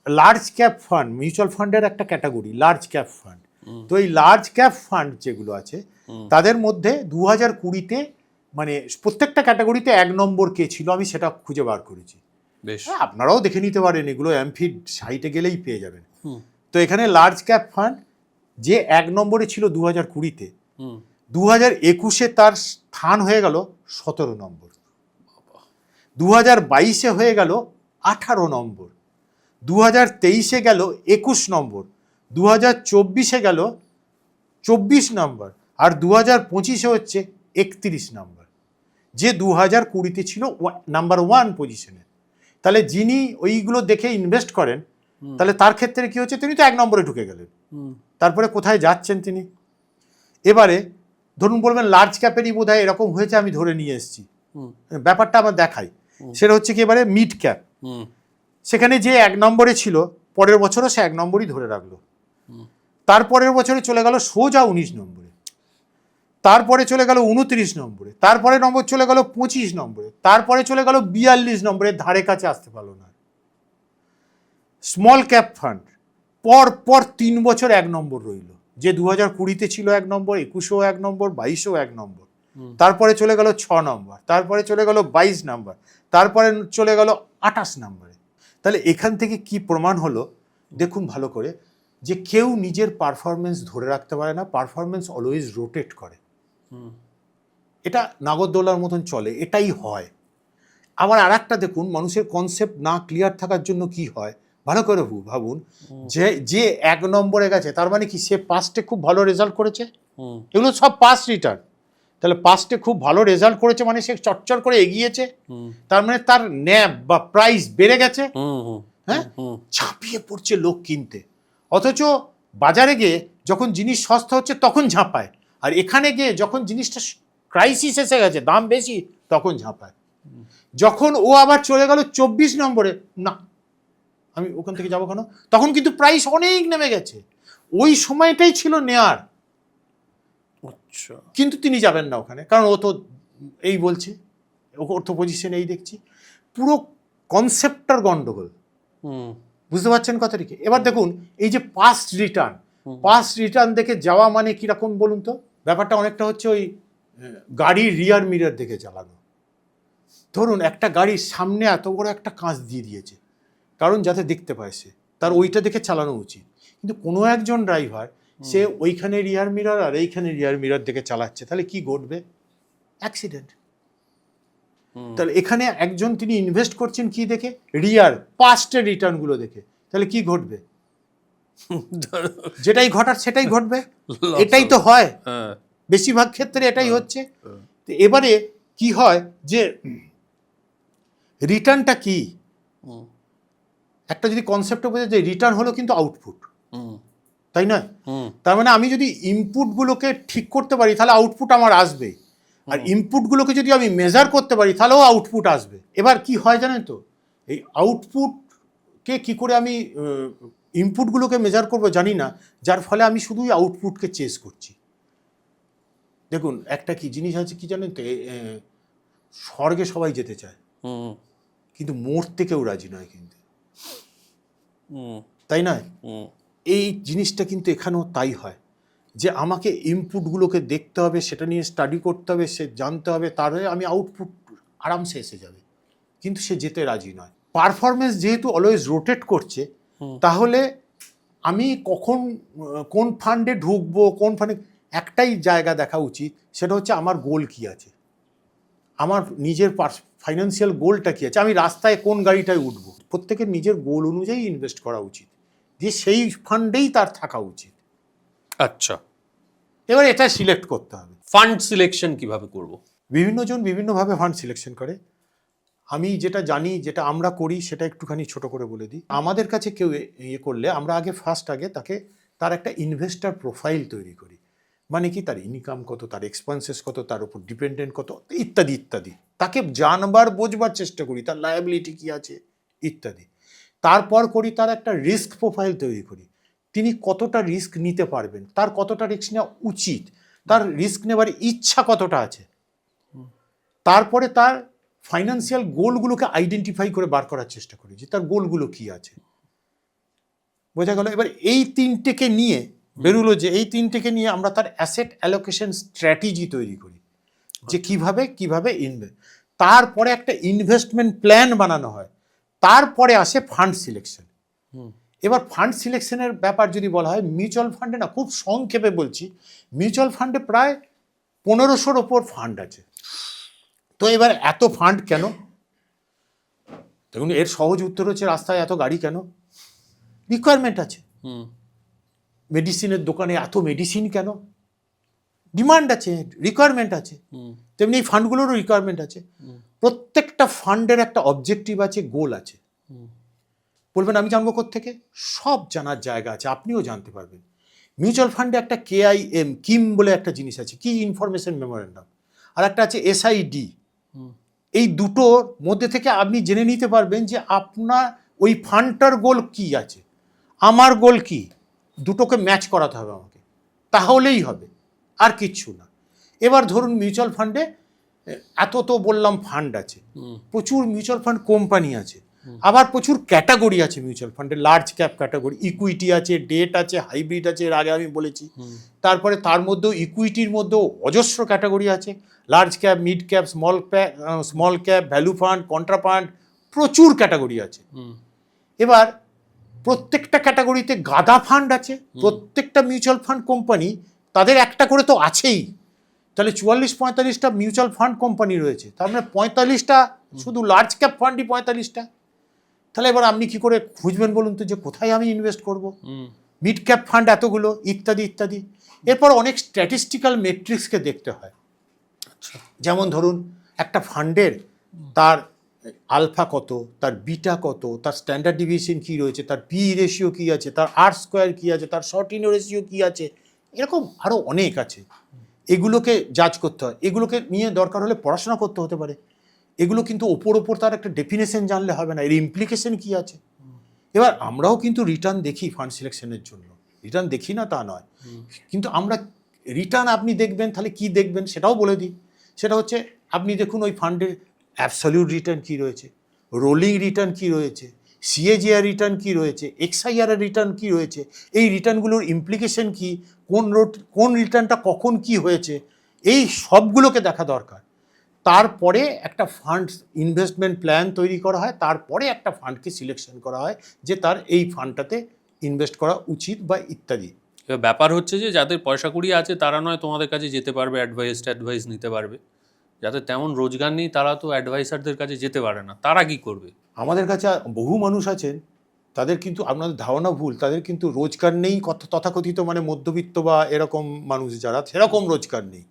লার্জ ক্যাপ ফান্ড, মিউচুয়াল ফান্ডের একটা ক্যাটাগরি লার্জ ক্যাপ ফান্ড, তো এই লার্জ ক্যাপ ফান্ড যেগুলো আছে তাদের মধ্যে 2020-তে মানে প্রত্যেকটা ক্যাটাগরিতে 1 নম্বর কে ছিল আমি সেটা খুঁজে বার করেছি। হ্যাঁ, আপনারাও দেখে নিতে পারেন, এগুলো অ্যামফিড সাইটে গেলেই পেয়ে যাবেন। তো এখানে লার্জ ক্যাপ ফান্ড যে 1 নম্বরে ছিল 2020-তে, 2021-এ তার স্থান হয়ে গেল 17 নম্বর, 2022-এ হয়ে গেল 18 নম্বর, 2023-এ গেল 21 নম্বর, 2024-এ গেল 24 নম্বর, আর 2025-এ হচ্ছে 31 নম্বর, যে 2020-তে ছিল নাম্বার 1 পজিশনে। তাহলে যিনি ওইগুলো দেখে ইনভেস্ট করেন তাহলে তার ক্ষেত্রে কি হচ্ছে, তিনি তো 1 নম্বরে ঢুকে গেলেন। তারপরে কোথায় যাচ্ছেন তিনি? এবারে ধরুন বলবেন লার্জ ক্যাপেরই বোধহয় এরকম হয়েছে, আমি ধরে নিয়ে এসেছি। ব্যাপারটা আমার দেখাই, সেটা হচ্ছে কি এবারে মিড ক্যাপ, সেখানে যে 1 নম্বরে ছিল পরের বছরও সে 1 নম্বরই ধরে রাখলো, তারপরের বছরে চলে গেল সোজা 19 নম্বরে, তারপরে চলে গেল 29 নম্বরে, তারপরে নম্বর চলে গেল 25 নম্বরে, তারপরে চলে গেল 42 নম্বরে, ধারে কাছে আসতে পারলো না। স্মল ক্যাপ ফান্ড পর পর 3 বছর 1 নম্বর রইল, যে 2020-তে ছিল 1 নম্বর, 21-এও 1 নম্বর, 22-এও 1 নম্বর, তারপরে চলে গেল 6 নম্বর, তারপরে চলে গেল 22 নম্বর, তারপরে চলে গেল 28 নম্বরে। তাহলে এখান থেকে কি প্রমাণ হলো দেখুন ভালো করে, যে কেউ নিজের পারফরমেন্স ধরে রাখতে পারে না, পারফরমেন্স অলওয়েজ রোটেট করে। এটা নাগরদোলার মতন চলে, এটাই হয়। আবার আর একটা দেখুন, মানুষের কনসেপ্ট না ক্লিয়ার থাকার জন্য কি হয় ভালো করে ভাবুন, যে 1 নম্বরে গেছে তার মানে কি সে পাস্টে খুব ভালো রেজাল্ট করেছে, এগুলো সব পাস্ট রিটার্ন। তাহলে পাস্টে খুব ভালো রেজাল্ট করেছে মানে সে চটচট করে এগিয়েছে, তার মানে তার ন্যাব বা প্রাইস বেড়ে গেছে। হ্যাঁ, ঝাঁপিয়ে পড়ছে লোক কিনতে, অথচ বাজারে গিয়ে যখন জিনিস সস্তা হচ্ছে তখন ঝাঁপায়, আর এখানে গিয়ে যখন জিনিসটা ক্রাইসিস এসে গেছে, দাম বেশি, তখন ঝাঁপায়। যখন ও আবার চলে গেল 24 নম্বরে, না আমি ওখান থেকে যাবো কেন, তখন কিন্তু প্রাইস অনেক নেমে গেছে। ওই সময়টাই ছিল নেয়ার, আচ্ছা, কিন্তু তিনি যাবেন না ওখানে, কারণ ও তো এই বলছে, ওর তো পজিশন এই দেখছি। পুরো কনসেপ্টটার গন্ডগোল, বুঝতে পারছেন কথাটিকে? এবার দেখুন এই যে পাস্ট রিটার্ন দেখে যাওয়া মানে কিরকম বলুন তো? ব্যাপারটা অনেকটা হচ্ছে ওই গাড়ির রিয়ার মিরর দেখে চালানো। ধরুন একটা গাড়ির সামনে এত বড় একটা কাঁচ দিয়ে দিয়েছে, কারণ যাতে দেখতে পায় সে, তার ওইটা দেখে চালানো উচিত। কিন্তু কোনো একজন ড্রাইভার সে ওইখানে রিয়ার মিরর আর এইখানে রিয়ার মিরর দেখে চালাচ্ছে, তাহলে কি ঘটবে? অ্যাক্সিডেন্ট। তাহলে এখানে একজন তিনি ইনভেস্ট করছেন কি দেখে? রিয়ার পাস্টের রিটার্নগুলো দেখে, তাহলে কি ঘটবে? যেটাই ঘটার সেটাই ঘটবে, এটাই তো হয় বেশিরভাগ ক্ষেত্রে, এটাই হচ্ছে। তো এবারে কি হয় যে রিটার্নটা কি, একটা যদি কনসেপ্টে বোঝা যায়, রিটার্ন হলো কিন্তু আউটপুট, তাই নয়? তার মানে আমি যদি ইনপুটগুলোকে ঠিক করতে পারি তাহলে আউটপুট আমার আসবে, আর ইনপুটগুলোকে যদি আমি মেজার করতে পারি তাহলেও আউটপুট আসবে। এবার কি হয় জানেন তো, এই আউটপুটকে কি করে আমি ইনপুটগুলোকে মেজার করবো জানি না, যার ফলে আমি শুধুই আউটপুটকে চেস করছি। দেখুন একটা কি জিনিস আছে কি জানেন তো, স্বর্গে সবাই যেতে চায়, কিন্তু মরতে কেউ রাজি নয় কিন্তু, তাই নয়? এই জিনিসটা কিন্তু এখানেও তাই হয়, যে আমাকে ইনপুটগুলোকে দেখতে হবে, সেটা নিয়ে স্টাডি করতে হবে, সে জানতে হবে, তার হয়ে আমি আউটপুট আরামসে এসে যাবে, কিন্তু সে যেতে রাজি নয়। পারফরমেন্স যেহেতু অলওয়েজ রোটেট করছে, তাহলে আমি কখন কোন ফান্ডে ঢুকবো, কোন ফান্ডে, একটাই জায়গা দেখা উচিত, সেটা হচ্ছে আমার গোল কি আছে, আমার নিজের ফাইন্যান্সিয়াল গোলটা কি আছে, আমি রাস্তায় কোন গাড়িটায় উঠবো। প্রত্যেকের নিজের গোল অনুযায়ী ইনভেস্ট করা উচিত, দিয়ে সেই ফান্ডেই তার থাকা উচিত। আচ্ছা, এবার এটা সিলেক্ট করতে হবে। ফান্ড সিলেকশন কিভাবে করব? বিভিন্নজন বিভিন্নভাবে ফান্ড সিলেকশন করে। আমি যেটা জানি, যেটা আমরা করি, সেটা একটুখানি ছোট করে বলে দিই। আমাদের কাছে কেউ ইয়ে করলে আমরা আগে তাকে তার একটা ইনভেস্টার প্রোফাইল তৈরি করি, মানে কি তার ইনকাম কত, তার এক্সপেন্সেস কত, তার উপর ডিপেন্ডেন্ট কত, ইত্যাদি ইত্যাদি, তাকে জানবার বোঝবার চেষ্টা করি, তার লায়াবিলিটি কি আছে ইত্যাদি। তারপর করি তার একটা রিস্ক প্রোফাইল তৈরি করি, তিনি কতটা রিস্ক নিতে পারবেন, তার কতটা রিস্ক নেওয়া উচিত, তার রিস্ক নেবার ইচ্ছা কতটা আছে। তারপরে তার ফাইন্যান্সিয়াল গোলগুলোকে আইডেন্টিফাই করে বার করার চেষ্টা করি, যে তার গোলগুলো কি আছে, বোঝা গেল? এবার এই তিনটেকে নিয়ে বেরোলো, যে এই তিনটেকে নিয়ে আমরা তার অ্যাসেট অ্যালোকেশন স্ট্র্যাটেজি তৈরি করি, যে কিভাবে ইনভেস্ট, তারপরে একটা ইনভেস্টমেন্ট প্ল্যান বানানো হয়, তারপরে আসে ফান্ড সিলেকশন। এবার ফান্ড সিলেকশনের ব্যাপার যদি বলা হয়, মিউচুয়াল ফান্ডে না, খুব সংক্ষেপে বলছি, মিউচুয়াল ফান্ডে প্রায় 1500-র ওপর ফান্ড আছে। তো এবার এত ফান্ড কেন? দেখুন এর সহজ উত্তর হচ্ছে, রাস্তায় এত গাড়ি কেন? রিকোয়ারমেন্ট আছে। মেডিসিনের দোকানে এত মেডিসিন কেন? ডিমান্ড আছে, রিকোয়ারমেন্ট আছে। তেমনি এই ফান্ডগুলোরও রিকোয়ারমেন্ট আছে। প্রত্যেকটা ফান্ডের একটা অবজেক্টিভ আছে, গোল আছে। বলবেন আমি জানবো কোত্থেকে? সব জানার জায়গা আছে, আপনিও জানতে পারবেন। মিউচুয়াল ফান্ডে একটা KIM কিম বলে একটা জিনিস আছে, কি ইনফরমেশন মেমোরেন্ডাম, আর একটা আছে SID। এই দুটোর মধ্যে থেকে আপনি জেনে নিতে পারবেন যে আপনার ওই ফান্ডটার গোল কি আছে, আমার গোল কি, দুটোকে ম্যাচ করাতে হবে আমাকে, তাহলেই হবে, আর কিচ্ছু না। এবার ধরুন মিউচুয়াল ফান্ডে এত তো বললাম ফান্ড আছে, প্রচুর মিউচুয়াল ফান্ড কোম্পানি আছে, আবার প্রচুর ক্যাটাগরি আছে মিউচুয়াল ফান্ডে, লার্জ ক্যাপ ক্যাটাগরি, ইকুইটি আছে, ডেট আছে, হাইব্রিড আছে, এর আগে আমি বলেছি। তারপরে তার মধ্যেও ইকুইটির মধ্যেও অজস্র ক্যাটাগরি আছে, large cap, mid cap, small cap, value fund, contra fund, প্রচুর ক্যাটাগরি আছে। এবার প্রত্যেকটা ক্যাটাগরিতে গাদা ফান্ড আছে, প্রত্যেকটা মিউচুয়াল ফান্ড কোম্পানি তাদের একটা করে তো আছেই, তাহলে 44-45টা মিউচুয়াল ফান্ড কোম্পানি রয়েছে, তার মানে 45টা শুধু লার্জ ক্যাপ ফান্ডই 45টা। তাহলে এবার আপনি কি করে খুঁজবেন বলুন তো, যে কোথায় আমি ইনভেস্ট করব? মিড ক্যাপ ফান্ড এতগুলো, ইত্যাদি ইত্যাদি। এরপর অনেক স্ট্যাটিস্টিক্যাল মেট্রিক্সকে দেখতে হয়। যেমন ধরুন একটা ফান্ডের তার আলফা কত, তার বিটা কত, তার স্ট্যান্ডার্ড ডিভিয়েশন কী রয়েছে, তার পি রেশিও কী আছে, তার R স্কোয়ার কী আছে, তার শর্ট ইন রেশিও কী আছে, এরকম আরও অনেক আছে। এগুলোকে জাজ করতে হয়, এগুলোকে নিয়ে দরকার হলে পড়াশোনা করতে হতে পারে। এগুলো কিন্তু ওপর তার একটা ডেফিনেশন জানলে হবে না, এর ইমপ্লিকেশন কি আছে। এবার আমরাও কিন্তু রিটার্ন দেখি ফান্ড সিলেকশনের জন্য, রিটার্ন দেখি না তা নয়, কিন্তু আমরা রিটার্ন আপনি দেখবেন তাহলে কি দেখবেন সেটাও বলে দিই। সেটা হচ্ছে আপনি দেখুন ওই ফান্ডের অ্যাবসলিউট রিটার্ন কী রয়েছে, রোলিং রিটার্ন কী রয়েছে, সিএজিআর রিটার্ন কী রয়েছে, এক্সআইআরের রিটার্ন কী রয়েছে, এই রিটার্নগুলোর ইমপ্লিকেশন কী, কোন রিটার্নটা কখন কি হয়েছে, এই সবগুলোকে দেখা দরকার। তারপরে একটা ফান্ড ইনভেস্টমেন্ট প্ল্যান তৈরি করা হয়, তারপরে একটা ফান্ডকে সিলেকশন করা হয় যে তার এই ফান্ডটাতে ইনভেস্ট করা উচিত বা ইত্যাদি। এবার ব্যাপার হচ্ছে যে যাদের পয়সা কুড়ি আছে তারা নয় তোমাদের কাছে যেতে পারবে, অ্যাডভাইস নিতে পারবে। যাদের তেমন রোজগার নেই তারা তো অ্যাডভাইসারদের কাছে যেতে পারে না, তারা কি করবে? আমাদের কাছে বহু মানুষ আছেন, তাদের কিন্তু আপনাদের ধারণা ভুল, তাদের কিন্তু রোজগার নেই, তথাকথিত মানে মধ্যবিত্ত বা এরকম মানুষ যারা, সেরকম রোজগার নেই,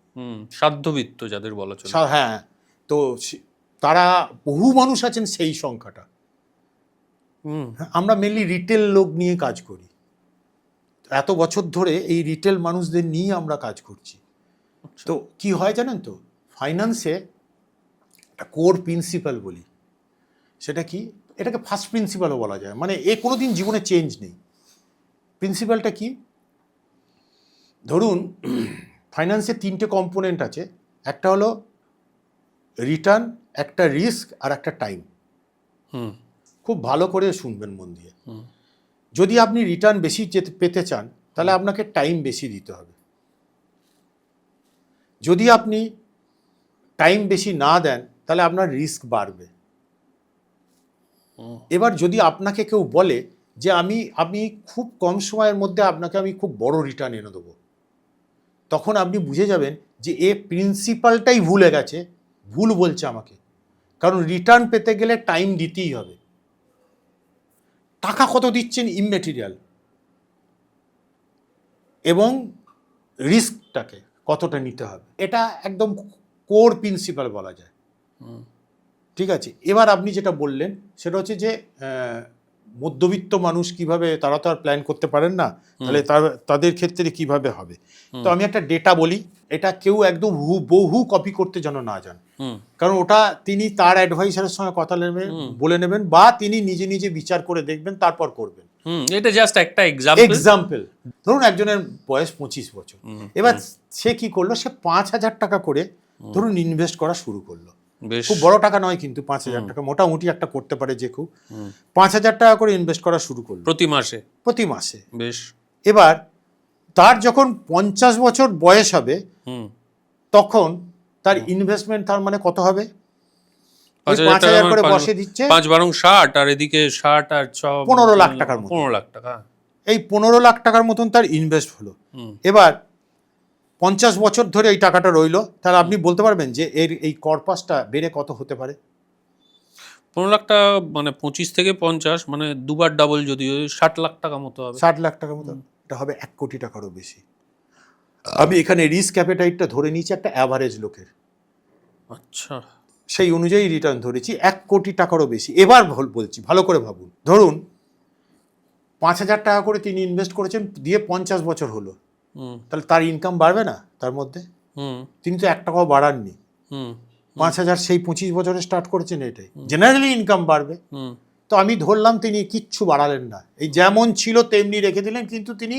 সাধ্যবিত্ত যাদের বলা চলে। হ্যাঁ, তো তারা বহু মানুষ আছেন সেই সংখ্যাটা। আমরা মেনলি রিটেল লোক নিয়ে কাজ করি, এত বছর ধরে এই রিটেল মানুষদের নিয়ে আমরা কাজ করছি। তো কি হয় জানেন তো, ফাইন্যান্সে একটা কোর প্রিন্সিপাল বলি, সেটা কি, এটাকে ফার্স্ট প্রিন্সিপালও বলা যায়, মানে এ কোনো দিন জীবনে চেঞ্জ নেই। প্রিন্সিপালটা কি, ধরুন ফাইন্যান্সের 3টে কম্পোনেন্ট আছে, একটা হলো রিটার্ন, একটা রিস্ক, আর একটা টাইম। খুব ভালো করে শুনবেন মন দিয়ে। যদি আপনি রিটার্ন বেশি পেতে চান তাহলে আপনাকে টাইম বেশি দিতে হবে। যদি আপনি টাইম বেশি না দেন তাহলে আপনার রিস্ক বাড়বে। এবার যদি আপনাকে কেউ বলে যে আমি খুব কম সময়ের মধ্যে আপনাকে আমি খুব বড় রিটার্ন এনে দেবো, তখন আপনি বুঝে যাবেন যে এ প্রিন্সিপালটাই ভুলে গেছে, ভুল বলছে আমাকে। কারণ রিটার্ন পেতে গেলে টাইম দিতেই হবে। টাকা কত দিচ্ছেন ইমমেটেরিয়াল, এবং রিস্কটাকে কতটা নিতে হবে, এটা একদম কোর প্রিন্সিপাল বলা যায়। ঠিক আছে, এবার আপনি যেটা বললেন সেটা হচ্ছে যে মধ্যবিত্ত মানুষ কিভাবে, তারা তো আর প্ল্যান করতে পারেন না, তাহলে তাদের ক্ষেত্রে কিভাবে হবে। তো আমি একটা ডেটা বলি, এটা কেউ একদম বহু কপি করতে যেন না যান, কারণ ওটা তিনি তার অ্যাডভাইসারের সঙ্গে কথা বলে নেবেন, বা তিনি নিজে নিজে বিচার করে দেখবেন, তারপর করবেন। এটা জাস্ট একটা এক্সাম্পল। ধরুন একজনের বয়স 25 বছর, এবার সে কি করলো, সে 5,000 টাকা করে ধরুন ইনভেস্ট করা শুরু করলো। খুব বড় টাকা নয় কিন্তু 5,000 টাকা মোটামুটি একটা করতে পারে যে কেউ। 5,000 টাকা করে ইনভেস্ট করা শুরু করলো প্রতি মাসে। বেশ, এবার তার যখন 50 বছর বয়স হবে তখন তার ইনভেস্টমেন্ট তার মানে কত হবে, 5,000 করে বসে দিচ্ছে, 5 বারং 60, আর এদিকে 60 আর 15 লাখ টাকার মতো, 15 লাখ টাকা, এই 15 লাখ টাকার মতন তার ইনভেস্ট হলো। এবার 50 বছর ধরে এই টাকাটা রইলো, তাহলে আপনি বলতে পারবেন যে এর এই কর্পাসটা বেড়ে কত হতে পারে? 15 লাখ টাকা মানে 25 থেকে 50 মানে দুবার ডাবল, যদি 60 লাখ টাকা মতো হবে। 60 লাখ টাকার মতো, এটা হবে 1 কোটি টাকারও বেশি। আমি এখানে রিস্ক অ্যাপেটাইটটা ধরে নিয়েছি একটা অ্যাভারেজ লোকের, আচ্ছা, সেই অনুযায়ী রিটার্ন ধরেছি 1 কোটি টাকারও বেশি। এবার বলছি, ভালো করে ভাবুন, ধরুন 5,000 টাকা করে তিনি ইনভেস্ট করেছেন, দিয়ে 50 বছর হলো, তাহলে তার ইনকাম বাড়বে না তার মধ্যে? তিনি তো 1 টাকাও বাড়াননি, 5,000 সেই 25 বছরে স্টার্ট করেছেন, এটাই জেনারেলি ইনকাম বাড়বে। তো আমি ধরলাম তিনি কিচ্ছু বাড়ালেন না, এই যেমন ছিল তেমনি রেখে দিলেন, কিন্তু তিনি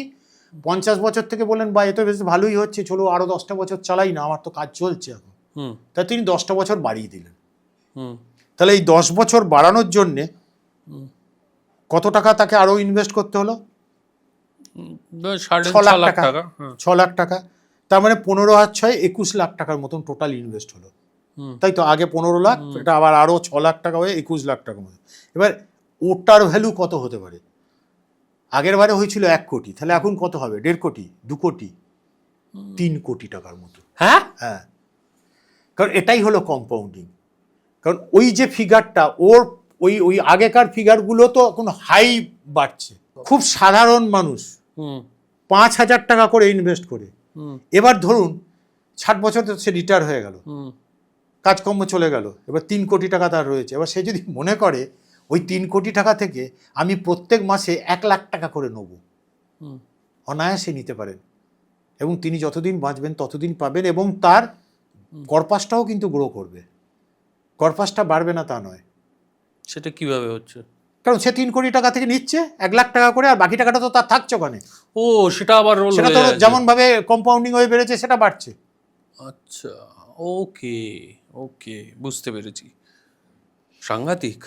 50 বছর থেকে বললেন বা এ তো বেশ ভালোই হচ্ছে, চলো আরো 10টা বছর চালাই না, আমার তো কাজ চলছে এখন, তাই তিনি 10টা বছর বাড়িয়ে দিলেন। তাহলে এই 10 বছর বাড়ানোর জন্যে কত টাকা তাকে আরো ইনভেস্ট করতে হলো? 6 লাখ টাকা। 6 লাখ টাকা, তার মানে 15 আর 6 21 লাখ টাকার মতন টোটাল ইনভেস্ট হলো, তাই তো? আগে 15 লাখ, এটা আবার আরো 6 লাখ টাকা হয়ে 21 লাখ টাকা মতো। এবার ওটার ভ্যালু কত হতে পারে? আগের বারে হয়েছিল 1 কোটি, তাহলে এখন কত হবে? 1.5 কোটি, 2 কোটি, 3 কোটি টাকার মতো। হ্যাঁ, কারণ এটাই হলো কম্পাউন্ডিং। কারণ ওই যে ফিগারটা, ওর ওই আগেকার ফিগারগুলো তো এখন হাই বাড়ছে। খুব সাধারণ মানুষ 5,000 টাকা করে ইনভেস্ট করে, এবার ধরুন 60 বছর সে রিটায়ার হয়ে গেল, কাজকর্ম চলে গেল, এবার 3 কোটি টাকা তার রয়েছে। এবার সে যদি মনে করে ওই 3 কোটি টাকা থেকে আমি প্রত্যেক মাসে 1 লাখ টাকা করে নেব, অনায়াসে নিতে পারেন। এবং তিনি যতদিন বাঁচবেন ততদিন পাবেন, এবং তার গড়পাসটাও কিন্তু গ্রো করবে। গড়পাসটা বাড়বে না তা নয়, সেটা কিভাবে হচ্ছে? কারণ সে 3 কোটি টাকা থেকে নিচ্ছে 1 লাখ টাকা করে, আর বাকি টাকাটা তো তার থাকছে ওখানে। ও, সেটা আবার রোল সেটা হয়ে তো যাচ্ছে। যেমন ভাবে কম্পাউন্ডিং হয়ে বেড়েছে সেটা বাড়ছে। আচ্ছা, ওকে ওকে, বুঝতে পেরেছি। সাংঘাতিক।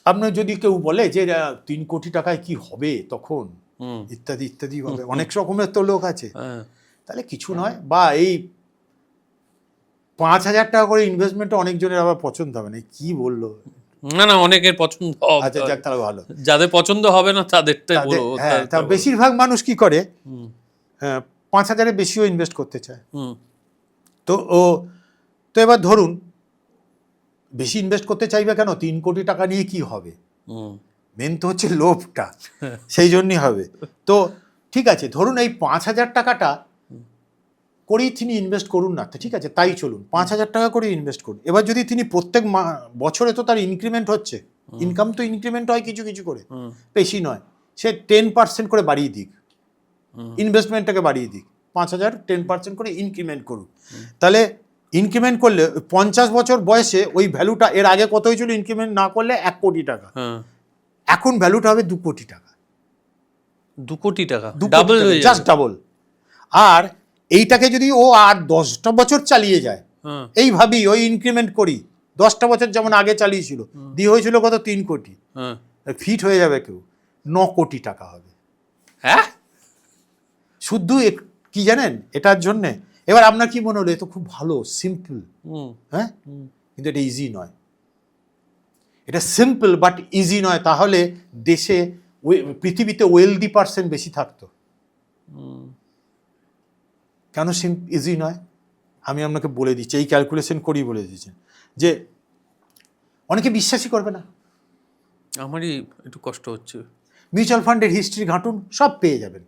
আপনার যদি কেউ বলে যে 3 কোটি টাকায় কি হবে তখন, হুম। ইত্যাদি ইত্যাদি হবে, অনেক রকমের তো লোক আছে, হ্যাঁ। তাহলে কিছু নয়। বা এই 5,000 টাকা করে ইনভেস্টমেন্ট অনেকজনের আবার পছন্দ হবে না, কি বললো। না না, অনেকের পছন্দ হবে। আচ্ছা যাক, তাহলে ভালো। যাদের পছন্দ হবে না তাদেরটাই তাদের, বলবো। হ্যাঁ, তা বেশিরভাগ মানুষ কি করে, হুম 5,000-এর বেশিও ইনভেস্ট করতে চায়। হুম তো তো এবার ধরুন বেশি ইনভেস্ট করতে চাইবে কেন, 3 কোটি টাকা নিয়ে কি হবে, হুম মেন তো হচ্ছে লোভটা, সেই জন্যই হবে। তো ঠিক আছে, ধরুন এই 5,000 টাকাটা করেই তিনি ইনভেস্ট করুন না, তো ঠিক আছে তাই চলুন, 5,000 টাকা করে ইনভেস্ট করুন। এবার যদি তিনি প্রত্যেক বছরে তো তার ইনক্রিমেন্ট হচ্ছে, ইনকাম তো ইনক্রিমেন্ট হয় কিছু কিছু করে, বেশি নয়, সে 10% করে বাড়িয়ে দিক, ইনভেস্টমেন্টটাকে বাড়িয়ে দিক, 5,000 10% করে ইনক্রিমেন্ট করুক। তাহলে ইনক্রিমেন্ট করলে 50 বছর বয়সে ওই ভ্যালুটা, এর আগে কত হয়েছিল ইনক্রিমেন্ট না করলে 1 কোটি টাকা, হ্যাঁ। এখন ভ্যালুটা হবে 2 কোটি টাকা। 2 কোটি টাকা 2 ডাবল কোটি হয়ে টাকা, জাস্ট যাবে। ডাবল। আর এইটাকে যদি ও আর 10টা বছর চালিয়ে যায়, হ্যাঁ। এইভাবেই ওই ইনক্রিমেন্ট করি, 10টা বছর যেমন আগে চালিয়েছিল, দিয়ে হয়েছিল কত 3 কোটি, হ্যাঁ। ফিট হয়ে যাবে কেউ 9 কোটি টাকা হবে। হ্যাঁ। শুধু কি জানেন এটার জন্যে। এবার আপনার কি মনে হলো, এ তো খুব ভালো, সিম্পল, হুম হ্যাঁ, কিন্তু এটা ইজি নয়। এটা সিম্পল বাট ইজি নয়, তাহলে দেশে পৃথিবীতে ওয়েলদি পার্সেন্ট বেশি থাকতো। কেন ইজি নয় আমি আপনাকে বলে দিচ্ছি, এই ক্যালকুলেশন করেই বলে দিচ্ছেন, যে অনেকে বিশ্বাসই করবে না। আমারই একটু কষ্ট হচ্ছে। মিউচুয়াল ফান্ডের হিস্ট্রি ঘাঁটুন, সব পেয়ে যাবেন,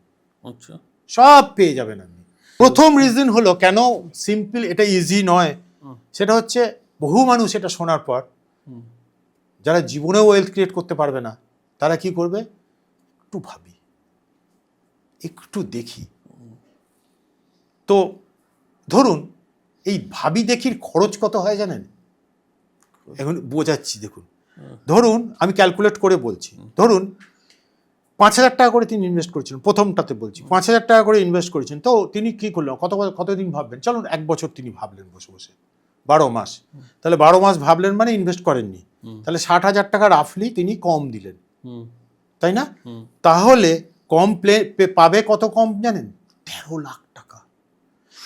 আচ্ছা। সব পেয়ে যাবেন আপনি। প্রথম রিজন হলো কেন সিম্পল, এটা ইজি নয়, সেটা হচ্ছে বহু মানুষ এটা শোনার পর, যারা জীবনেও ওয়েলথ ক্রিয়েট করতে পারবে না, তারা কি করবে, একটু ভাবি, একটু দেখি। তো ধরুন এই ভাবি দেখির খরচ কত হয় জানেন, এখন বোঝাচ্ছি দেখুন। ধরুন আমি ক্যালকুলেট করে বলছি, ধরুন 5,000 টাকা করে তিনি ইনভেস্ট করেছিলেন, প্রথমটাতে বলছি 5,000 টাকা করে ইনভেস্ট করেছেন। তো তিনি কি করলেন, কতদিন ভাববেন, চলুন 1 বছর তিনি ভাবলেন বসে বসে, 12 মাস, তাহলে 12 মাস ভাবলেন মানে ইনভেস্ট করেননি, তাহলে 60,000 টাকা রাফলি তিনি কম দিলেন, তাই না? তাহলে কম পাবে কত, কম জানেন, 13 লাখ টাকা।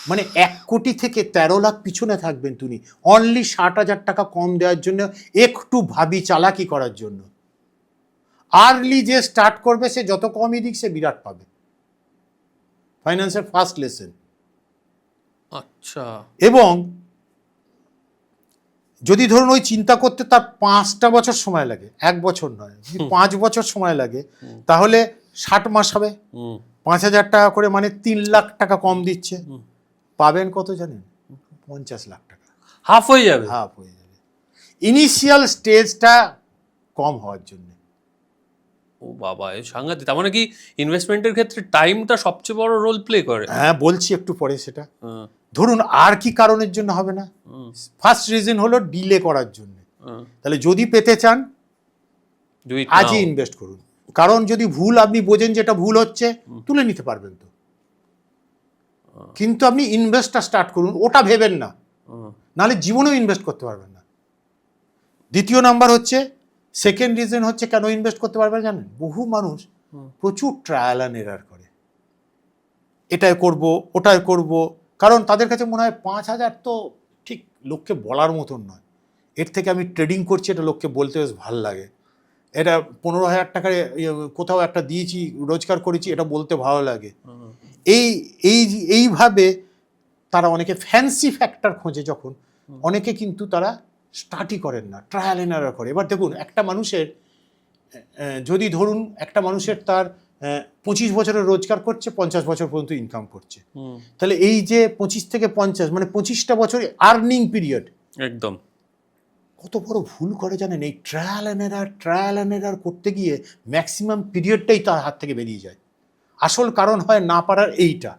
মানে 1 কোটি থেকে 13 লাখ পিছনে থাকবেন তিনি, অনলি 60,000 টাকা কম দেওয়ার জন্য, একটু ভাবি চালাকি করার জন্য। আর্লি যে স্টার্ট করবে সে যত কমই দিক সে বিরাট পাবে, ফাইন্যান্সের ফার্স্ট লেসন। আচ্ছা। এবং যদি ধরুন ওই চিন্তা করতে তার 5টা বছর সময় লাগে, 1 বছর নয়, 5 বছর সময় লাগে, তাহলে 60 মাস হবে, 5,000 টাকা করে মানে 3 লাখ টাকা কম দিচ্ছে, পাবেন কত জানেন, 50 লাখ টাকা, হাফ হয়ে যাবে। হাফ হয়ে যাবে, ইনিশিয়াল স্টেজটা কম হওয়ার জন্য। ও বাবা, এই সাংঘাতিক। তার মানে কি ইনভেস্টমেন্টের ক্ষেত্রে টাইমটা সবচেয়ে বড় রোল প্লে করে? হ্যাঁ, বলছি একটু পরে সেটা। ধরুন আর কি কারণের জন্য হবে না, ফার্স্ট রিজন হলো ডিলে করার জন্য। তাহলে যদি পেতে চান আজই ইনভেস্ট করুন, কারণ যদি ভুল আপনি বোঝেন যেটা ভুল হচ্ছে, তুলে নিতে পারবেন তো, কিন্তু আপনি ইনভেস্টটা স্টার্ট করুন, ওটা ভেবেন না, নাহলে জীবনেও ইনভেস্ট করতে পারবেন না। দ্বিতীয় নাম্বার হচ্ছে, সেকেন্ড রিজন হচ্ছে কেন ইনভেস্ট করতে পারবেন জানেন, বহু মানুষ প্রচুর ট্রায়াল অ্যান্ড এরার করে, এটাই করব ওটাই করব, কারণ তাদের কাছে মনে হয় 5,000 তো ঠিক লোককে বলার মতন নয়, এর থেকে আমি ট্রেডিং করছি এটা লোককে বলতে বেশ ভালো লাগে, এটা 15,000 টাকায় কোথাও একটা দিয়েছি রোজগার করেছি এটা বলতে ভালো লাগে। এইভাবে তারা অনেকে ফ্যান্সি ফ্যাক্টর খোঁজে, যখন অনেকে কিন্তু তারা স্টার্টই করেন না, ট্রায়াল এন্ড এরার করে। এবার দেখুন একটা মানুষের যদি ধরুন একটা মানুষের তার 25 বছরের রোজগার করছে, 50 বছর পর্যন্ত ইনকাম করছে, তাহলে এই যে 25 থেকে 50 মানে 25টা বছর আর্নিং পিরিয়ড, একদম কত বড় ভুল করে জানেন, এই ট্রায়াল অ্যান্ড এরার করতে গিয়ে ম্যাক্সিমাম পিরিয়ডটাই তার হাত থেকে বেরিয়ে যায়। আসল কারণ হয় না পারার এইটা।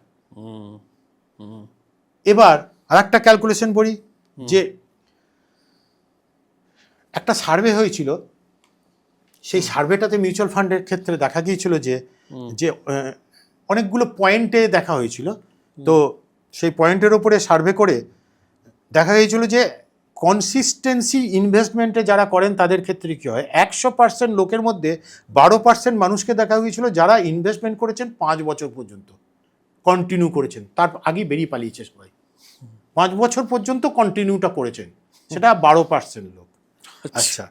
এবার আর একটা ক্যালকুলেশন বলি, যে একটা সার্ভে হয়েছিল, সেই সার্ভেটাতে মিউচুয়াল ফান্ডের ক্ষেত্রে দেখা গিয়েছিল যে অনেকগুলো পয়েন্টে দেখা হয়েছিল। তো সেই পয়েন্টের ওপরে সার্ভে করে দেখা গিয়েছিল যে কনসিস্টেন্সি ইনভেস্টমেন্টে যারা করেন তাদের ক্ষেত্রে কী হয়, 100% লোকের মধ্যে 12% মানুষকে দেখা গিয়েছিল যারা ইনভেস্টমেন্ট করেছেন 5 বছর পর্যন্ত কন্টিনিউ করেছেন, তার আগেই বেরিয়ে পালিয়েছে সবাই। 5 বছর পর্যন্ত কন্টিনিউটা করেছেন, সেটা 12% লোক। আচ্ছা,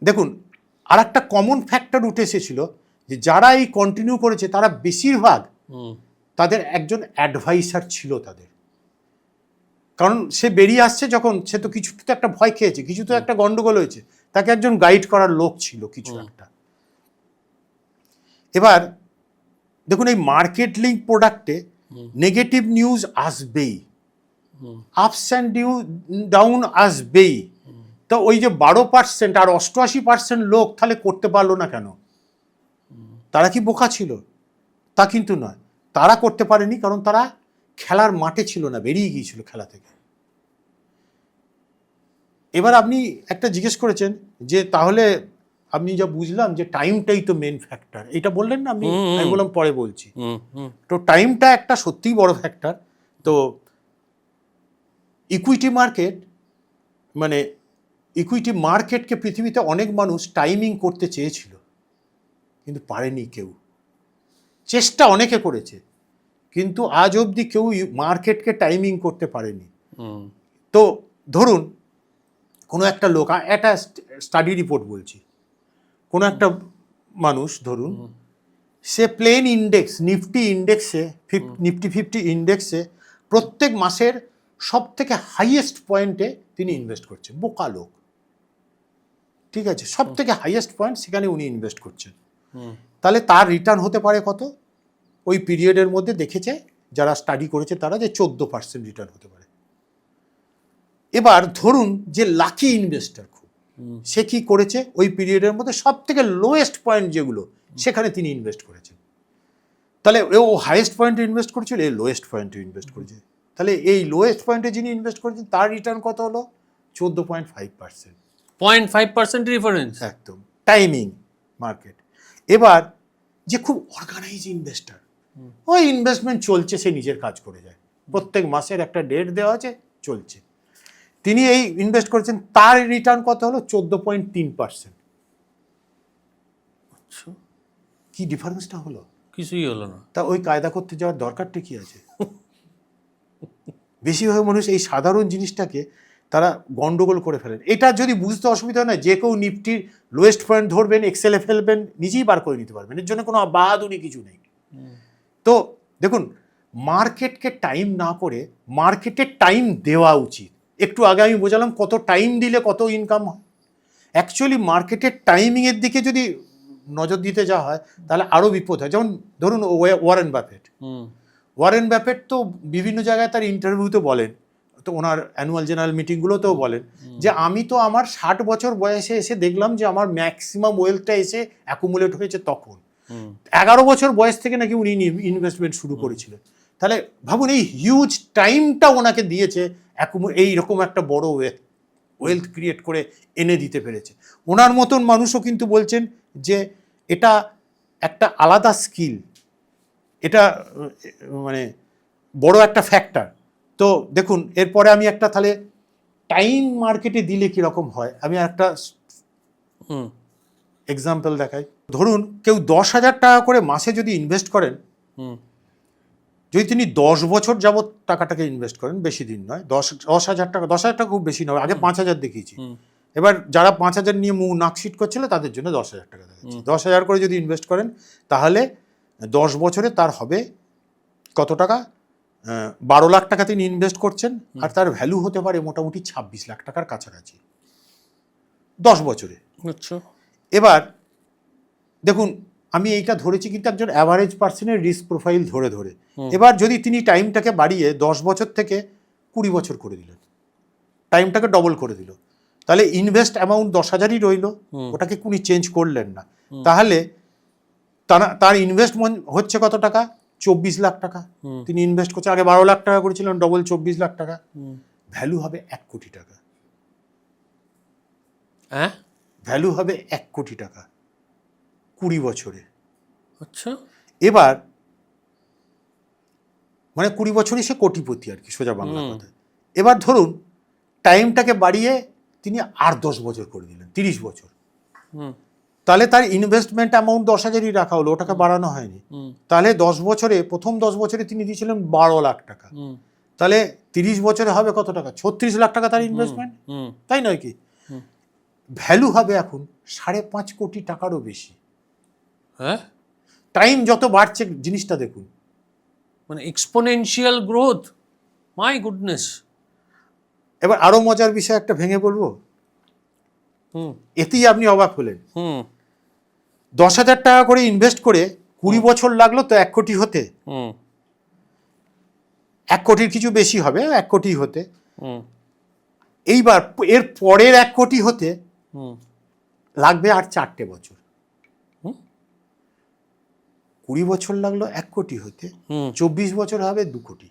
দেখুন আর একটা কমন ফ্যাক্টর উঠে এসেছিল যে যারা এই কন্টিনিউ করেছে তারা বেশিরভাগ তাদের একজন অ্যাডভাইসার ছিল তাদের। কারণ সে বেরিয়ে আসছে যখন, সে তো কিছু তো একটা ভয় খেয়েছে, কিছু তো একটা গন্ডগোল হয়েছে, তাকে একজন গাইড করার লোক ছিল কিছু একটা। এবার দেখুন এই মার্কেট লিঙ্ক প্রোডাক্টে নেগেটিভ নিউজ আসবেই, আপস অ্যান্ড ডাউন আসবেই। তো ওই যে 12% আর 88% লোক তাহলে করতে পারলো না কেন? তারা কি বোকা ছিল? তা কিন্তু নয়, তারা করতে পারেনি কারণ তারা খেলার মাঠে ছিল না, বেরিয়ে গিয়েছিল খেলা থেকে। এবার আপনি একটা জিজ্ঞেস করেছেন যে তাহলে আপনি যা বুঝলাম যে টাইমটাই তো মেন ফ্যাক্টর, এটা বললেন না আপনি, আমি বললাম পরে বলছি। তো টাইমটা একটা সত্যিই বড় ফ্যাক্টর। তো ইকুইটি মার্কেট, মানে ইকুইটি মার্কেটকে পৃথিবীতে অনেক মানুষ টাইমিং করতে চেয়েছিল কিন্তু পারেনি কেউ। চেষ্টা অনেকে করেছে কিন্তু আজ অবধি কেউ মার্কেটকে টাইমিং করতে পারেনি। তো ধরুন কোনো একটা লোক, একটা স্টাডি রিপোর্ট বলছি, কোনো একটা মানুষ ধরুন সে প্লেন ইন্ডেক্স, নিফটি ইন্ডেক্সে, নিফটি 50 ইন্ডেক্সে প্রত্যেক মাসের সব থেকে হাইয়েস্ট পয়েন্টে তিনি ইনভেস্ট করছেন। বোকা লোক, ঠিক আছে, সব থেকে হাইয়েস্ট পয়েন্ট সেখানে উনি ইনভেস্ট করছেন। তাহলে তার রিটার্ন হতে পারে কত? ওই পিরিয়ডের মধ্যে দেখেছে যারা স্টাডি করেছে তারা যে 14% রিটার্ন হতে পারে। এবার ধরুন যে লাকি ইনভেস্টার খুব, সে কি করেছে, ওই পিরিয়ডের মধ্যে সব থেকে লোয়েস্ট পয়েন্ট যেগুলো সেখানে তিনি ইনভেস্ট করেছেন। তাহলে ও হাইয়েস্ট পয়েন্টে ইনভেস্ট করেছিল, এ লোয়েস্ট পয়েন্টে ইনভেস্ট করেছে। তাহলে এই লোয়েস্ট পয়েন্টে যিনি ইনভেস্ট করেছেন তার রিটার্ন কত হলো? 14.5%। 0.5% ডিফারেন্স, একদম টাইমিং মার্কেট। এবার যে খুব অর্গানাইজ ইনভেস্টার, ওই ইনভেস্টমেন্ট চলছে, সে নিজের কাজ করে যায়, প্রত্যেক মাসের একটা ডেট দেওয়া আছে, চলছে, তিনি এই ইনভেস্ট করেছেন, তার রিটার্ন কত হলো? 14.3%। আচ্ছা, কি ডিফারেন্সটা হলো? কিছুই হলো না। তা ওই কায়দা করতে যাওয়ার দরকারটা কি আছে? বেশিরভাগ মানুষ এই সাধারণ জিনিসটাকে তারা গন্ডগোল করে ফেলেন। এটা যদি বুঝতে অসুবিধা হয় না, যে কেউ নিফটির লোয়েস্ট পয়েন্ট ধরবেন, এক্সেলে ফেলবেন, নিজেই বার করে নিতে পারবেন, এর জন্য কোনো বাহাদুরি কিছু নেই। তো দেখুন, মার্কেটকে টাইম না করে মার্কেটে টাইম দেওয়া উচিত। একটু আগে আমি বোঝালাম কত টাইম দিলে কত ইনকাম হয়। অ্যাকচুয়ালি মার্কেটের টাইমিংয়ের দিকে যদি নজর দিতে যাওয়া হয় তাহলে আরও বিপদ হয়। যেমন ধরুন ওয়ারেন বাফেট, ওয়ারেন বাফেট তো বিভিন্ন জায়গায় তার ইন্টারভিউতে বলেন, তো ওনার অ্যানুয়াল জেনারেল মিটিংগুলোতেও বলেন যে আমি তো আমার 60 বছর বয়সে এসে দেখলাম যে আমার ম্যাক্সিমাম ওয়েলথটা এসে অ্যাকুমুলেট হয়েছে তখন। 11 বছর বয়স থেকে নাকি উনি ইনভেস্টমেন্ট শুরু করেছিলেন। তাহলে ভাবুন এই হিউজ টাইমটা ওনাকে দিয়েছে, এইরকম একটা বড় ওয়েলথ ক্রিয়েট করে এনে দিতে পেরেছে। ওনার মতন মানুষও কিন্তু বলছেন যে এটা একটা আলাদা স্কিল, এটা মানে বড় একটা ফ্যাক্টর। তো দেখুন এরপরে আমি একটা তাহলে টাইম মার্কেটে দিলে কীরকম হয় আমি একটা এক্সাম্পল দেখাই। ধরুন কেউ 10,000 টাকা করে মাসে যদি ইনভেস্ট করেন, যদি তিনি 10 বছর যাবৎ টাকাটাকে ইনভেস্ট করেন, বেশি দিন নয়, 10,000 টাকা, 10,000 টাকা খুব বেশি নয়, আগে 5,000 দেখিয়েছি, এবার যারা 5,000 নিয়ে নাকশিট করছিল তাদের জন্য 10,000 টাকা দেখাচ্ছি। 10,000 করে যদি ইনভেস্ট করেন তাহলে 10 বছরে তার হবে কত টাকা? 12 লাখ টাকা তিনি ইনভেস্ট করছেন, আর তার ভ্যালু হতে পারে মোটামুটি 26 লাখ টাকার কাছাকাছি 10 বছরে। আচ্ছা, এবার দেখুন আমি এইটা ধরেছি কিন্তু একজন অ্যাভারেজ পার্সনের রিস্ক প্রোফাইল ধরে ধরে। এবার যদি তিনি টাইমটাকে বাড়িয়ে 10 বছর থেকে 20 বছর করে দিলেন, টাইমটাকে ডবল করে দিল, তাহলে ইনভেস্ট অ্যামাউন্ট 10,000ই রইল, ওটাকে কোনো চেঞ্জ করলেন না, তাহলে তার ইনভেস্টমেন্ট হচ্ছে কত টাকা? 24 লাখ টাকা তিনি ইনভেস্ট করছেন। আগে 12 লাখ টাকা করেছিলেন, ডবল 24 লাখ টাকা। ভ্যালু হবে 1 কোটি টাকা। হ্যাঁ, ভ্যালু হবে 1 কোটি টাকা 20 বছরে। আচ্ছা, এবার মানে 20 বছরই সে কোটিপতি আর কি, সোজা বাংলা কথা। এবার ধরুন টাইমটাকে বাড়িয়ে তিনি আর 10 বছর করে দিলেন, 30 বছর। তাহলে তার ইনভেস্টমেন্ট অ্যামাউন্ট 10,000ই রাখা হলো, ওটাকে বাড়ানো হয়নি। তাহলে 10 বছরে, প্রথম 10 বছরে তিনি দিয়েছিলেন 12 লাখ টাকা। তাহলে 30 বছরে হবে কত টাকা? 36 লাখ টাকা তার ইনভেস্টমেন্ট, তাই নয় কি? ভ্যালু হবে এখন 5.5 কোটি টাকারও বেশি। হ্যাঁ, টাইম যত বাড়ছে জিনিসটা দেখুন, মানে এক্সপোনেনশিয়াল গ্রোথ, মাই গুডনেস। এবার আরো মজার বিষয় একটা ভেঙে বলবো, এতেই আপনি অবাক হলেন। 10,000 টাকা করে ইনভেস্ট করে 20 বছর লাগলো তো 1 কোটি হতে। 1 কোটির কিছু বেশি হবে, 1 কোটি হতে। এইবার এর পরের 1 কোটি হতে লাগবে আর 4টে বছর। 20 বছর লাগলো 1 কোটি হতে, 24 বছর হবে 2 কোটি।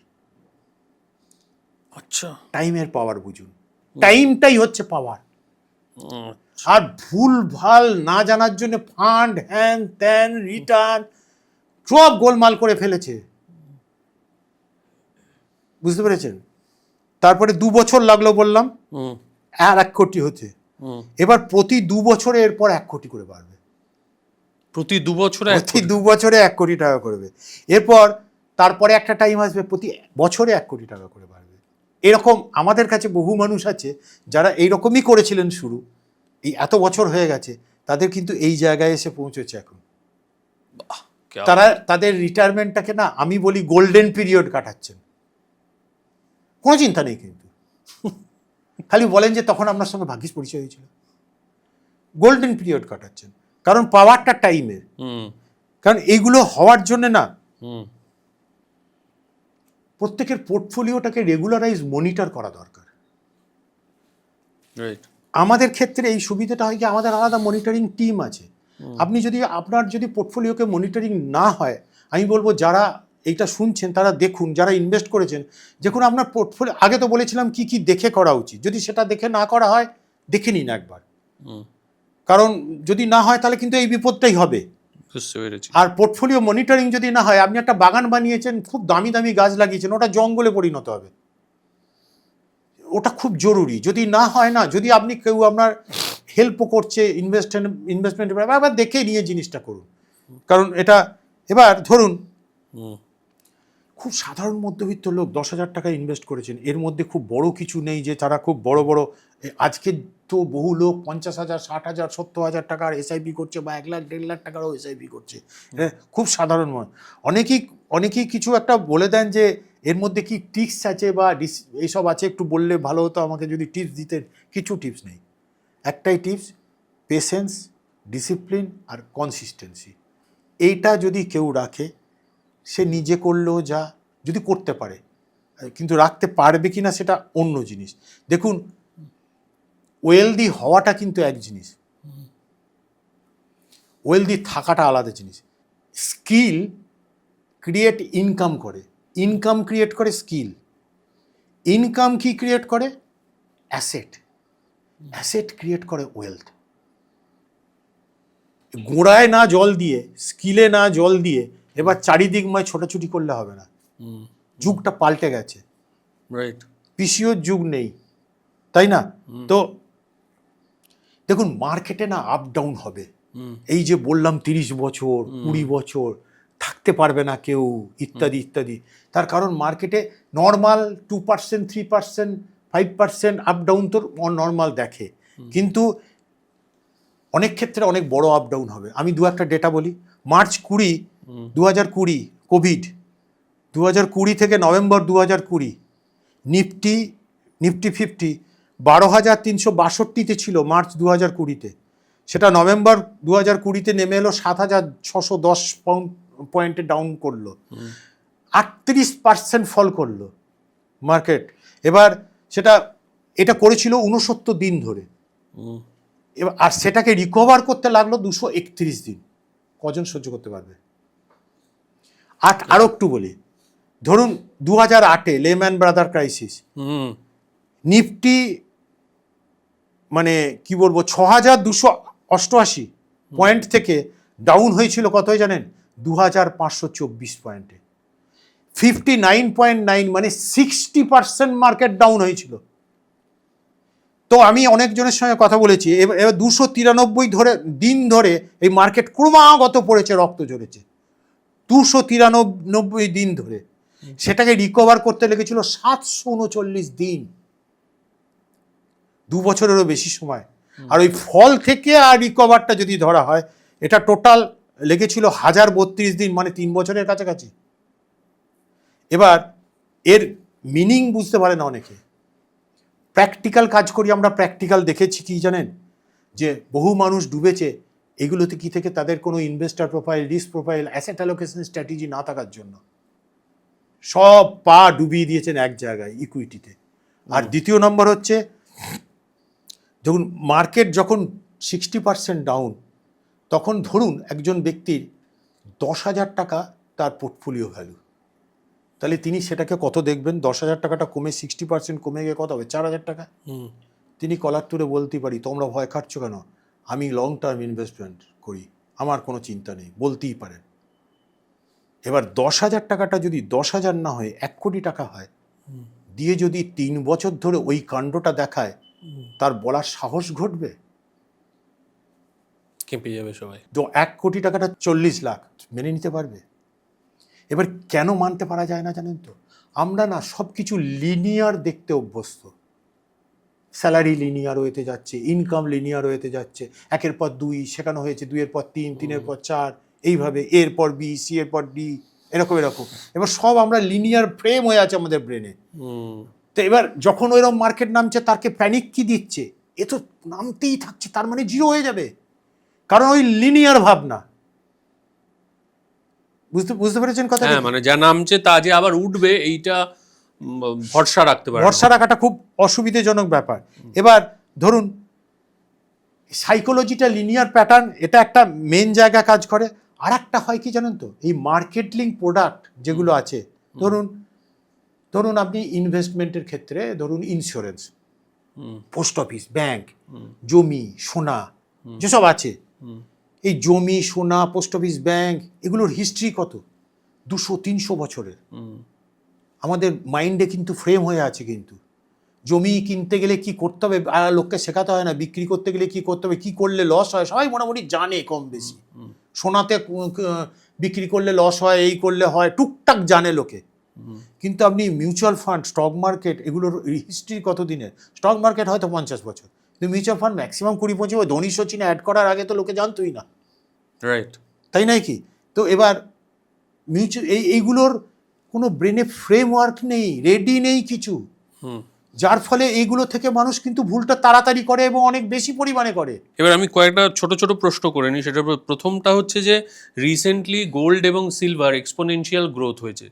আচ্ছা, টাইমের পাওয়ার বুঝুন, টাইমটাই হচ্ছে পাওয়ার। আর ভুল ভাল না জানার জন্য ফান্ড, হ্যান ত্যান, রিটার্ন সব গোলমাল করে ফেলেছে, বুঝতে পেরেছেন? তারপরে 2 বছর লাগলো বললাম আর 1 কোটি হতে। এবার প্রতি 2 বছরে এরপর 1 কোটি করে বাড়বে। প্রতি 2 বছরে প্রতি 2 বছরে 1 কোটি টাকা করবে। এরপর তারপরে একটা টাইম আসবে প্রতি বছরে 1 কোটি টাকা করে বাড়বে। এরকম আমাদের কাছে বহু মানুষ আছে যারা এইরকমই করেছিলেন শুরু, এই এত বছর হয়ে গেছে, তাদের কিন্তু এই জায়গায় এসে পৌঁছেছে এখন। তারা তাদের রিটায়ারমেন্টটাকে না আমি বলি গোল্ডেন পিরিয়ড কাটাচ্ছেন, কোনো চিন্তা নেই কিন্তু। খালি বলেন যে তখন আপনার সঙ্গে ভাগ্যিস পরিচয় হয়েছিল। গোল্ডেন পিরিয়ড কাটাচ্ছেন, কারণ পাওয়ারটা টাইমের। কারণ এইগুলো হওয়ার জন্য না প্রত্যেকের পোর্টফোলিওটাকে রেগুলারাইজ মনিটর করা দরকার। আমাদের ক্ষেত্রে এই সুবিধাটা হয় কি, আমাদের আলাদা মনিটরিং টিম আছে। আপনি যদি আপনার যদি পোর্টফোলিওকে মনিটরিং না হয়, আমি বলবো যারা এইটা শুনছেন তারা দেখুন, যারা ইনভেস্ট করেছেন দেখুন আপনার পোর্টফোলিও। আগে তো বলেছিলাম কি কি দেখে করা উচিত, যদি সেটা দেখে না করা হয় দেখে নিন একবার, কারণ যদি না হয় তাহলে কিন্তু এই বিপদটাই হবে। আর পোর্টফোলিও মনিটরিং যদি না হয়, আপনি একটা বাগান বানিয়েছেন, খুব দামি দামি গাছ লাগিয়েছেন, ওটা জঙ্গলে পরিণত হবে। ওটা খুব জরুরি। যদি না হয় না, যদি আপনি কেউ আপনার হেল্পও করছে ইনভেস্টমেন্টের ব্যাপারে, আবার দেখে নিয়ে জিনিসটা করুন। কারণ এটা এবার ধরুন খুব সাধারণ মধ্যবিত্ত লোক 10,000 টাকা ইনভেস্ট করেছেন, এর মধ্যে খুব বড় কিছু নেই যে তারা খুব বড় বড়, আজকে তো বহু লোক 50,000, 60,000, 70,000 টাকার এসআইপি করছে, বা 1 লাখ 1.5 লাখ টাকারও এসআইপি করছে। খুব সাধারণ মনে অনেকেই কিছু একটা বলে দেন যে এর মধ্যে কি টিপস আছে বা এইসব আছে, একটু বললে ভালো হতো আমাকে যদি টিপস দিতেন। কিছু টিপস নেই, একটাই টিপস, পেশেন্স, ডিসিপ্লিন আর কনসিস্টেন্সি। এইটা যদি কেউ রাখে, সে নিজে করলেও যা, যদি করতে পারে, কিন্তু রাখতে পারবে কি না সেটা অন্য জিনিস। দেখুন ওয়েলদি হওয়াটা কিন্তু এক জিনিস, ওয়েলদি থাকাটা আলাদা জিনিস। স্কিল ক্রিয়েট ইনকাম করে, ইনকাম ক্রিয়েট করে স্কিল, ইনকাম কি ক্রিয়েট করে? অ্যাসেট, অ্যাসেট ক্রিয়েট করে ওয়েলথ। গোড়ায় না জল দিয়ে, স্কিলে না জল দিয়ে এবার চারিদিকময় ছোটাছুটি করলে হবে না। যুগটা পাল্টে গেছে, রাইট? পিসিওর যুগ নেই, তাই না? তো দেখুন মার্কেটে না আপ ডাউন হবে। এই যে বললাম 30 বছর 20 বছর থাকতে পারবে না কেউ, ইত্যাদি ইত্যাদি। তার কারণ মার্কেটে নর্মাল 2%, 3%, 5% আপ ডাউন তো নর্মাল দেখে, কিন্তু অনেক ক্ষেত্রে অনেক বড় আপ ডাউন হবে। আমি দু একটা ডেটা বলি। মার্চ 2020 কোভিড, 2020 থেকে নভেম্বর 2020 নিফটি 50 12,362-তে ছিল মার্চ 2020-তে, সেটা নভেম্বর 2020-তে নেমে এলো 7,610 পয়েন্টে ডাউন করলো, 38% ফল করলো মার্কেট। এবার এটা করেছিল 69 দিন ধরে, এবার আর সেটাকে রিকভার করতে লাগলো 231 দিন। কজন সহ্য করতে পারবে? আরও একটু বলি, ধরুন 2008-এ লেম্যান ব্রাদার ক্রাইসিস, হুম নিফটি মানে কি বলবো 6288 পয়েন্ট থেকে ডাউন হয়েছিল কত জানেন? 2524 পয়েন্টে, 59.9 মানে 60% মার্কেট ডাউন হয়েছিল। তো আমি অনেকজনের সঙ্গে কথা বলেছি, এবার 293 দিন ধরে এই মার্কেট ক্রমাগত পড়েছে, রক্ত ঝরেছে 293 দিন ধরে। সেটাকে রিকভার করতে লেগেছিল 739 দিন, 2 বছরেরও বেশি সময়। আর ওই ফল থেকে আর রিকভারটা যদি ধরা হয়, এটা টোটাল লেগেছিল 1032 দিন, মানে 3 বছরের কাছাকাছি। এবার এর মিনিং বুঝতে পারে না অনেকে। প্র্যাকটিক্যাল কাজ করি আমরা, প্র্যাকটিক্যাল দেখেছি কি জানেন, যে বহু মানুষ ডুবেছে এগুলোতে কি থেকে, তাদের কোনো investor profile, risk profile, asset allocation strategy না থাকার জন্য সব পা ডুবিয়ে দিয়েছেন এক জায়গায়, ইকুইটিতে। আর দ্বিতীয় নম্বর হচ্ছে, দেখুন মার্কেট যখন 60% ডাউন, তখন ধরুন একজন ব্যক্তির 10,000 টাকা তার পোর্টফোলিও ভ্যালু, তাহলে তিনি সেটাকে কত দেখবেন? 10,000 টাকাটা কমে 60% কমে গিয়ে কত হবে? 4,000 টাকা। তিনি কলার তুলে বলতেই পারি, তোমরা ভয় খাচ্ছ কেন, আমি লং টার্ম ইনভেস্টমেন্ট করি, আমার কোনো চিন্তা নেই, বলতেই পারেন। এবার 10,000 টাকাটা যদি 10,000 না হয়ে 1 কোটি টাকা হয়, দিয়ে যদি 3 বছর ধরে ওই কাণ্ডটা দেখায়, তার বলার সাহস ঘটবে? কেঁপে যাবে সবাই। তো 1 কোটি টাকাটা 40 লাখ মেনে নিতে পারবে? এবার কেন মানতে পারা যায় না জানেন তো, আমরা না সব কিছু লিনিয়ার দেখতে অভ্যস্ত। স্যালারি লিনিয়ার হয়েতে যাচ্ছে, ইনকাম লিনিয়ার হয়েতে যাচ্ছে, 1-এর পর 2 শেখানো হয়েছে, 2-এর পর 3, 3-এর পর 4, এইভাবে এর পর বি, সি এর পর ডি, এরকম এরকম। এবার সব আমরা লিনিয়ার ফ্রেম হয়ে আছে আমাদের ব্রেনে। তো এবার যখন ওইরকম মার্কেট নামছে, তাকে প্যানিক কি দিচ্ছে, এ তো নামতেই থাকছে, তার মানে জিরো হয়ে যাবে, কারণ ওই লিনিয়ার ভাবনা। বুঝতে পেরেছেন কথা? হ্যাঁ, মানে যা নামছে তা যে আবার উঠবে, এইটা ভরসা রাখতে পারে, ভরসা রাখাটা খুব অসুবিধাজনক ব্যাপার। এবার ধরুন সাইকোলজিটা লিনিয়ার প্যাটার্ন, এটা একটা মেন জায়গা কাজ করে। আর একটা হয় কি জানেন তো, এই মার্কেট লিঙ্ক প্রোডাক্ট যেগুলো আছে, ধরুন আপনি ইনভেস্টমেন্টের ক্ষেত্রে ধরুন ইন্স্যুরেন্স, পোস্ট অফিস, ব্যাংক, জমি, সোনা যেসব আছে, এই জমি, সোনা, পোস্ট অফিস, ব্যাংক, এগুলোর হিস্ট্রি কত? 200-300 বছরের। আমাদের মাইন্ডে কিন্তু ফ্রেম হয়ে আছে। কিন্তু জমি কিনতে গেলে কি করতে হবে, আর লোককে শেখাতে হয় না, বিক্রি করতে গেলে কি করতে হবে, কি করলে লস হয়, সবাই মোটামুটি জানে কম বেশি। সোনাতে বিক্রি করলে লস হয়, এই করলে হয়, টুকটাক জানে লোকে। কিন্তু আপনি মিউচুয়াল ফান্ড, স্টক মার্কেট, এগুলোর হিস্ট্রি কত দিনের? স্টক মার্কেট হয়তো 50 বছর, কিন্তু মিউচুয়াল ফান্ড ম্যাক্সিমাম 20-25। ওই ধনী সচিন অ্যাড করার আগে তো লোকে জানতোই না, রাইট? তাই নয় কি? তো এবার এইগুলোর কোনো ব্রেনে ফ্রেমওয়ার্ক নেই, রেডি নেই কিছু, যার ফলে এইগুলো থেকে মানুষ কিন্তু ভুলটা তাড়াতাড়ি করে এবং অনেক বেশি পরিমাণে করে। এবার আমি কয়েকটা ছোট ছোট প্রশ্ন করে নিই। সেটা প্রথমটা হচ্ছে যে রিসেন্টলি গোল্ড এবং সিলভার এক্সপোনেনশিয়াল গ্রোথ হয়েছে।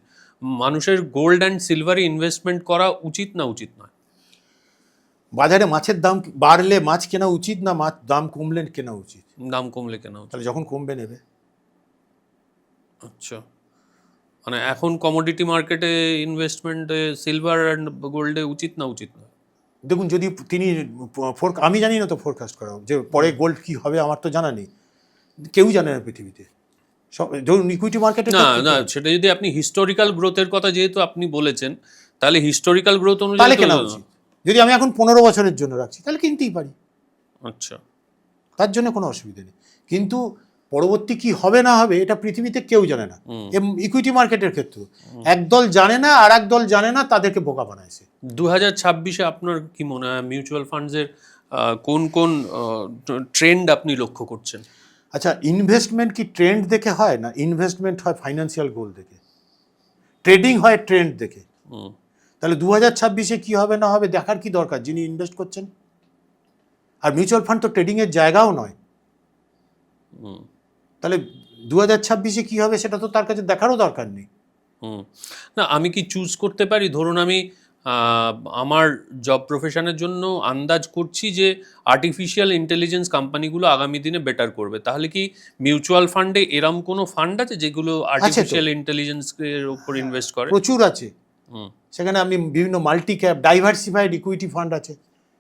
মানুষের গোল্ড অ্যান্ড সিলভারে ইনভেস্টমেন্ট করা উচিত না উচিত নয়? বাজারে মাছের দাম বাড়লে মাছ কেনা উচিত না মাছ দাম কমলে কেনা উচিত? দাম কমলে কেনা উচিত। তাহলে যখন কমবে নেবে। আচ্ছা, মানে এখন কমোডিটি মার্কেটে ইনভেস্টমেন্টে সিলভার অ্যান্ড গোল্ডে উচিত না উচিত নয়? দেখুন, যদি তিনি আমি জানি না তো ফোরকাস্ট করা, যে পরে গোল্ড কি হবে আমার তো জানা নেই, কেউ জানে না পৃথিবীতে। সব ধরুন ইকুইটি মার্কেটে না, সেটা যদি আপনি হিস্টোরিক্যাল গ্রোথের কথা যেহেতু আপনি বলেছেন, তাহলে হিস্টোরিক্যাল গ্রোথ তাহলে অনুযায়ী কেনা উচিত। যদি আমি এখন 15 বছরের জন্য রাখছি, তাহলে কিনতেই পারি, আচ্ছা, তার জন্য কোনো অসুবিধা নেই। কিন্তু পরবর্তী কি হবে না হবে এটা পৃথিবীতে কেউ জানে না। ইকুইটি মার্কেটের ক্ষেত্রে একদল জানে না, আর একদল জানে না, তাদেরকে বোকা বানাইছে। 2026-এ আপনার কি মনে হয় মিউচুয়াল ফান্ডসের কোন কোন ট্রেন্ড আপনি লক্ষ্য করছেন? আচ্ছা, ইনভেস্টমেন্ট কি ট্রেন্ড দেখে হয় না? ইনভেস্টমেন্ট হয় ফাইন্যান্সিয়াল গোল দেখে, ট্রেডিং হয় ট্রেন্ড দেখে। তাহলে 2026-এ কি হবে না হবে দেখার কি দরকার যিনি ইনভেস্ট করছেন? আর মিউচুয়াল ফান্ড তো ট্রেডিংয়ের জায়গাও নয়। তাহলে 2026-এ কি হবে সেটা তো তার কাছে দেখারও দরকার নেই। না, আমি কি চুজ করতে পারি? ধরুন আমি আমার জব প্রফেশনের জন্য আন্দাজ করছি যে আর্টিফিশিয়াল ইন্টেলিজেন্স কোম্পানিগুলো আগামী দিনে বেটার করবে। তাহলে কি মিউচুয়াল ফান্ডে এরম কোনো ফান্ড আছে যেগুলো আর্টিফিশিয়াল ইন্টেলিজেন্সের উপর ইনভেস্ট করে? প্রচুর আছে। হুম, সেখানে আপনি বিভিন্ন multi cap diversified equity fund আছে,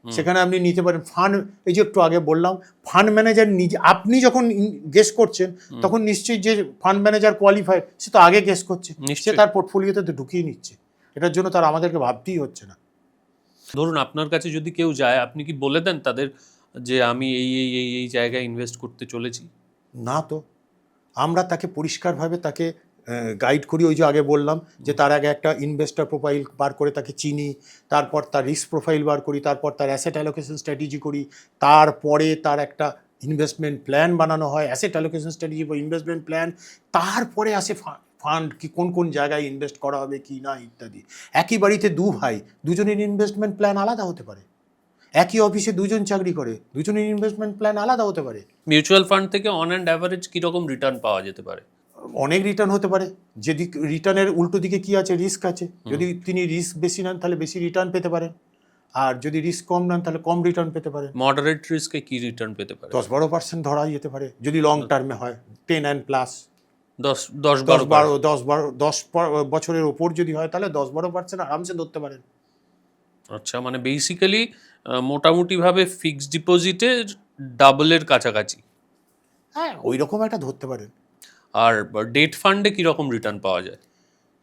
সেখানে আপনি নিতে পারেন। ফান্ড, এই যে একটু আগে বললাম, ফান্ড ম্যানেজার নিজে, আপনি যখন গেস করছেন তখন নিশ্চয়ই যে ফান্ড ম্যানেজার কোয়ালিফাইড সে তো আগে গেস করছে, সে নিশ্চয়ই। তার পোর্টফোলিওতে তো ঢুকিয়ে নিচ্ছে। এটার জন্য তার আমাদেরকে ভাবতেই হচ্ছে না। ধরুন আপনার কাছে যদি কেউ যায়, আপনি কি বলে দেন তাদের যে আমি এই জায়গায় ইনভেস্ট করতে চলেছি? না তো, আমরা তাকে পরিষ্কারভাবে তাকে গাইড করি। ওই যে আগে বললাম যে তার আগে একটা ইনভেস্টর প্রোফাইল বার করে তাকে চিনি, তারপর তার রিস্ক প্রোফাইল বার করি, তারপর তার অ্যাসেট অ্যালোকেশন স্ট্র্যাটেজি করি, তারপরে তার একটা ইনভেস্টমেন্ট প্ল্যান বানানো হয়, অ্যাসেট অ্যালোকেশন স্ট্র্যাটেজি বা ইনভেস্টমেন্ট প্ল্যান, তারপরে আসে ফান্ড কি কোন কোন জায়গায় ইনভেস্ট করা হবে কি না ইত্যাদি। একই বাড়িতে দু ভাই, দুজনের ইনভেস্টমেন্ট প্ল্যান আলাদা হতে পারে। একই অফিসে দুজন চাকরি করে, দুজনের ইনভেস্টমেন্ট প্ল্যান আলাদা হতে পারে। মিউচুয়াল ফান্ড থেকে অন অ্যান্ড অ্যাভারেজ কীরকম রিটার্ন পাওয়া যেতে পারে? অনেক রিটার্ন হতে পারে। যদি রিটার্নের উল্টো দিকে কি আছে, রিস্ক আছে। যদি তিনি রিস্ক বেশি নেন তাহলে বেশি রিটার্ন পেতে পারেন, আর যদি রিস্ক কম নেন তাহলে কম রিটার্ন পেতে পারেন। মডারেট রিস্কে কি রিটার্ন পেতে পারে? 10-12% ধরা যেতে পারে যদি লং টার্মে হয়, 10 and প্লাস। 10 বছরের ওপর যদি হয় তাহলে 10-12% আরামসে ধরতে পারেন। আচ্ছা, মানে বেসিক্যালি মোটামুটিভাবে ফিক্সড ডিপোজিটের ডাবলের কাছাকাছি। হ্যাঁ, ওই রকম একটা ধরতে পারেন। আর ডেট ফান্ডে কীরকম রিটার্ন পাওয়া যায়?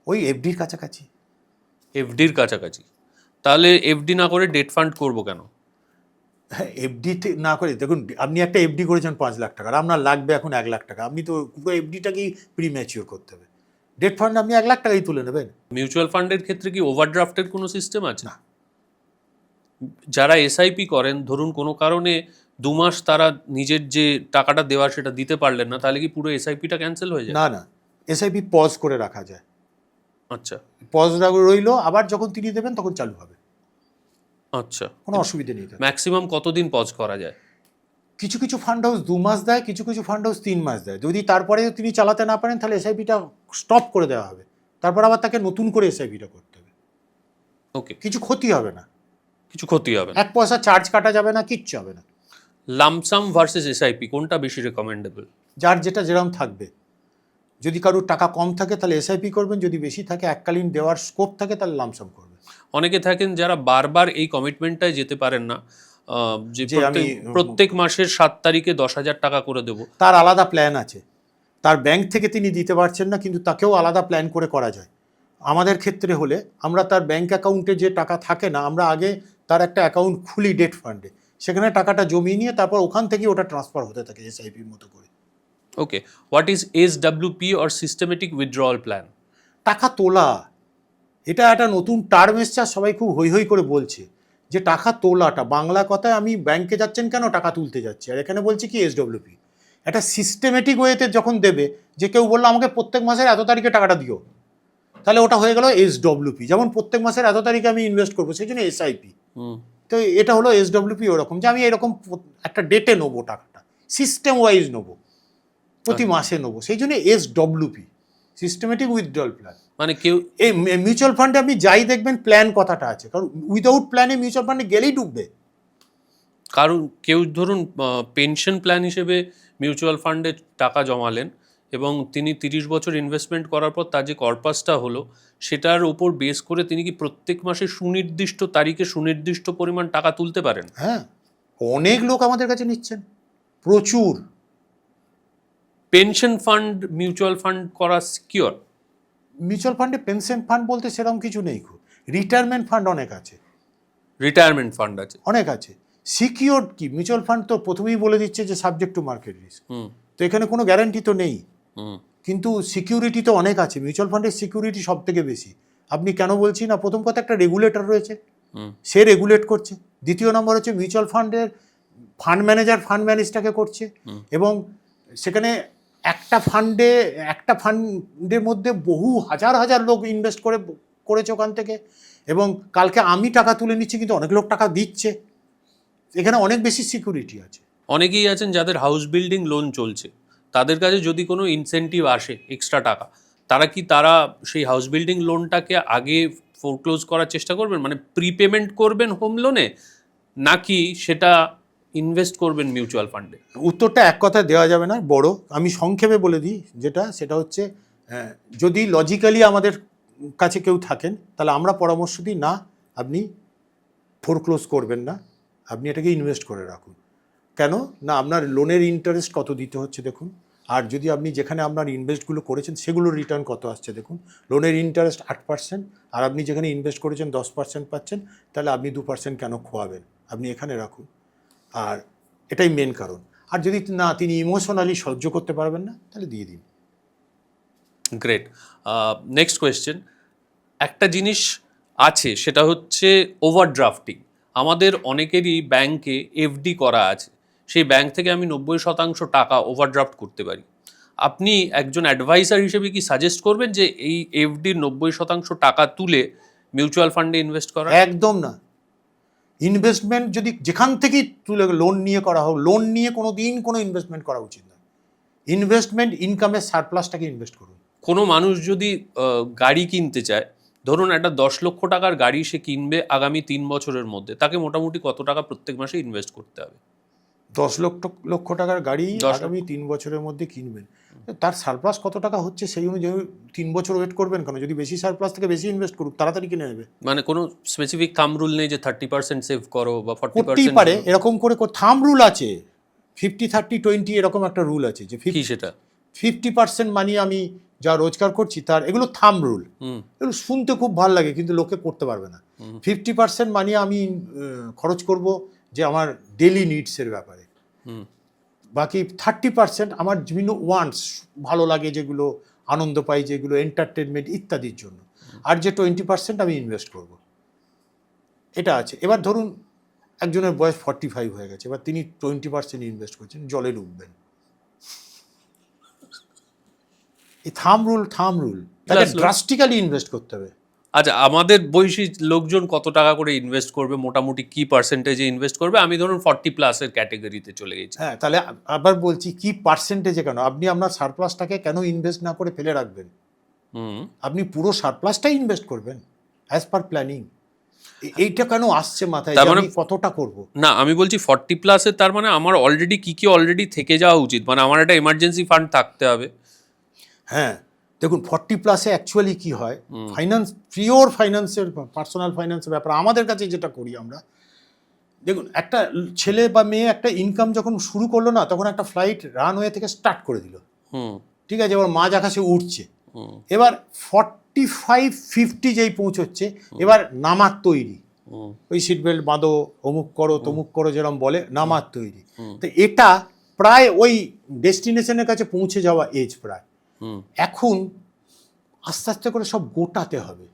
ওই এফডির কাছাকাছি। এফডির কাছাকাছি। তাহলে এফডি না করে ডেট ফান্ড করবো কেন? হ্যাঁ, এফডি না করে দেখুন, আপনি একটা এফডি করেছেন 5 লাখ টাকার, আপনার লাগবে এখন 1 লাখ টাকা, আপনি তো পুরো এফডিটাকেই প্রিম্যাচিওর করতে হবে। ডেট ফান্ড আপনি 1 লাখ টাকাই তুলে নেবেন। মিউচুয়াল ফান্ডের ক্ষেত্রে কি ওভারড্রাফটের কোনো সিস্টেম আছে? না। যারা এসআইপি করেন, ধরুন কোনো কারণে 2 মাস তারা নিজের যে টাকাটা দেওয়ার সেটা দিতে পারলেন না, তাহলে কি পুরো এসআইপিটা ক্যান্সেল হয়ে যায়? না না, এসআইপি পজ করে রাখা যায়। আচ্ছা পজ রইলো, আবার যখন তিনি দেবেন তখন চালু হবে, আচ্ছা। কোনো অসুবিধা নেই। ম্যাক্সিমাম কতদিন পজ করা যায়? কিছু কিছু ফান্ড হাউস 2 মাস দেয়, কিছু কিছু ফান্ড হাউস 3 মাস দেয়। যদি তারপরে তিনি চালাতে না পারেন তাহলে এসআইপিটা স্টপ করে দেওয়া হবে, তারপর আবার তাকে নতুন করে এসআইপিটা করতে হবে। ওকে, কিছু ক্ষতি হবে না, কিছু ক্ষতি হবে না। 1 পয়সা চার্জ কাটা যাবে না, কিচ্ছু হবে না। লামসাম ভার্সেস এসআইপি কোনটা বেশি রেকমেন্ডেবল? যার যেটা যেরকম থাকবে। যদি কারোর টাকা কম থাকে তাহলে এসআইপি করবেন, যদি বেশি থাকে এককালীন দেওয়ার স্কোপ থাকে তাহলে লামসাম করবেন। অনেকে থাকেন যারা বারবার এই কমিটমেন্টটায় যেতে পারেন না, যে যে আমি প্রত্যেক মাসের 7 তারিখে 10,000 টাকা করে দেবো। তার আলাদা প্ল্যান আছে, তার ব্যাংক থেকে তিনি দিতে পারছেন না, কিন্তু তাকেও আলাদা প্ল্যান করে করা যায়। আমাদের ক্ষেত্রে হলে আমরা তার ব্যাংক অ্যাকাউন্টে যে টাকা থাকে না, আমরা আগে তার একটা অ্যাকাউন্ট খুলি ডেট ফান্ডে, সেখানে টাকাটা জমিয়ে নিয়ে তারপর ওখান থেকে ওটা ট্রান্সফার হতে থাকে এসআইপির মতো করে। Okay, what is SWP or systematic withdrawal plan? টাকা তোলা, এটা একটা নতুন টার্ম এসছে, আর সবাই খুব হৈ হৈ করে বলছে যে টাকা তোলাটা, বাংলা কথায় আমি ব্যাংকে যাচ্ছেন কেন, টাকা তুলতে যাচ্ছি, আর এখানে বলছি কি এসডব্লিউপি। একটা সিস্টেমেটিক ওয়েতে যখন দেবে, যে কেউ বললো আমাকে প্রত্যেক মাসের এত তারিখে টাকাটা দিও, তাহলে ওটা হয়ে গেল এসডব্লিউপি। যেমন প্রত্যেক মাসের এত তারিখে আমি ইনভেস্ট করবো, সেই জন্য এসআইপি। তো এটা হলো এসডব্লিউপি ওরকম, যে আমি এরকম একটা ডেটে নেবো টাকাটা, সিস্টেম ওয়াইজ নেবো, প্রতি মাসে নেবো, সেই জন্য এসডব্লিউপি, সিস্টেমেটিক উইথড্রয়াল প্ল্যান। মানে কেউ এই মিউচুয়াল ফান্ডে আপনি যাই দেখবেন প্ল্যান কথাটা আছে, কারণ উইদাউট প্ল্যানে মিউচুয়াল ফান্ডে গেলেই ডুববে। কারণ কেউ ধরুন পেনশন প্ল্যান হিসেবে মিউচুয়াল ফান্ডে টাকা জমালেন এবং তিনি 30 বছর ইনভেস্টমেন্ট করার পর তার যে কর্পাসটা হলো, সেটার উপর বেস করে তিনি কি প্রত্যেক মাসে সুনির্দিষ্ট তারিখে সুনির্দিষ্ট পরিমাণ টাকা তুলতে পারেন? হ্যাঁ, অনেক লোক আমাদের কাছে নিচ্ছেন, প্রচুর। পেনশন ফান্ড মিউচুয়াল ফান্ড করা সিকিউর? মিউচুয়াল ফান্ডে পেনশন ফান্ড বলতে সেরকম কিছু নেই, খুব রিটায়ারমেন্ট ফান্ড অনেক আছে। রিটায়ারমেন্ট ফান্ড আছে? অনেক আছে। সিকিউর কি, মিউচুয়াল ফান্ড তো প্রথমেই বলে দিচ্ছে যে সাবজেক্ট টু মার্কেট রিস্ক, তো এখানে কোনো গ্যারান্টি তো নেই। কিন্তু সিকিউরিটি তো অনেক আছে, মিউচুয়াল ফান্ডের সিকিউরিটি সব থেকে বেশি। আপনি কেন বলছি না, প্রথম কথা একটা রেগুলেটর রয়েছে, সে রেগুলেট করছে। দ্বিতীয় নম্বর হচ্ছে মিউচুয়াল ফান্ডের ফান্ড ম্যানেজার ফান্ড ম্যানেজটাকে করছে, এবং সেখানে একটা ফান্ডের মধ্যে বহু হাজার হাজার লোক ইনভেস্ট করেছে ওখান থেকে, এবং কালকে আমি টাকা তুলে নিচ্ছি কিন্তু অনেক লোক টাকা দিচ্ছে, এখানে অনেক বেশি সিকিউরিটি আছে। অনেকেই আছেন যাদের হাউস বিল্ডিং লোন চলছে, তাদের কাছে যদি কোনো ইনসেন্টিভ আসে এক্সট্রা টাকা, তারা সেই হাউস বিল্ডিং লোনটাকে আগে ফোরক্লোজ করার চেষ্টা করবেন, মানে প্রিপেমেন্ট করবেন হোম লোনে, নাকি সেটা ইনভেস্ট করবেন মিউচুয়াল ফান্ডে? উত্তরটা এক কথায় দেওয়া যাবে না, বড়। আমি সংক্ষেপে বলে দিই, সেটা হচ্ছে যদি লজিক্যালি আমাদের কাছে কেউ থাকেন, তাহলে আমরা পরামর্শ দিই না, আপনি ফোরক্লোজ করবেন না, আপনি এটাকে ইনভেস্ট করে রাখুন। কেন না, আপনার লোনের ইন্টারেস্ট কত দিতে হচ্ছে দেখুন, আর যদি আপনি যেখানে আপনার ইনভেস্টগুলো করেছেন সেগুলোর রিটার্ন কত আসছে দেখুন। লোনের ইন্টারেস্ট 8%, আর আপনি যেখানে ইনভেস্ট করেছেন 10% পাচ্ছেন, তাহলে আপনি 2% কেন খোয়াবেন? আপনি এখানে রাখুন। আর এটাই মেন কারণ। আর যদি না তিনি ইমোশনালি সহ্য করতে পারবেন না, তাহলে দিয়ে দিন। গ্রেট। Next question. একটা জিনিস আছে, সেটা হচ্ছে ওভারড্রাফটিং। আমাদের অনেকেরই ব্যাংকে এফডি করা আছে, সেই ব্যাংক থেকে আমি 90% টাকা ওভারড্রাফট করতে পারি। আপনি একজন অ্যাডভাইসার হিসেবে কি সাজেস্ট করবেন যে এই এফডির 90% টাকা তুলে মিউচুয়াল ফান্ডে ইনভেস্ট করা? একদম না। ইনভেস্টমেন্ট যদি যেখান থেকেই তুলে লোন নিয়ে করা হোক, লোন নিয়ে কোনো দিন কোনো ইনভেস্টমেন্ট করা উচিত না। ইনভেস্টমেন্ট ইনকামের সারপ্লাসটাকে ইনভেস্ট করুন। কোনো মানুষ যদি গাড়ি কিনতে চায়, ধরুন একটা 10 লক্ষ টাকার গাড়ি সে কিনবে আগামী 3 বছরের মধ্যে, তাকে মোটামুটি কত টাকা প্রত্যেক মাসে ইনভেস্ট করতে হবে? 10 লক্ষ টাকার গাড়ি আগামী 3 বছরের মধ্যে কিনবেন, তার সারপ্লাস কত টাকা হচ্ছে সেই অনুযায়ী 3 বছর ওয়েট করবেন কেন? যদি বেশি সারপ্লাস থেকে বেশি ইনভেস্ট করুক, তাড়াতাড়ি কিনে নেবে। মানে কোনো স্পেসিফিক থাম রুল নেই যে 30% সেভ করো বা করতেই 40%? পারে, এরকম করে থাম রুল আছে, 50-30-20 এরকম একটা রুল আছে, যে কি সেটা? 50% মানি আমি যা রোজগার করছি তার, এগুলো থাম রুল। এগুলো শুনতে খুব ভালো লাগে, কিন্তু লোকে করতে পারবে না। 50% মানি আমি খরচ করব যে আমার ডেলি নিডসের ব্যাপারে, বাকি 30% আমার বিভিন্ন ওয়ান্টস, ভালো লাগে যেগুলো, আনন্দ পাই যেগুলো, এন্টারটেনমেন্ট ইত্যাদির জন্য, আর যে 20% আমি ইনভেস্ট করব, এটা আছে। এবার ধরুন একজনের বয়স 45 হয়ে গেছে, এবার তিনি 20% ইনভেস্ট করছেন, জলে ডুববেন। এই থাম রুল তাকে ড্রাস্টিক্যালি ইনভেস্ট করতে হবে। আচ্ছা, আমাদের বয়সী লোকজন কত টাকা করে ইনভেস্ট করবে, মোটামুটি কি পার্সেন্টেজে ইনভেস্ট করবে? আমি ধরুন 40+ এর ক্যাটাগরিতে চলে গেছি। হ্যাঁ, তাহলে আবার বলছি, কি পার্সেন্টেজে কেন? আপনি আপনার সারপ্লাসটাকে কেন ইনভেস্ট না করে ফেলে রাখবেন? আপনি পুরো সারপ্লাসটাই ইনভেস্ট করবেন অ্যাজ পার প্ল্যানিং। এইটা কেন আসছে মাথায় যে আমি কতটা করব? না, আমি বলছি 40+ এর, তার মানে আমার অলরেডি কি অলরেডি থেকে যাওয়া উচিত, মানে আমার একটা এমার্জেন্সি ফান্ড থাকতে হবে। হ্যাঁ, দেখুন 40+ অ্যাকচুয়ালি কি হয়, ফাইন্যান্স, পিওর ফাইন্যান্সের, পার্সোনাল ফাইন্যান্সের ব্যাপার আমাদের কাছে যেটা করি আমরা, দেখুন একটা ছেলে বা মেয়ে একটা ইনকাম যখন শুরু করলো না, তখন একটা ফ্লাইট রানওয়ে থেকে স্টার্ট করে দিল, ঠিক আছে, এবার মাঝ আকাশে উঠছে, এবার 45-50 যেই পৌঁছচ্ছে, এবার নামার তৈরি, ওই সিট বেল্ট বাঁধো, অমুক করো তমুক করো যেরকম বলে, নামার তৈরি। তো এটা প্রায় ওই ডেস্টিনেশনের কাছে পৌঁছে যাওয়া এজ প্রায়। এখন আস্তে আস্তে করে সব গোটাতে হবে,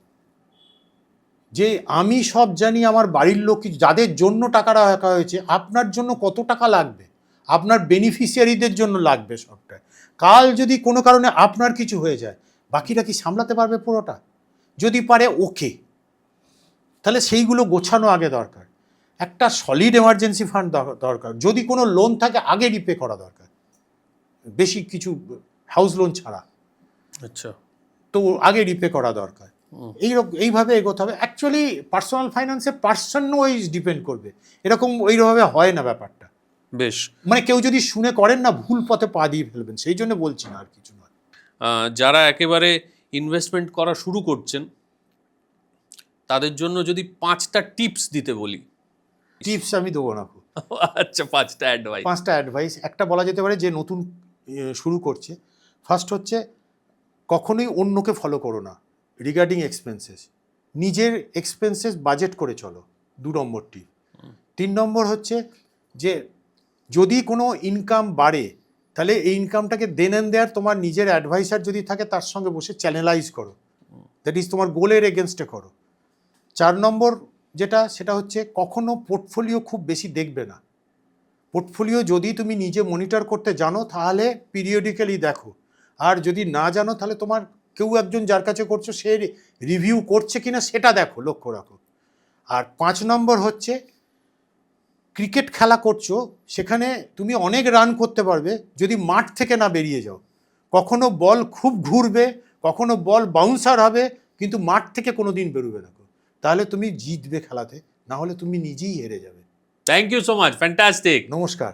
যে আমি সব জানি, আমার বাড়ির লোক, যাদের জন্য টাকাটা রাখা হয়েছে, আপনার জন্য কত টাকা লাগবে, আপনার বেনিফিশিয়ারিদের জন্য লাগবে সবটা। কাল যদি কোনো কারণে আপনার কিছু হয়ে যায়, বাকিরা কি সামলাতে পারবে পুরোটা? যদি পারে ওকে, তাহলে সেইগুলো গোছানো আগে দরকার। একটা সলিড এমার্জেন্সি ফান্ড দরকার, যদি কোনো লোন থাকে আগে রিপে করা দরকার, বেশি কিছু হাউস লোন ছাড়া। আচ্ছা, তো আগে রিপে করা দরকার। এইভাবে এগোতে হবে। অ্যাকচুয়ালি পার্সোনাল ফাইন্যান্সে পার্সন ওয়াইজ ডিপেন্ড করবে, এরকম ওইভাবে হয় না ব্যাপারটা। বেশ, মানে কেউ যদি শুনে করেন না, ভুল পথে পা দিয়ে ফেলবেন, সেই জন্য বলছি না, আর কিছু নয়। যারা একেবারে ইনভেস্টমেন্ট করা শুরু করছেন, তাদের জন্য যদি 5টা টিপস দিতে বলি? টিপস আমি দেবো না। আচ্ছা, 5টা অ্যাডভাইস। একটা বলা যেতে পারে যে নতুন শুরু করছে, ফার্স্ট হচ্ছে কখনোই অন্যকে ফলো করো না রিগার্ডিং এক্সপেন্সেস, নিজের এক্সপেন্সেস বাজেট করে চলো, 2 নম্বর টিপ। 3 নম্বর হচ্ছে যে যদি কোনো ইনকাম বাড়ে, তাহলে এই ইনকামটাকে দেন অ্যান্ড দেয়ার তোমার নিজের অ্যাডভাইসার যদি থাকে, তার সঙ্গে বসে চ্যানেলাইজ করো, দ্যাট ইজ তোমার গোলের এগেনস্টে করো। 4 নম্বর সেটা হচ্ছে কখনো পোর্টফোলিও খুব বেশি দেখবে না। পোর্টফোলিও যদি তুমি নিজে মনিটর করতে জানো, তাহলে পিরিয়ডিক্যালি দেখো, আর যদি না জানো, তাহলে তোমার কেউ একজন যার কাছে করছো সে রিভিউ করছে কিনা সেটা দেখো, লক্ষ্য রাখো। আর 5 নম্বর হচ্ছে ক্রিকেট খেলা করছো, সেখানে তুমি অনেক রান করতে পারবে যদি মাঠ থেকে না বেরিয়ে যাও। কখনো বল খুব ঘুরবে, কখনো বল বাউন্সার হবে, কিন্তু মাঠ থেকে কোনো দিন বেরোবে না। তাহলে তুমি জিতবে খেলাতে, না হলে তুমি নিজেই হেরে যাবে। Thank you so much, fantastic. নমস্কার।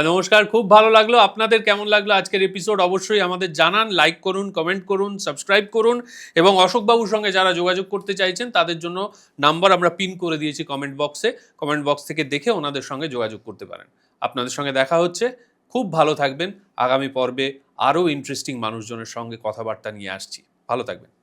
নমস্কার, খুব ভালো লাগলো। আপনাদের কেমন লাগলো আজকের এপিসোড অবশ্যই আমাদের জানান, লাইক করুন, কমেন্ট করুন, সাবস্ক্রাইব করুন, এবং অশোকবাবুর সঙ্গে যারা যোগাযোগ করতে চাইছেন তাদের জন্য নাম্বার আমরা পিন করে দিয়েছি কমেন্ট বক্সে। কমেন্ট বক্স থেকে দেখে ওনাদের সঙ্গে যোগাযোগ করতে পারেন। আপনাদের সঙ্গে দেখা হচ্ছে, খুব ভালো থাকবেন। আগামী পর্বে আরও ইন্টারেস্টিং মানুষজনের সঙ্গে কথাবার্তা নিয়ে আসছি। ভালো থাকবেন।